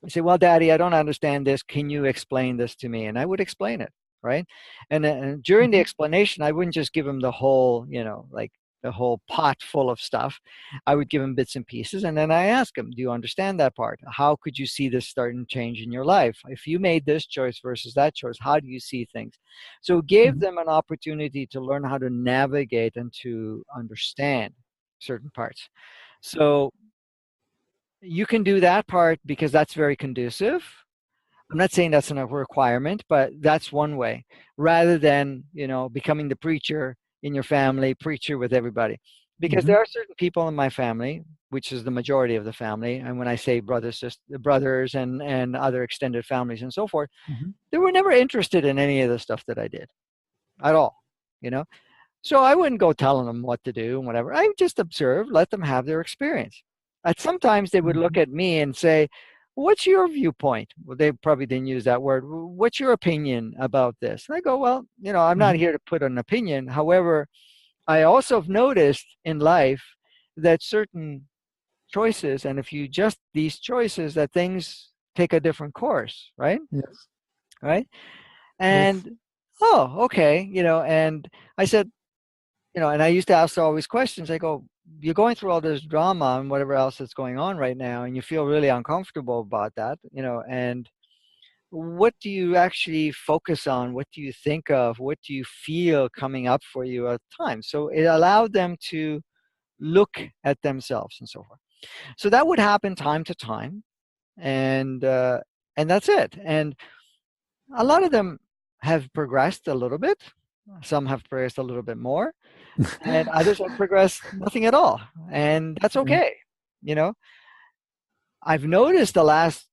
I say, well, Daddy, I don't understand this. Can you explain this to me? And I would explain it, right? And during the Mhm. explanation, I wouldn't just give him the whole, like the whole pot full of stuff. I would give him bits and pieces, and then I ask him, do you understand that part? How could you see this starting to change in your life? If you made this choice versus that choice, how do you see things? So it gave Mhm. them an opportunity to learn how to navigate and to understand certain parts. So you can do that part because that's very conducive. I'm not saying that's a requirement, but that's one way rather than, becoming the preacher in your family, preacher with everybody. Because Mhm. there are certain people in my family, which is the majority of the family, and when I say brothers, brothers and other extended families and so forth, Mhm. they were never interested in any of the stuff that I did at all, you know. So I wouldn't go telling them what to do and whatever. I would just observe, let them have their experience. And sometimes they would look Mhm. at me and say, what's your viewpoint? Well, they probably didn't use that word. What's your opinion about this? And I go, well, I'm not Mhm. here to put an opinion. However, I also have noticed in life that certain choices, and if you just these choices, that things take a different course, right? Yes. Right. Yes. And, oh, okay. And I said, and I used to ask always questions. I go, you're going through all this drama and whatever else that's going on right now, and you feel really uncomfortable about that, and what do you actually focus on? What do you think of? What do you feel coming up for you at times? So it allowed them to look at themselves and so forth. So that would happen time to time, and that's it. And a lot of them have progressed a little bit. Some have progressed a little bit more and others have progressed nothing at all, and that's Yeah. okay. you know I've noticed the last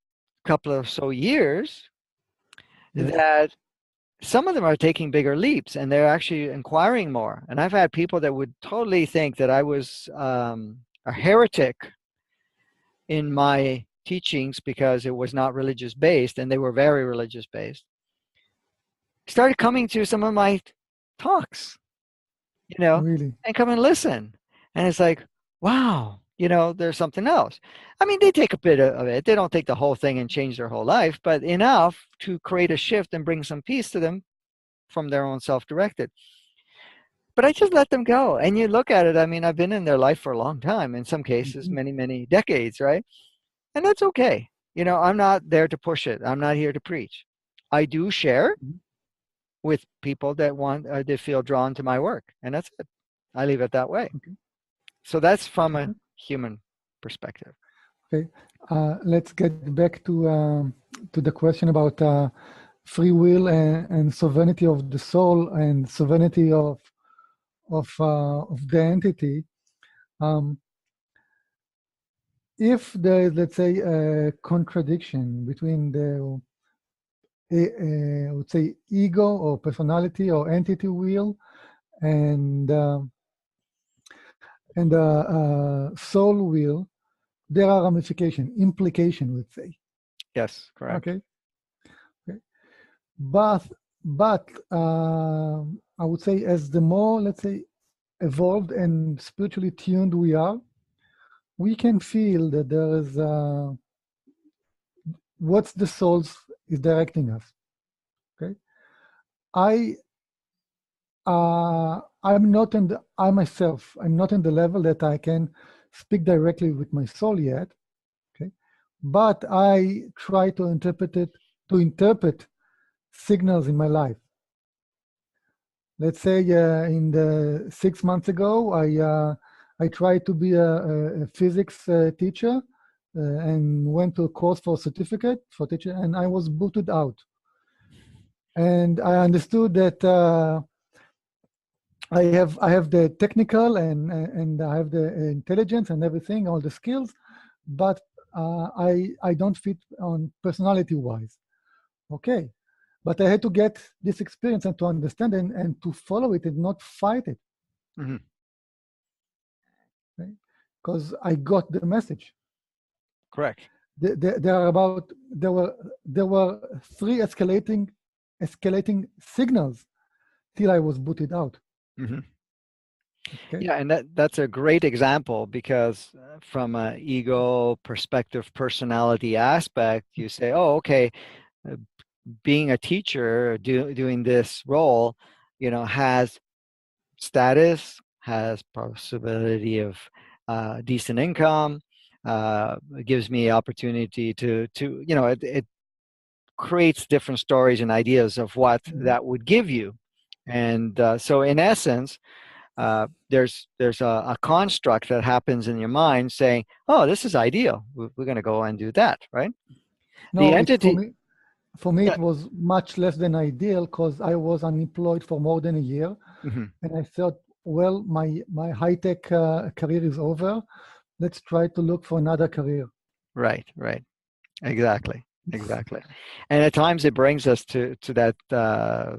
couple of so years Yes. that some of them are taking bigger leaps and they're actually inquiring more, and I've had people that would totally think that I was a heretic in my teachings because it was not religious based, and they were very religious based, started coming to some of my talks, you know, Really. and come and listen. And it's like, wow, there's something else. I mean, they take a bit of it. They don't take the whole thing and change their whole life, but enough to create a shift and bring some peace to them from their own self directed. But I just let them go. And you look at it, I mean, I've been in their life for a long time, in some cases, Mhm. many, many decades, right? And that's okay. I'm not there to push it, I'm not here to preach. I do share Mhm. with people that want they feel drawn to my work, and that's it. I leave it that way. Okay. So that's from a Okay. human perspective. Okay. Let's get back to the question about free will and sovereignty of the soul and sovereignty of the entity. Um, if there is, let's say, a contradiction between the, I would say, ego or personality or entity will and soul will, there are ramification, implication, let's say. Yes, correct. Okay. Okay. But I would say as the more, let's say, evolved and spiritually tuned we are, we can feel that there is what's the souls is directing us. Okay. I I'm not in the, I myself, I'm not in the level that I can speak directly with my soul yet. Okay. But I try to interpret signals in my life. Let's say in the 6 months ago, I tried to be a physics teacher and went to a course for certificate for teacher, and I was booted out. And I understood that I have the technical and I have the intelligence and everything, all the skills, but I don't fit on personality wise. Okay, but I had to get this experience and to understand and to follow it and not fight it. Mm-hmm. Because I got the message. Correct. There are about there were three escalating signals till I was booted out. Mm-hmm. Okay. Yeah, and that's a great example because from an ego perspective, personality aspect, you say, oh, okay, uh, being a teacher, doing this role, has status, has possibility of decent income, gives me opportunity to it creates different stories and ideas of what Mhm. that would give you. And so in essence, there's a construct that happens in your mind saying, oh, this is ideal, we're going to go and do that, right? The No, it's for entity. me. For me, Yeah. it was much less than ideal because I was unemployed for more than a year, Mhm. and I thought, well, my high tech career is over. Let's try to look for another career. Right. Exactly. Exactly. And at times it brings us to that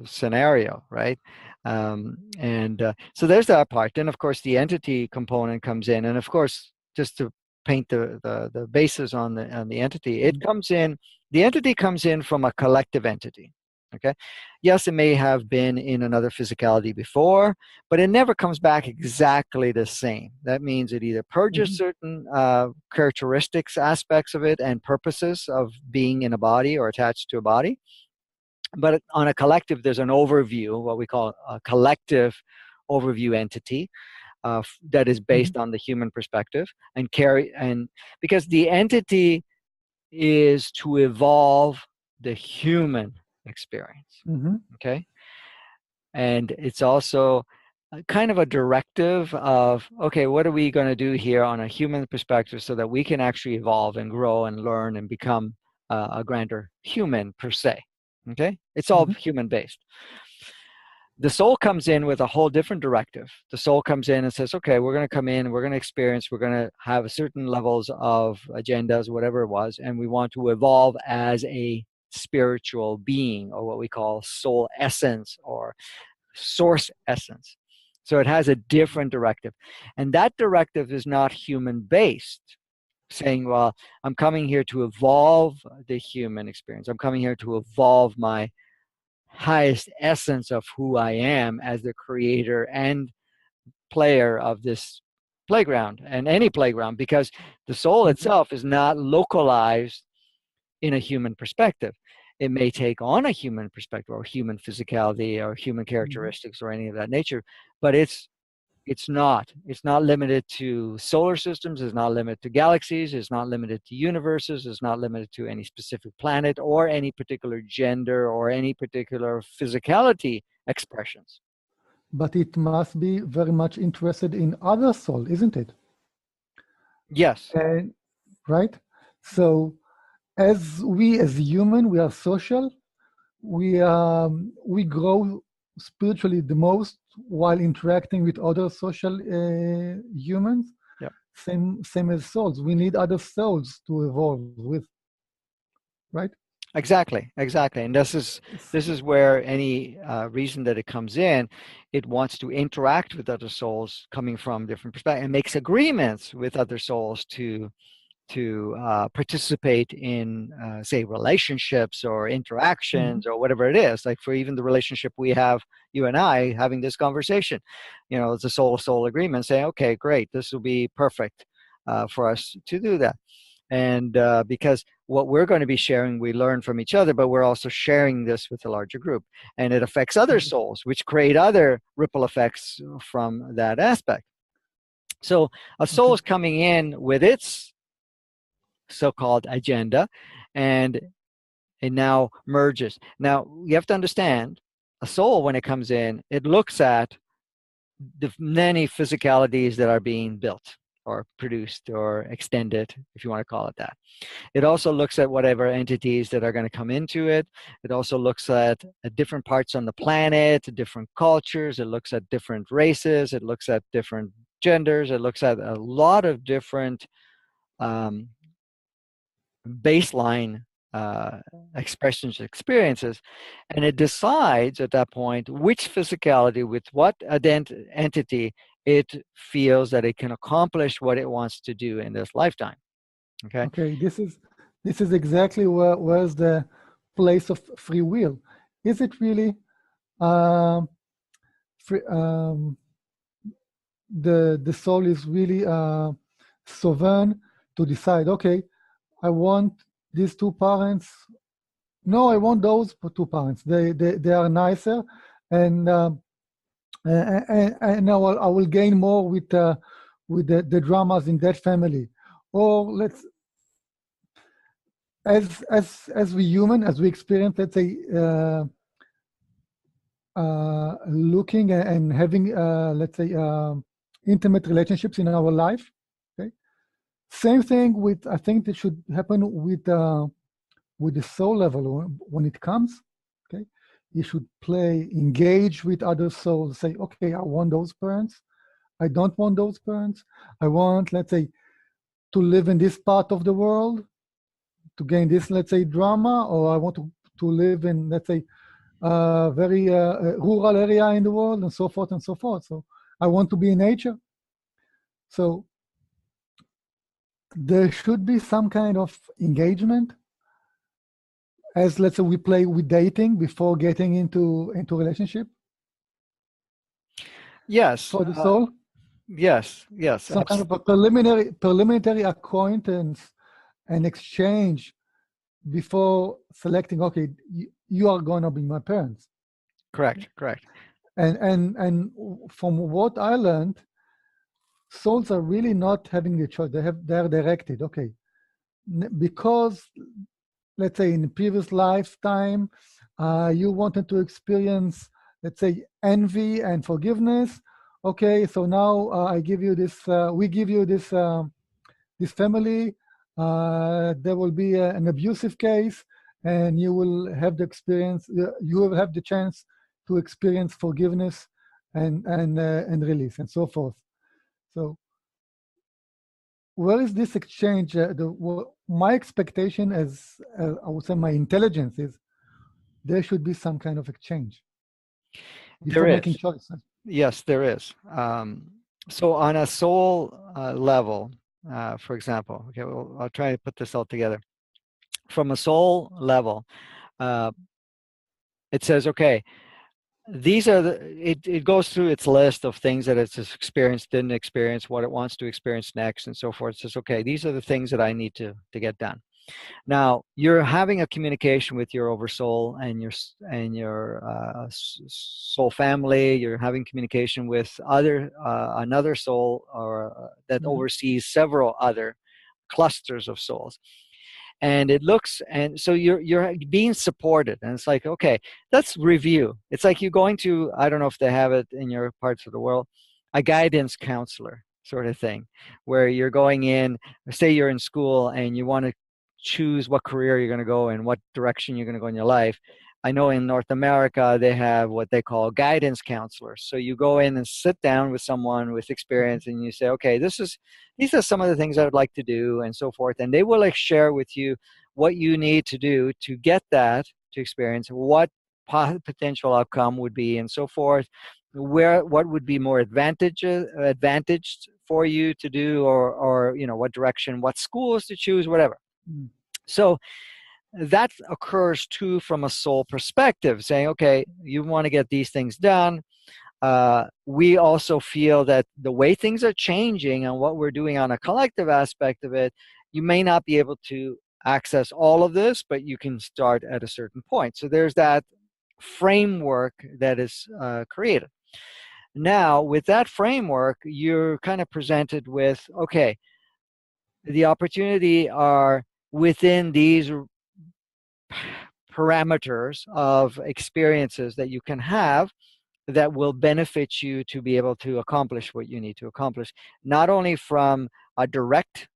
scenario, right? And so there's that part. Then, of course, the entity component comes in, and of course, just to paint the basis on the entity, it Mhm. comes in. The entity comes in from a collective entity. Okay. Yes, it may have been in another physicality before, but it never comes back exactly the same. That means it either purges Mhm. certain characteristics, aspects of it, and purposes of being in a body or attached to a body. But on a collective, there's an overview, what we call a collective overview entity that is Mhm. based on the human perspective and because the entity is to evolve the human experience. Mhm. Okay. And it's also kind of a directive of, okay, what are we going to do here on a human perspective so that we can actually evolve and grow and learn and become a grander human per se. Okay. It's all Mhm. human based. The soul comes in with a whole different directive. The soul comes in and says, okay, we're going to come in, we're going to experience, we're going to have certain levels of agendas, whatever it was, and we want to evolve as a spiritual being, or what we call soul essence or source essence. So it has a different directive. And that directive is not human based, saying, well, I'm coming here to evolve the human experience. I'm coming here to evolve my highest essence of who I am as the creator and player of this playground and any playground, because the soul Mhm. itself is not localized in a human perspective. It may take on a human perspective or human physicality or human Mhm. characteristics or any of that nature, but it's It's not. It's not limited to solar systems. It's not limited to galaxies. It's not limited to universes. It's not limited to any specific planet or any particular gender or any particular physicality expressions. But it must be very much interested in other soul, isn't it? Yes, And right. So as human, we are social. We grow spiritually the most while interacting with other social humans. yeah, Same as souls. We need other souls to evolve with, right? exactly, exactly. And this is where any reason that it comes in, it wants to interact with other souls coming from different perspectives and makes agreements with other souls to participate in, say, relationships or Mhm. interactions or whatever it is. Like for even the relationship we have, you and I having this conversation, you know, it's a soul-to-soul agreement saying, okay, great, this will be perfect for us to do that. And because what we're going to be sharing, we learn from each other, but we're also sharing this with a larger group. And it affects other Mhm. souls, which create other ripple effects from that aspect. So a soul Okay. is coming in with its so-called agenda, and it now merges. Now you have to understand, a soul when it comes in, it looks at the many physicalities that are being built or produced or extended, if you want to call it that. It also looks at whatever entities that are going to come into it. It also looks at different parts on the planet, different cultures. It looks at different races. It looks at different genders. It looks at a lot of different um, baseline uh, expressions, experiences, and it decides at that point which physicality, with what entity, it feels that it can accomplish what it wants to do in this lifetime. Okay. Okay. This is exactly where's the place of free will. Is it really um, free, the soul is really sovereign to decide? Okay, I want these two parents. No, I want those two parents. They are nicer, and and I will gain more with the dramas in that family. Or let's as we human, as we experience, let's say looking and having let's say intimate relationships in our life. Okay, same thing with, I think that should happen with the soul level when it comes. Okay, you should engage with other souls. Say, okay, I want those parents. I don't want those parents. I want, let's say, to live in this part of the world to gain this, let's say, drama, or I want to live in, let's say, very rural area in the world, and so forth and so forth. So I want to be in nature. So there should be some kind of engagement, as let's say we play with dating before getting into relationship Yes. for the soul. Yes. Yes. Some kind of a preliminary acquaintance and exchange before selecting. Okay, you are gonna be my parents. Correct. Correct. And from what I learned, souls are really not having a choice. They're directed. Okay, because let's say in the previous lifetime, you wanted to experience, let's say, envy and forgiveness. Okay, so now I give you this. We give you this family. There will be an abusive case, and you will have the experience. You will have the chance to experience forgiveness and release and so forth. So where is this exchange? My expectation, as I would say, my intelligence is there should be some kind of exchange There before making is. choices. Yes, there is. So on a soul level, for example, okay, well, I'll try to put this all together. From a soul level, uh, it says, okay, these are it goes through its list of things that it's experienced, didn't experience, what it wants to experience next, and so forth. It says, okay, these are the things that I need to get done. Now you're having a communication with your oversoul and your soul family. You're having communication with another soul, or that Mhm. oversees several other clusters of souls. And it looks, and so you're being supported, and it's like, okay, let's review. It's like you going to, I don't know if they have it in your parts of the world, a guidance counselor sort of thing, where you're going in, say you're in school and you want to choose what career you're going to go in, what direction you're going to go in your life. I know in North America they have what they call guidance counselors. So you go in and sit down with someone with experience and you say, okay, these are some of the things I would like to do, and so forth. And they will like share with you what you need to do to get that to experience, what potential outcome would be, and so forth. What would be more advantaged for you to do, or what direction, what schools to choose, whatever. Mhm. So that occurs too from a soul perspective, saying, okay, you want to get these things done. We also feel that the way things are changing and what we're doing on a collective aspect of it, you may not be able to access all of this, but you can start at a certain point. So there's that framework that is created. Now, with that framework, you're kind of presented with, okay, the opportunity are within these parameters of experiences that you can have that will benefit you to be able to accomplish what you need to accomplish, not only from a direct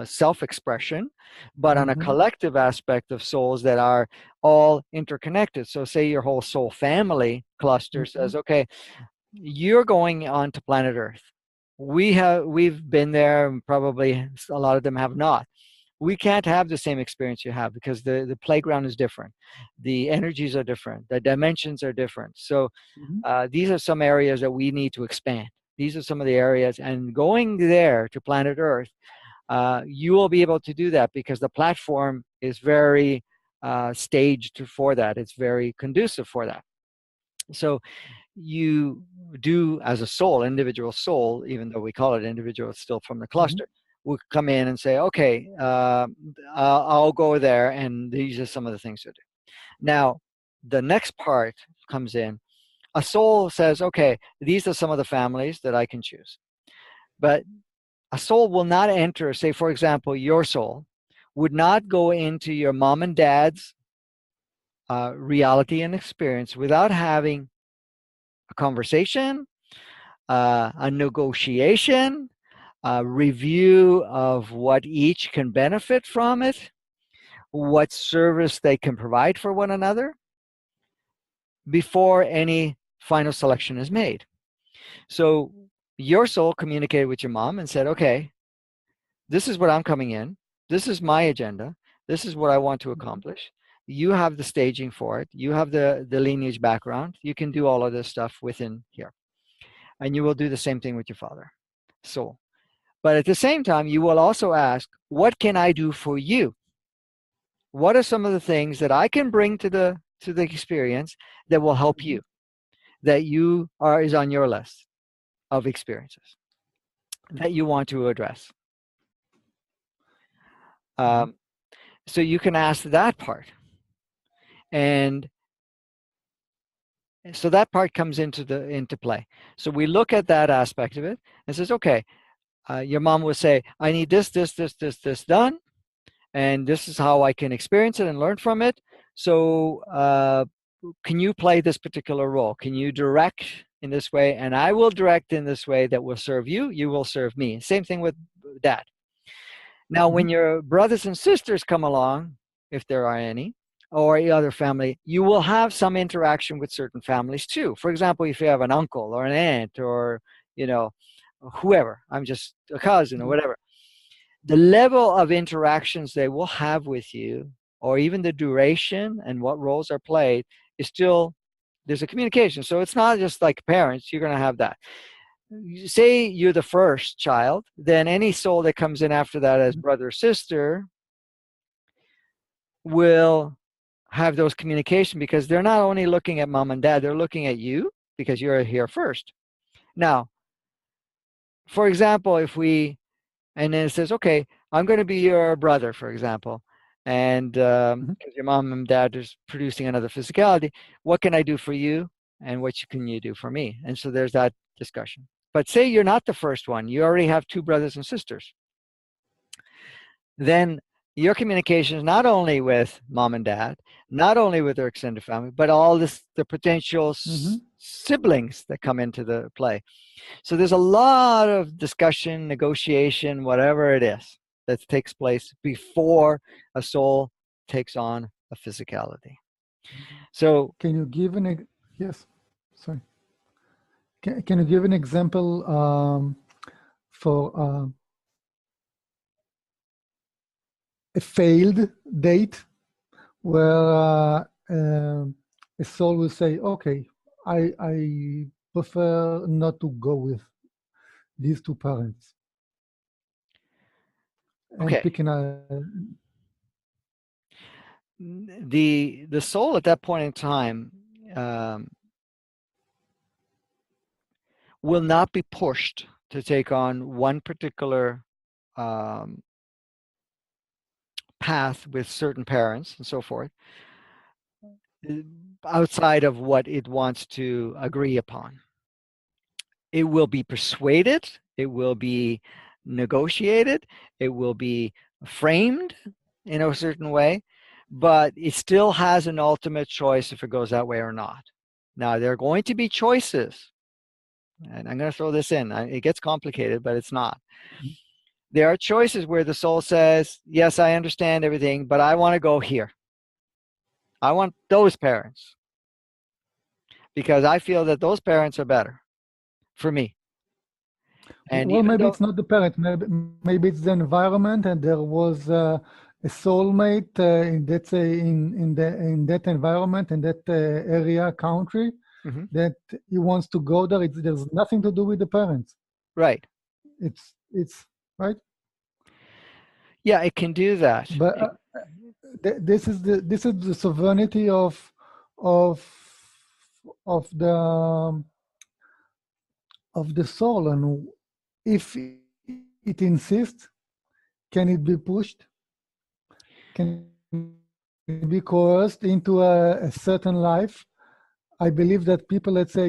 self-expression, but on a Mhm. collective aspect of souls that are all interconnected. So say your whole soul family cluster Mhm. says, okay, you're going on to planet Earth. We've been there, and probably a lot of them have not. We can't have the same experience you have because the playground is different, the energies are different, the dimensions are different. So Mhm. these are some areas that we need to expand. These are some of the areas, and going there to planet Earth, you will be able to do that because the platform is very staged for that. It's very conducive for that. So you do, as a soul, individual soul, even though we call it individual, it's still from the Mhm. cluster, will come in and say, okay, I'll go there, and these are some of the things to do. Now, the next part comes in. A soul says, okay, these are some of the families that I can choose. But a soul will not enter, say, for example, your soul would not go into your mom and dad's reality and experience without having a conversation, a negotiation, a review of what each can benefit from it, what service they can provide for one another before any final selection is made. So your soul communicated with your mom and said, okay, this is what I'm coming in. This is my agenda. This is what I want to Mhm. accomplish. You have the staging for it. You have the lineage background. You can do all of this stuff within here. And you will do the same thing with your father. Soul. But at the same time, you will also ask, what can I do for you? What are some of the things that I can bring to the experience that will help Mhm. you, that you are is on your list of experiences that you want to address? Mhm. Um, so you can ask that part. And so that part comes into play. So we look at that aspect of it and says, okay, your mom will say, I need this done, and this is how I can experience it and learn from it. So can you play this particular role? Can you direct in this way? And I will direct in this way that will serve you. You will serve me. Same thing with dad. Now, Mhm. when your brothers and sisters come along, if there are any, or any other family, you will have some interaction with certain families too. For example, if you have an uncle or an aunt or, you know, whoever, I'm just a cousin or Mhm. whatever, the level of interactions they will have with you, or even the duration and what roles are played, is still, there's a communication. So it's not just like parents, you're going to have that. Say you're the first child, then any soul that comes in after that as Mhm. brother or sister will have those communication because they're not only looking at mom and dad, they're looking at you because you're here first. Now, for example, if we, and then it says, okay, I'm going to be your brother, for example, and Mhm. because your mom and dad is producing another physicality, what can I do for you, and what can you do for me? And so there's that discussion. But say you're not the first one; you already have two brothers and sisters. Then your communication is not only with mom and dad, not only with their extended family, but all the potential Mhm. siblings that come into the play. So there's a lot of discussion, negotiation, whatever it is, that takes place before a soul takes on a physicality. So, Can you give yes, sorry. Can you give an example for a failed date where a soul will say, "Okay, I prefer not to go with these two parents," and okay, picking a the soul at that point in time um, will not be pushed to take on one particular um, path with certain parents and so forth, uh, outside of what it wants to agree upon. It will be persuaded, it will be negotiated, it will be framed in a certain way, but it still has an ultimate choice if it goes that way or not. Now, there are going to be choices, and I'm going to throw this in. It gets complicated, but it's not. There are choices where the soul says, yes, I understand everything, but I want to go here. I want those parents because I feel that those parents are better for me. And well, even maybe though, it's not the parent, maybe it's the environment, and there was a soulmate in let's say in that environment, in that area, country, mhm, that he wants to go there. There's nothing to do with the parents. right. It's right. Yeah, it can do that. But this is the sovereignty of of the um, of the soul, and if it insists, can it be pushed? Can it be coerced into a certain life? I believe that people, let's say,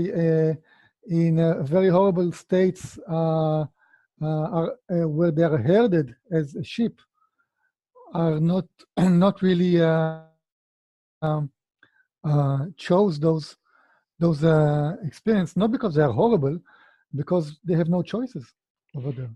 in very horrible states, are where they are herded as a sheep, are not not really chose those experience, not because they are horrible, because they have no choices over there.